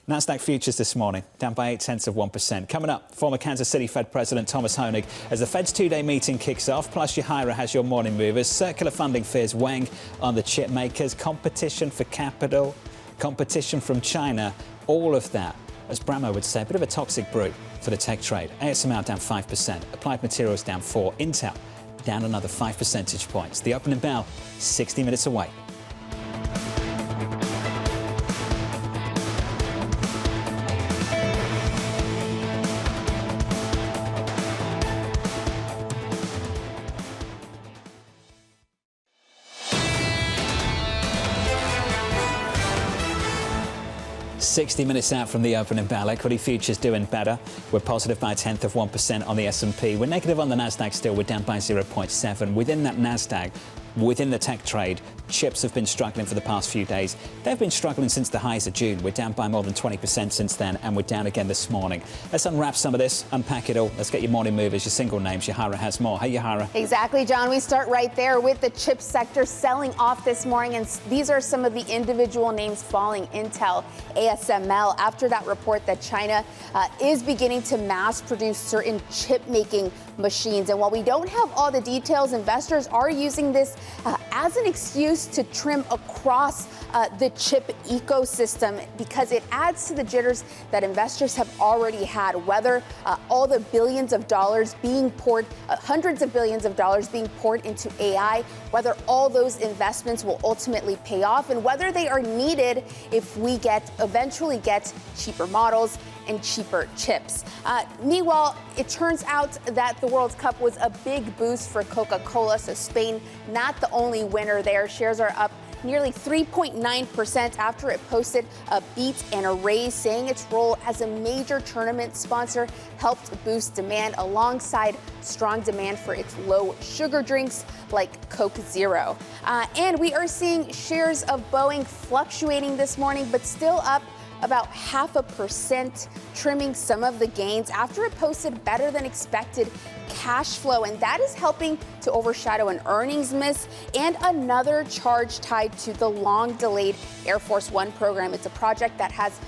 Nasdaq futures this morning, down by 0.8%. Coming up, former Kansas City Fed President Thomas Hoenig as the Fed's two-day meeting kicks off. Plus, Yahira has your morning movers. Circular funding fears weighing on the chip makers. Competition for capital, competition from China. All of that, as Bramo would say, a bit of a toxic brew for the tech trade. ASML down 5%. Applied Materials down 4%. Intel down another 5 percentage points. The opening bell, 60 minutes away. 60 minutes out from the opening bell, equity futures doing better. We're positive by 0.1% on the S&P. We're negative on the Nasdaq still. We're down by 0.7. Within that Nasdaq, within the tech trade, chips have been struggling for the past few days. They've been struggling since the highs of June. We're down by more than 20% since then, and we're down again this morning. Let's unwrap some of this, unpack it all. Let's get your morning movers, your single names. Yahira has more. Hey, Yahira. Exactly, John. We start right there with the chip sector selling off this morning, and these are some of the individual names falling. Intel, ASML, after that report that China is beginning to mass produce certain chip making machines. And while we don't have all the details, investors are using this as an excuse to trim across the chip ecosystem because it adds to the jitters that investors have already had, whether all the billions of dollars being poured, hundreds of billions of dollars being poured into AI, whether all those investments will ultimately pay off, and whether they are needed if we eventually get cheaper models and cheaper chips. Meanwhile, it turns out that the World Cup was a big boost for Coca-Cola, so Spain not the only winner there. Shares are up nearly 3.9% after it posted a beat and a raise, saying its role as a major tournament sponsor helped boost demand alongside strong demand for its low sugar drinks like Coke Zero. And we are seeing shares of Boeing fluctuating this morning, but still up about 0.5%, trimming some of the gains after it posted better than expected cash flow. And that is helping to overshadow an earnings miss and another charge tied to the long-delayed Air Force One program. It's a project that has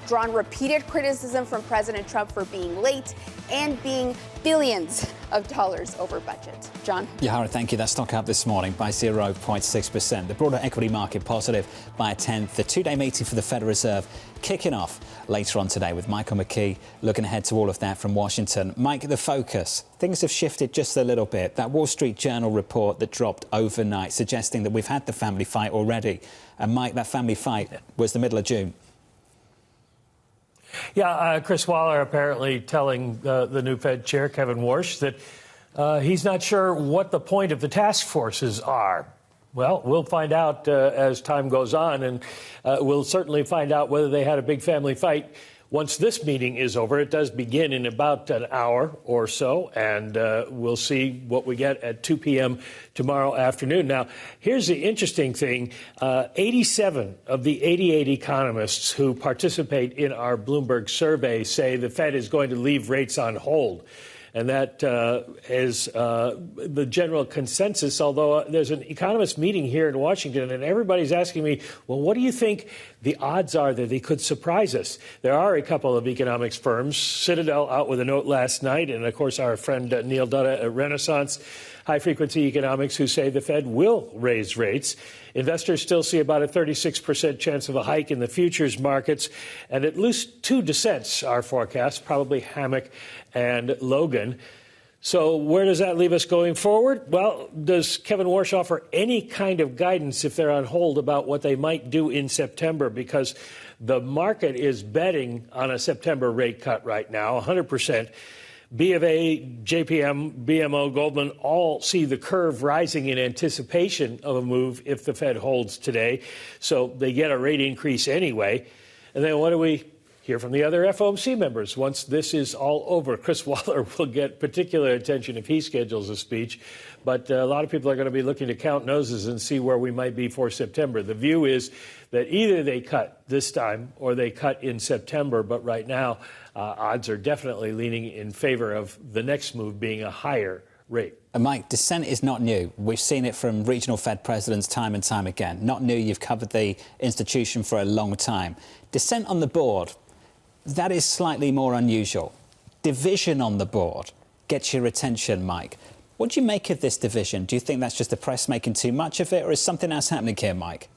drawn repeated criticism from President Trump for being late and being billions of dollars over budget. John? Yahara, thank you. That stock up this morning by 0.6%. The broader equity market positive by a tenth. The two-day meeting for the Federal Reserve kicking off later on today with Michael McKee looking ahead to all of that from Washington. Mike, the focus. Things have shifted just a little bit. That Wall Street Journal report that dropped overnight suggesting that we've had the family fight already. And Mike, that family fight was the middle of June. Yeah, Chris Waller apparently telling the new Fed chair, Kevin Warsh, that he's not sure what the point of the task forces are. Well, we'll find out as time goes on, and we'll certainly find out whether they had a big family fight once this meeting is over. It does begin in about an hour or so, and we'll see what we get at 2 p.m. tomorrow afternoon. Now, here's the interesting thing. 87 of the 88 economists who participate in our Bloomberg survey say the Fed is going to leave rates on hold. And that is the general consensus, although there's an economist meeting here in Washington, and everybody's asking me, well, what do you think the odds are that they could surprise us? There are a couple of economics firms, Citadel out with a note last night, and, of course, our friend Neil Dutta at Renaissance, high-frequency economics, who say the Fed will raise rates. Investors still see about a 36% chance of a hike in the futures markets, and at least two dissents are forecast, probably Hammock and Logan. So where does that leave us going forward? Well, does Kevin Warsh offer any kind of guidance if they're on hold about what they might do in September? Because the market is betting on a September rate cut right now, 100%. B of A, JPM, BMO, Goldman all see the curve rising in anticipation of a move if the Fed holds today. So they get a rate increase anyway. And then what do we hear from the other FOMC members once this is all over? Chris Waller will get particular attention if he schedules a speech. But a lot of people are going to be looking to count noses and see where we might be for September. The view is that either they cut this time or they cut in September. But right now, odds are definitely leaning in favor of the next move being a higher rate. And Mike, dissent is not new. We've seen it from regional Fed presidents time and time again. Not new. You've covered the institution for a long time. Dissent on the board, that is slightly more unusual. Division on the board gets your attention, Mike. What do you make of this division? Do you think that's just the press making too much of it, or is something else happening here, Mike?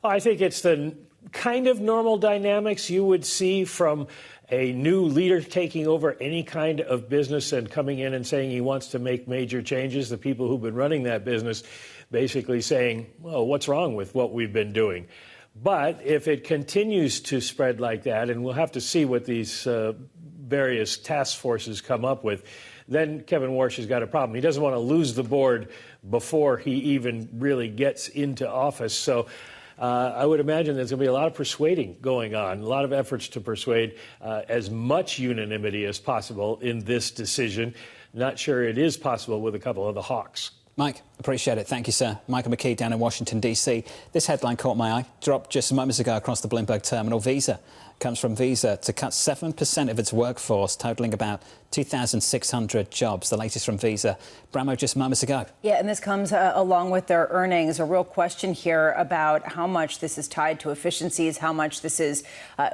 I think it's the kind of normal dynamics you would see from a new leader taking over any kind of business and coming in and saying he wants to make major changes. The people who've been running that business basically saying, well, what's wrong with what we've been doing? But if it continues to spread like that, and we'll have to see what these various task forces come up with, then Kevin Warsh has got a problem. He doesn't want to lose the board before he even really gets into office. So I would imagine there's going to be a lot of persuading going on, a lot of efforts to persuade as much unanimity as possible in this decision. Not sure it is possible with a couple of the hawks. Mike, appreciate it. Thank you, sir. Michael McKee down in Washington, D.C. This headline caught my eye. Dropped just moments ago across the Bloomberg terminal. Visa comes from Visa to cut 7% of its workforce, totaling about 2,600 jobs. The latest from Visa. Bramo just moments ago. Yeah, and this comes along with their earnings. A real question here about how much this is tied to efficiencies, how much this is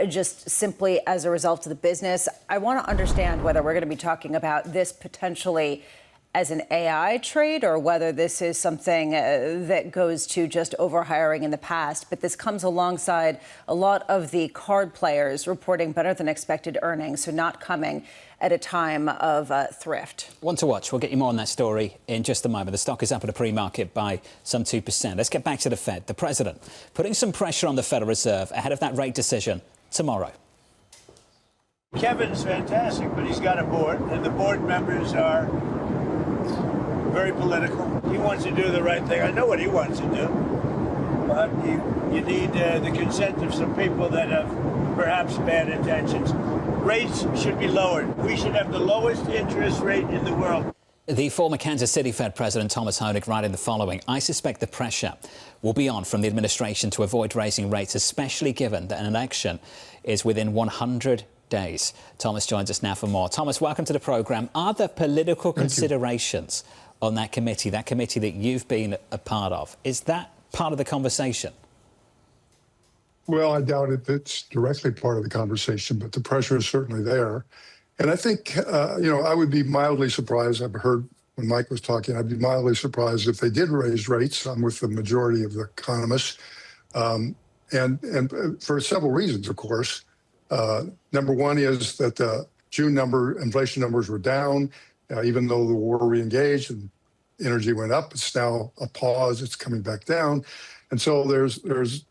just simply as a result of the business. I want to understand whether we're going to be talking about this potentially as an AI trade or whether this is something that goes to just overhiring in the past. But this comes alongside a lot of the card players reporting better than expected earnings, so not coming at a time of thrift. One to watch. We'll get you more on that story in just a moment. The stock is up at a pre-market by some 2%. Let's get back to the Fed. The president putting some pressure on the Federal Reserve ahead of that rate decision tomorrow. Kevin's fantastic, but he's got a board, and the board members are very political. He wants to do the right thing. I know what he wants to do. But you need the consent of some people that have perhaps bad intentions. Rates should be lowered. We should have the lowest interest rate in the world. The former Kansas City Fed President Thomas Hoenig writing the following: I suspect the pressure will be on from the administration to avoid raising rates, especially given that an election is within 100 days. Thomas joins us now for more. Thomas, welcome to the programme. Are there political considerations on that committee that you've been a part of? Is that part of the conversation? Well, I doubt it's directly part of the conversation, but the pressure is certainly there. And I think, I would be mildly surprised. I've heard when Mike was talking, I'd be mildly surprised if they did raise rates. I'm with the majority of the economists. And for several reasons, of course. Number one is that the June inflation numbers were down, even though the war re-engaged and energy went up. It's now a pause. It's coming back down. And so there's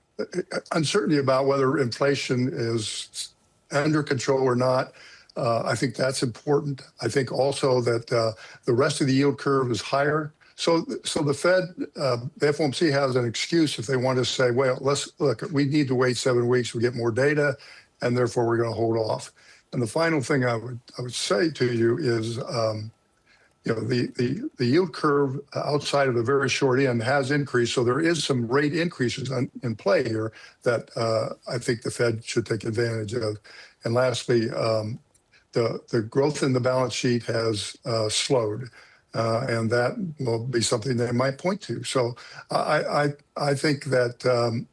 uncertainty about whether inflation is under control or not. I think that's important. I think also that the rest of the yield curve is higher. So the Fed, the FOMC has an excuse if they want to say, well, we need to wait 7 weeks to get more data, and therefore we're going to hold off. And the final thing I would say to you is, the yield curve outside of the very short end has increased. So there is some rate increases in play here that I think the Fed should take advantage of. And lastly, the growth in the balance sheet has slowed, and that will be something they might point to. So I think that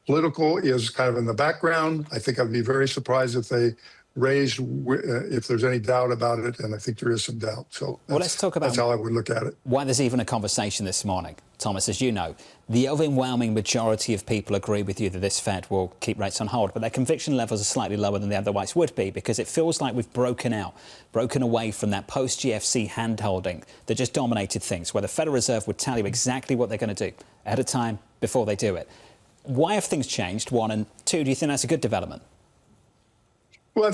political is kind of in the background. I think I'd be very surprised if they raised, if there's any doubt about it, and I think there is some doubt. So let's talk about that's how I would look at it. Why there's even a conversation this morning. Thomas, as you know, the overwhelming majority of people agree with you that this Fed will keep rates on hold, but their conviction levels are slightly lower than they otherwise would be, because it feels like we've broken away from that post-GFC hand-holding that just dominated things, where the Federal Reserve would tell you exactly what they're going to do ahead of time before they do it. Why have things changed, one? And two, do you think that's a good development? Well,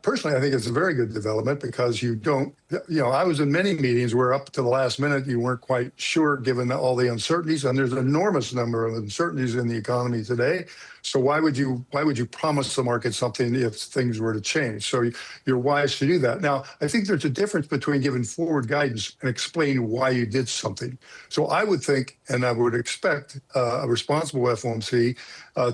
personally, I think it's a very good development because you don't, I was in many meetings where up to the last minute you weren't quite sure given all the uncertainties, and there's an enormous number of uncertainties in the economy today. So why would you promise the market something if things were to change? So you're wise to do that. Now, I think there's a difference between giving forward guidance and explaining why you did something. So I would think, and I would expect a responsible FOMC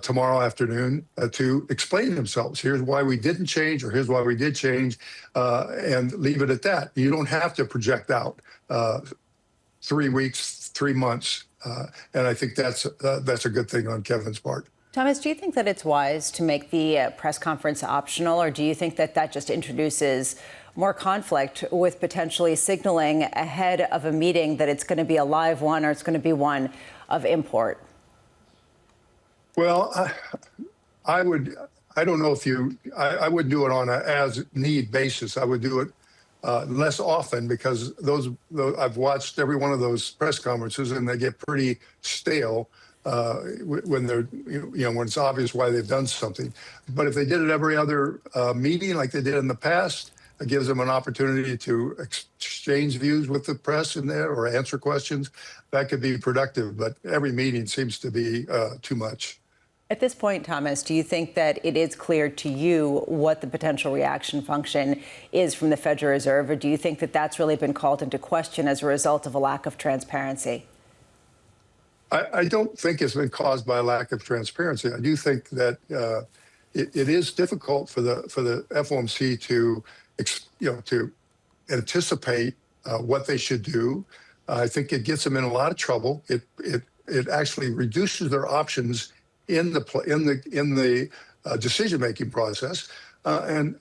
tomorrow afternoon to explain themselves. Here's why we didn't change, or here's why we did change, and leave it at that. You don't have to project out 3 weeks, 3 months, and I think that's a good thing on Kevin's part. Thomas, do you think that it's wise to make the press conference optional, or do you think that just introduces more conflict with potentially signaling ahead of a meeting that it's going to be a live one or it's going to be one of import? Well, I don't know if I would do it on an as-need basis. I would do it less often because I've watched every one of those press conferences and they get pretty stale when they're, when it's obvious why they've done something. But if they did it every other meeting like they did in the past, it gives them an opportunity to exchange views with the press in there or answer questions. That could be productive, but every meeting seems to be too much. At this point, Thomas, do you think that it is clear to you what the potential reaction function is from the Federal Reserve, or do you think that that's really been called into question as a result of a lack of transparency? I don't think it's been caused by a lack of transparency. I do think that it is difficult for the FOMC to anticipate what they should do. I think it gets them in a lot of trouble. It actually reduces their options in the decision-making process. And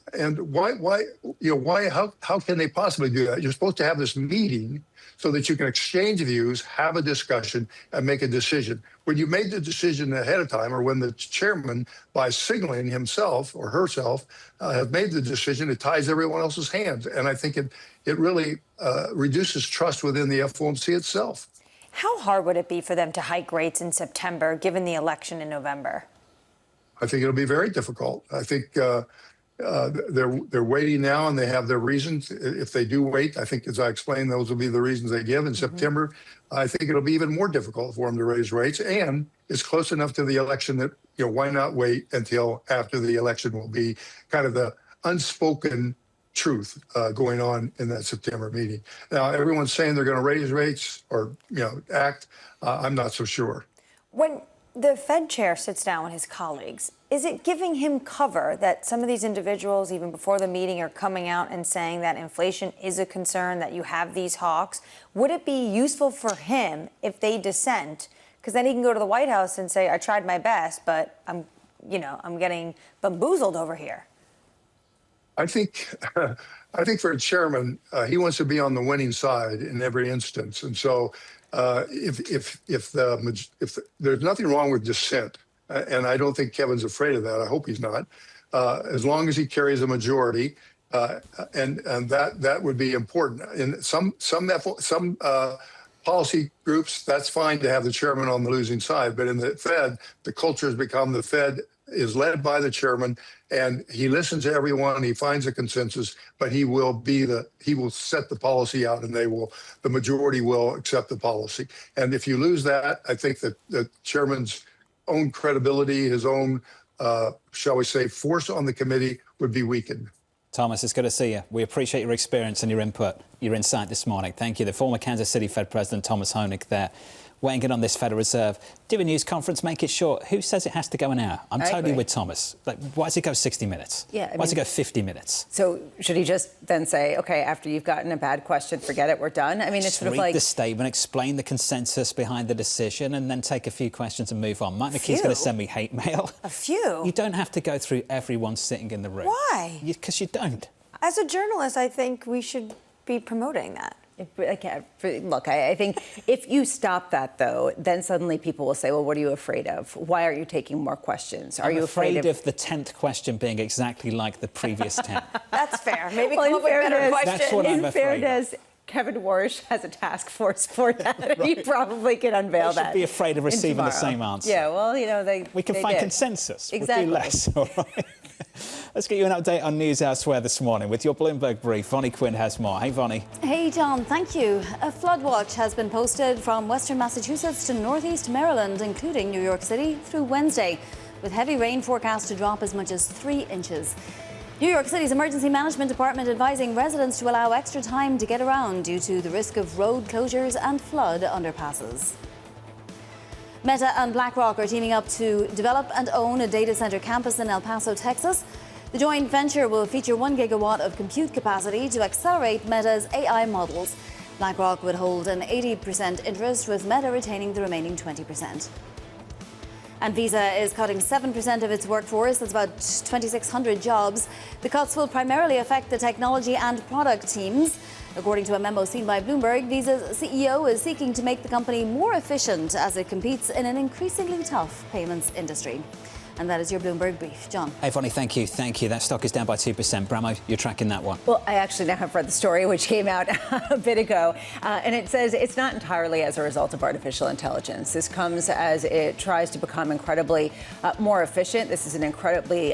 how can they possibly do that? You're supposed to have this meeting so that you can exchange views, have a discussion, and make a decision. When you made the decision ahead of time, or when the chairman, by signaling himself or herself, has made the decision, it ties everyone else's hands. And I think it really reduces trust within the FOMC itself. How hard would it be for them to hike rates in September, given the election in November? I think it'll be very difficult. I think they're waiting now, and they have their reasons. If they do wait, I think, as I explained, those will be the reasons they give in September. I think it'll be even more difficult for them to raise rates, and it's close enough to the election that why not wait until after the election will be kind of the unspoken truth going on in that September meeting. Now, everyone's saying they're going to raise rates or, act. I'm not so sure. When the Fed chair sits down with his colleagues, is it giving him cover that some of these individuals, even before the meeting, are coming out and saying that inflation is a concern, that you have these hawks? Would it be useful for him if they dissent? Because then he can go to the White House and say, I tried my best, but I'm getting bamboozled over here. I think for a chairman, he wants to be on the winning side in every instance. And so if there's nothing wrong with dissent, and I don't think Kevin's afraid of that. I hope he's not. As long as he carries a majority, and that would be important. In some policy groups, that's fine to have the chairman on the losing side. But in the Fed, the culture has become the Fed is led by the chairman, and he listens to everyone. He finds a consensus, but he will set the policy out, and the majority will accept the policy. And if you lose that, I think that the chairman's own credibility, his own, shall we say, force on the committee would be weakened. Thomas, it's good to see you. We appreciate your experience and your input, your insight this morning. Thank you. The former Kansas City Fed President Thomas Hoenig there, weighing in on this Federal Reserve. Do a news conference, make it short. Who says it has to go an hour? I'm totally with Thomas. Why does it go 60 minutes? Yeah, why does it go 50 minutes? So should he just then say, OK, after you've gotten a bad question, forget it, we're done? I mean, it's sort of like... read the statement, explain the consensus behind the decision, and then take a few questions and move on. Mike McKee's going to send me hate mail. A few? You don't have to go through everyone sitting in the room. Why? Because you don't. As a journalist, I think we should be promoting that. Look, I think if you stop that, though, then suddenly people will say, well, what are you afraid of? Why aren't you taking more questions? Are you afraid of the 10th question being exactly like the previous 10? That's fair. Maybe come up with better questions. That's what I'm afraid of. Kevin Warsh has a task force for that. Right. He probably could unveil that. They should be afraid of receiving the same answer. Yeah, well, we can find consensus. Exactly. We'll do less, all right? Let's get you an update on news elsewhere this morning with your Bloomberg brief. Vonnie Quinn has more. Hey, Vonnie. Hey, John. Thank you. A flood watch has been posted from western Massachusetts to northeast Maryland, including New York City, through Wednesday, with heavy rain forecast to drop as much as 3 inches. New York City's Emergency Management Department advising residents to allow extra time to get around due to the risk of road closures and flood underpasses. Meta and BlackRock are teaming up to develop and own a data center campus in El Paso, Texas. The joint venture will feature 1 gigawatt of compute capacity to accelerate Meta's AI models. BlackRock would hold an 80% interest, with Meta retaining the remaining 20%. And Visa is cutting 7% of its workforce. That's about 2,600 jobs. The cuts will primarily affect the technology and product teams. According to a memo seen by Bloomberg, Visa's CEO is seeking to make the company more efficient as it competes in an increasingly tough payments industry. And that is your Bloomberg brief. John. Hey, Vonnie, thank you. Thank you. That stock is down by 2%. Bramo, you're tracking that one. Well, I actually now have read the story, which came out a bit ago. And it says it's not entirely as a result of artificial intelligence. This comes as it tries to become incredibly more efficient. This is an incredibly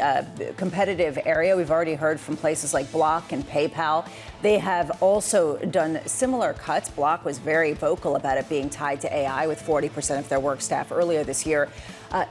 competitive area. We've already heard from places like Block and PayPal. They have also done similar cuts. Block was very vocal about it being tied to AI, with 40% of their work staff earlier this year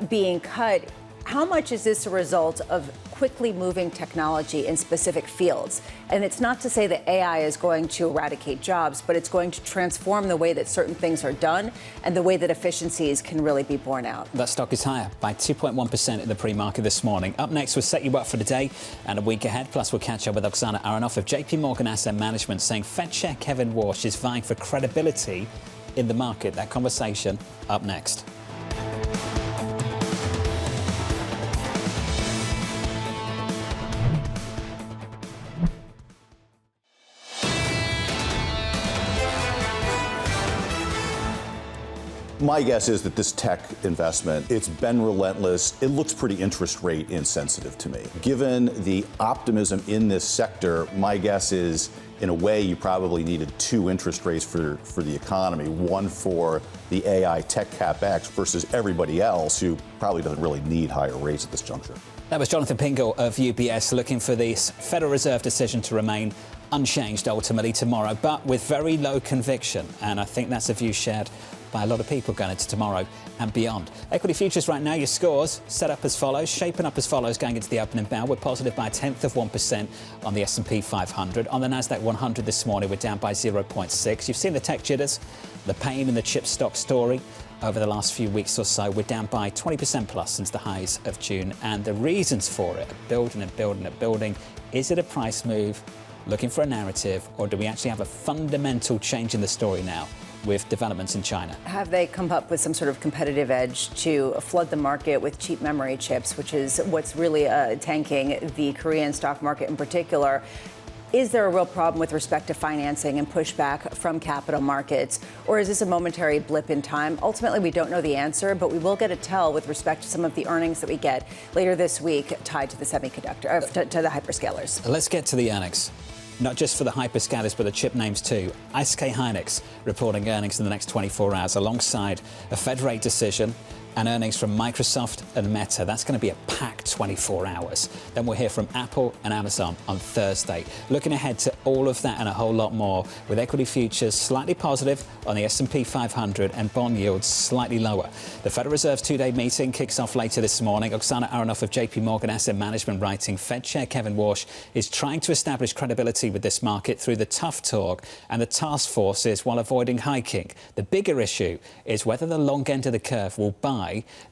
being cut. How much is this a result of quickly moving technology in specific fields? And it's not to say that AI is going to eradicate jobs, but it's going to transform the way that certain things are done and the way that efficiencies can really be borne out. That stock is higher by 2.1% in the pre-market this morning. Up next, we'll set you up for the day and a week ahead. Plus, we'll catch up with Oksana Aronov of JPMorgan Asset Management, saying Fed Chair Kevin Warsh is vying for credibility in the market. That conversation up next. My guess is that this tech investment, it's been relentless. It looks pretty interest rate insensitive to me. Given the optimism in this sector, my guess is, in a way, you probably needed 2 interest rates for the economy, one for the AI tech capex versus everybody else who probably doesn't really need higher rates at this juncture. That was Jonathan Pingle of UBS looking for the Federal Reserve decision to remain unchanged ultimately tomorrow, but with very low conviction. And I think that's a view shared by a lot of people going into tomorrow and beyond. Equity futures right now, your scores set up as follows, shaping up as follows going into the opening bell. We're positive by 0.1% on the S&P 500. On the Nasdaq 100 this morning, we're down by 0.6. You've seen the tech jitters, the pain in the chip stock story. Over the last few weeks or so, we're down by 20% plus since the highs of June. And the reasons for it are building and building and building. Is it a price move, looking for a narrative, or do we actually have a fundamental change in the story now with developments in China? Have they come up with some sort of competitive edge to flood the market with cheap memory chips, which is what's really tanking the Korean stock market in particular? Is there a real problem with respect to financing and pushback from capital markets? Or is this a momentary blip in time? Ultimately, we don't know the answer, but we will get a tell with respect to some of the earnings that we get later this week tied to the semiconductor, to the hyperscalers. Let's get to the earnings. Not just for the hyperscalers, but the chip names too. SK Hynix reporting earnings in the next 24 hours alongside a Fed rate decision and earnings from Microsoft and Meta. That's going to be a packed 24 hours. Then we'll hear from Apple and Amazon on Thursday. Looking ahead to all of that and a whole lot more, with equity futures slightly positive on the S&P 500 and bond yields slightly lower. The Federal Reserve's two-day meeting kicks off later this morning. Oksana Aronov of JPMorgan Asset Management writing, Fed Chair Kevin Warsh is trying to establish credibility with this market through the tough talk and the task forces while avoiding hiking. The bigger issue is whether the long end of the curve will buy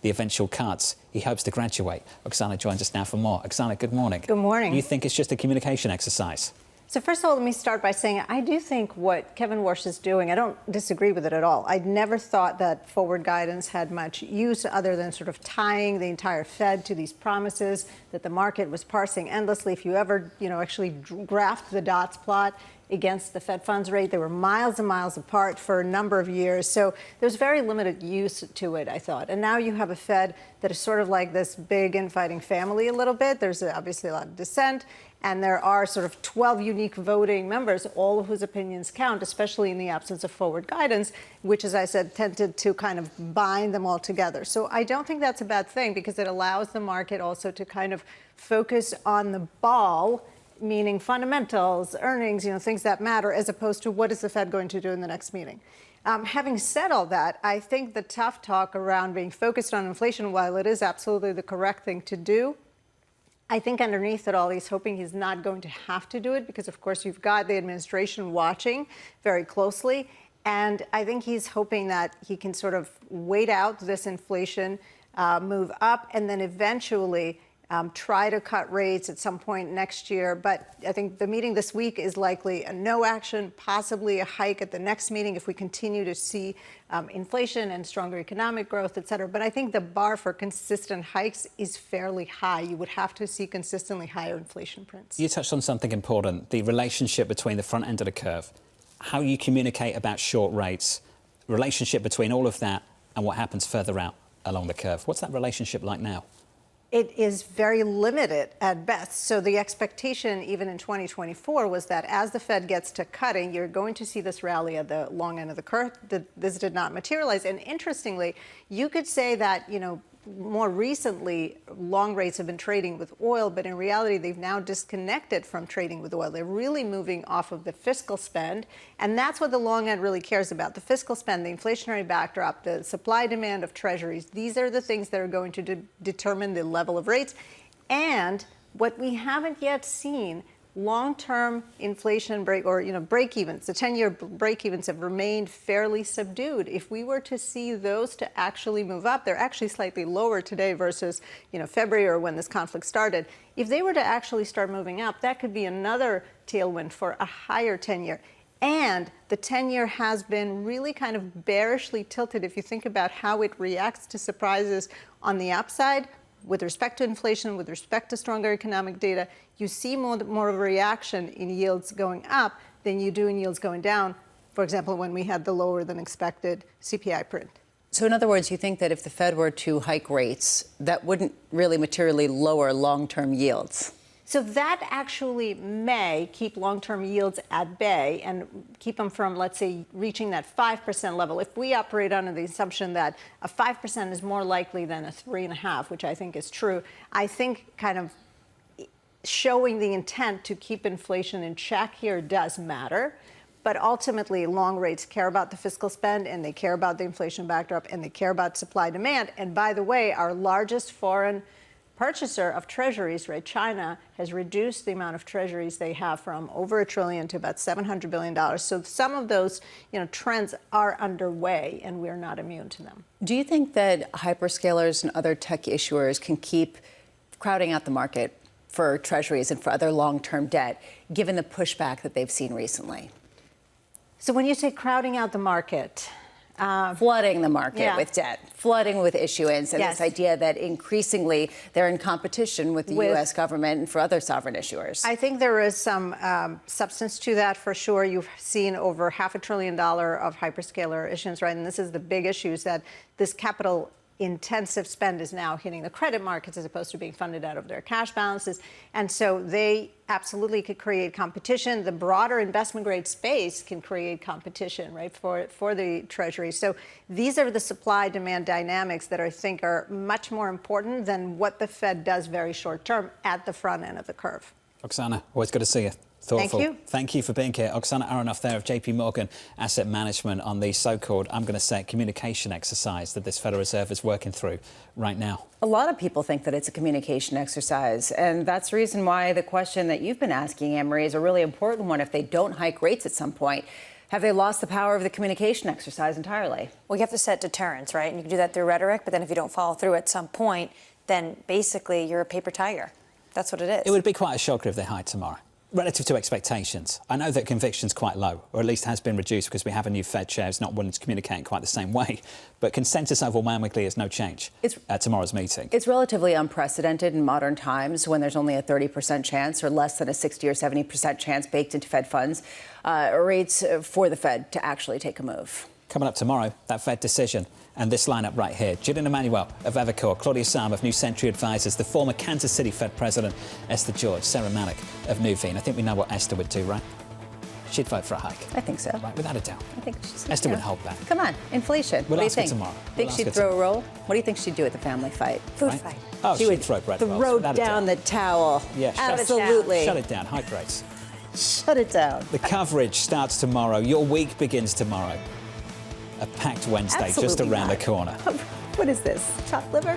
the eventual cuts he hopes to graduate. Oksana joins us now for more. Oksana, good morning. Good morning. You think it's just a communication exercise? So first of all, let me start by saying I do think what Kevin Warsh is doing, I don't disagree with it at all. I'd never thought that forward guidance had much use other than sort of tying the entire Fed to these promises that the market was parsing endlessly. If you ever, actually graphed the dots plot against the Fed funds rate, they were miles and miles apart for a number of years. So there's very limited use to it, I thought. And now you have a Fed that is sort of like this big infighting family a little bit. There's obviously a lot of dissent. And there are sort of 12 unique voting members, all of whose opinions count, especially in the absence of forward guidance, which, as I said, tended to kind of bind them all together. So I don't think that's a bad thing because it allows the market also to kind of focus on the ball, meaning fundamentals, earnings, things that matter, as opposed to what is the Fed going to do in the next meeting. Having said all that, I think the tough talk around being focused on inflation, while it is absolutely the correct thing to do, I think underneath it all, he's hoping he's not going to have to do it because, of course, you've got the administration watching very closely. And I think he's hoping that he can sort of wait out this inflation move up and then eventually try to cut rates at some point next year. But I think the meeting this week is likely a no action, possibly a hike at the next meeting if we continue to see inflation and stronger economic growth, et cetera. But I think the bar for consistent hikes is fairly high. You would have to see consistently higher inflation prints. You touched on something important, the relationship between the front end of the curve, how you communicate about short rates, relationship between all of that and what happens further out along the curve. What's that relationship like now? It is very limited at best. So the expectation, even in 2024, was that as the Fed gets to cutting, you're going to see this rally at the long end of the curve. This did not materialize. And interestingly, you could say that, more recently, long rates have been trading with oil, but in reality, they've now disconnected from trading with oil. They're really moving off of the fiscal spend, and that's what the long end really cares about. The fiscal spend, the inflationary backdrop, the supply demand of treasuries. These are the things that are going to determine the level of rates. And what we haven't yet seen, long-term inflation break-evens, the 10-year break-evens have remained fairly subdued. If we were to see those to actually move up, they're actually slightly lower today versus, February or when this conflict started. If they were to actually start moving up, that could be another tailwind for a higher 10-year. And the 10-year has been really kind of bearishly tilted if you think about how it reacts to surprises on the upside. With respect to inflation, with respect to stronger economic data, you see more of a reaction in yields going up than you do in yields going down, for example, when we had the lower than expected CPI print. So in other words, you think that if the Fed were to hike rates, that wouldn't really materially lower long-term yields? So that actually may keep long-term yields at bay and keep them from, let's say, reaching that 5% level. If we operate under the assumption that a 5% is more likely than a 3.5%, which I think is true, I think kind of showing the intent to keep inflation in check here does matter. But ultimately, long rates care about the fiscal spend, and they care about the inflation backdrop, and they care about supply demand. And by the way, our largest foreign purchaser of treasuries, right, China, has reduced the amount of treasuries they have from over $1 trillion to about $700 billion. So some of those, trends are underway, and we're not immune to them. Do you think that hyperscalers and other tech issuers can keep crowding out the market for treasuries and for other long-term debt, given the pushback that they've seen recently? So when you say crowding out the market, flooding the market with debt, flooding with issuance, and Yes. this idea that increasingly they're in competition with the U.S. government and for other sovereign issuers. I think there is some substance to that for sure. You've seen over $500 billion of hyperscaler issuance, right? And this is the big issue, is that this capital intensive spend is now hitting the credit markets as opposed to being funded out of their cash balances. And so they absolutely could create competition. The broader investment grade space can create competition, right, for the Treasury. So these are the supply demand dynamics that I think are much more important than what the Fed does very short term at the front end of the curve. Oksana, always good to see you. Thoughtful. Thank you. Thank you for being here. Oksana Aronov there of JPMorgan Asset Management on the so-called, I'm going to say, communication exercise that this Federal Reserve is working through right now. A lot of people think that it's a communication exercise, and that's the reason why the question that you've been asking, Annmarie, is a really important one. If they don't hike rates at some point, have they lost the power of the communication exercise entirely? Well, you have to set deterrence, right? And you can do that through rhetoric, but then if you don't follow through at some point, then basically you're a paper tiger. That's what it is. It would be quite a shocker if they hiked tomorrow. Relative to expectations, I know that conviction's quite low, or at least has been reduced because we have a new Fed chair who's not willing to communicate in quite the same way. But consensus overwhelmingly is no change at tomorrow's meeting. It's relatively unprecedented in modern times when there's only a 30% chance or less than a 60 or 70% chance baked into Fed funds rates for the Fed to actually take a move. Coming up tomorrow, that Fed decision and this lineup right here. Gillian Emanuel of Evercore, Claudia Sam of New Century Advisors, the former Kansas City Fed President, Esther George, Sarah Malik of Nuveen. I think we know what Esther would do, right? She'd vote for a hike. I think so. Right, without a doubt. I think she's... Esther wouldn't hold back. Come on, inflation. We'll what do you ask her think? tomorrow. Think We'll she'd ask her throw a roll? What do you think she'd do at the family fight? Food fight. Oh, she she'd would throw bread rolls, throw without a down doubt. the towel. Yeah, absolutely. Shut it down. Hike rates. Shut it down. The coverage starts tomorrow. Your week begins tomorrow. A packed Wednesday Absolutely just around not. the corner. What is this? Chopped liver?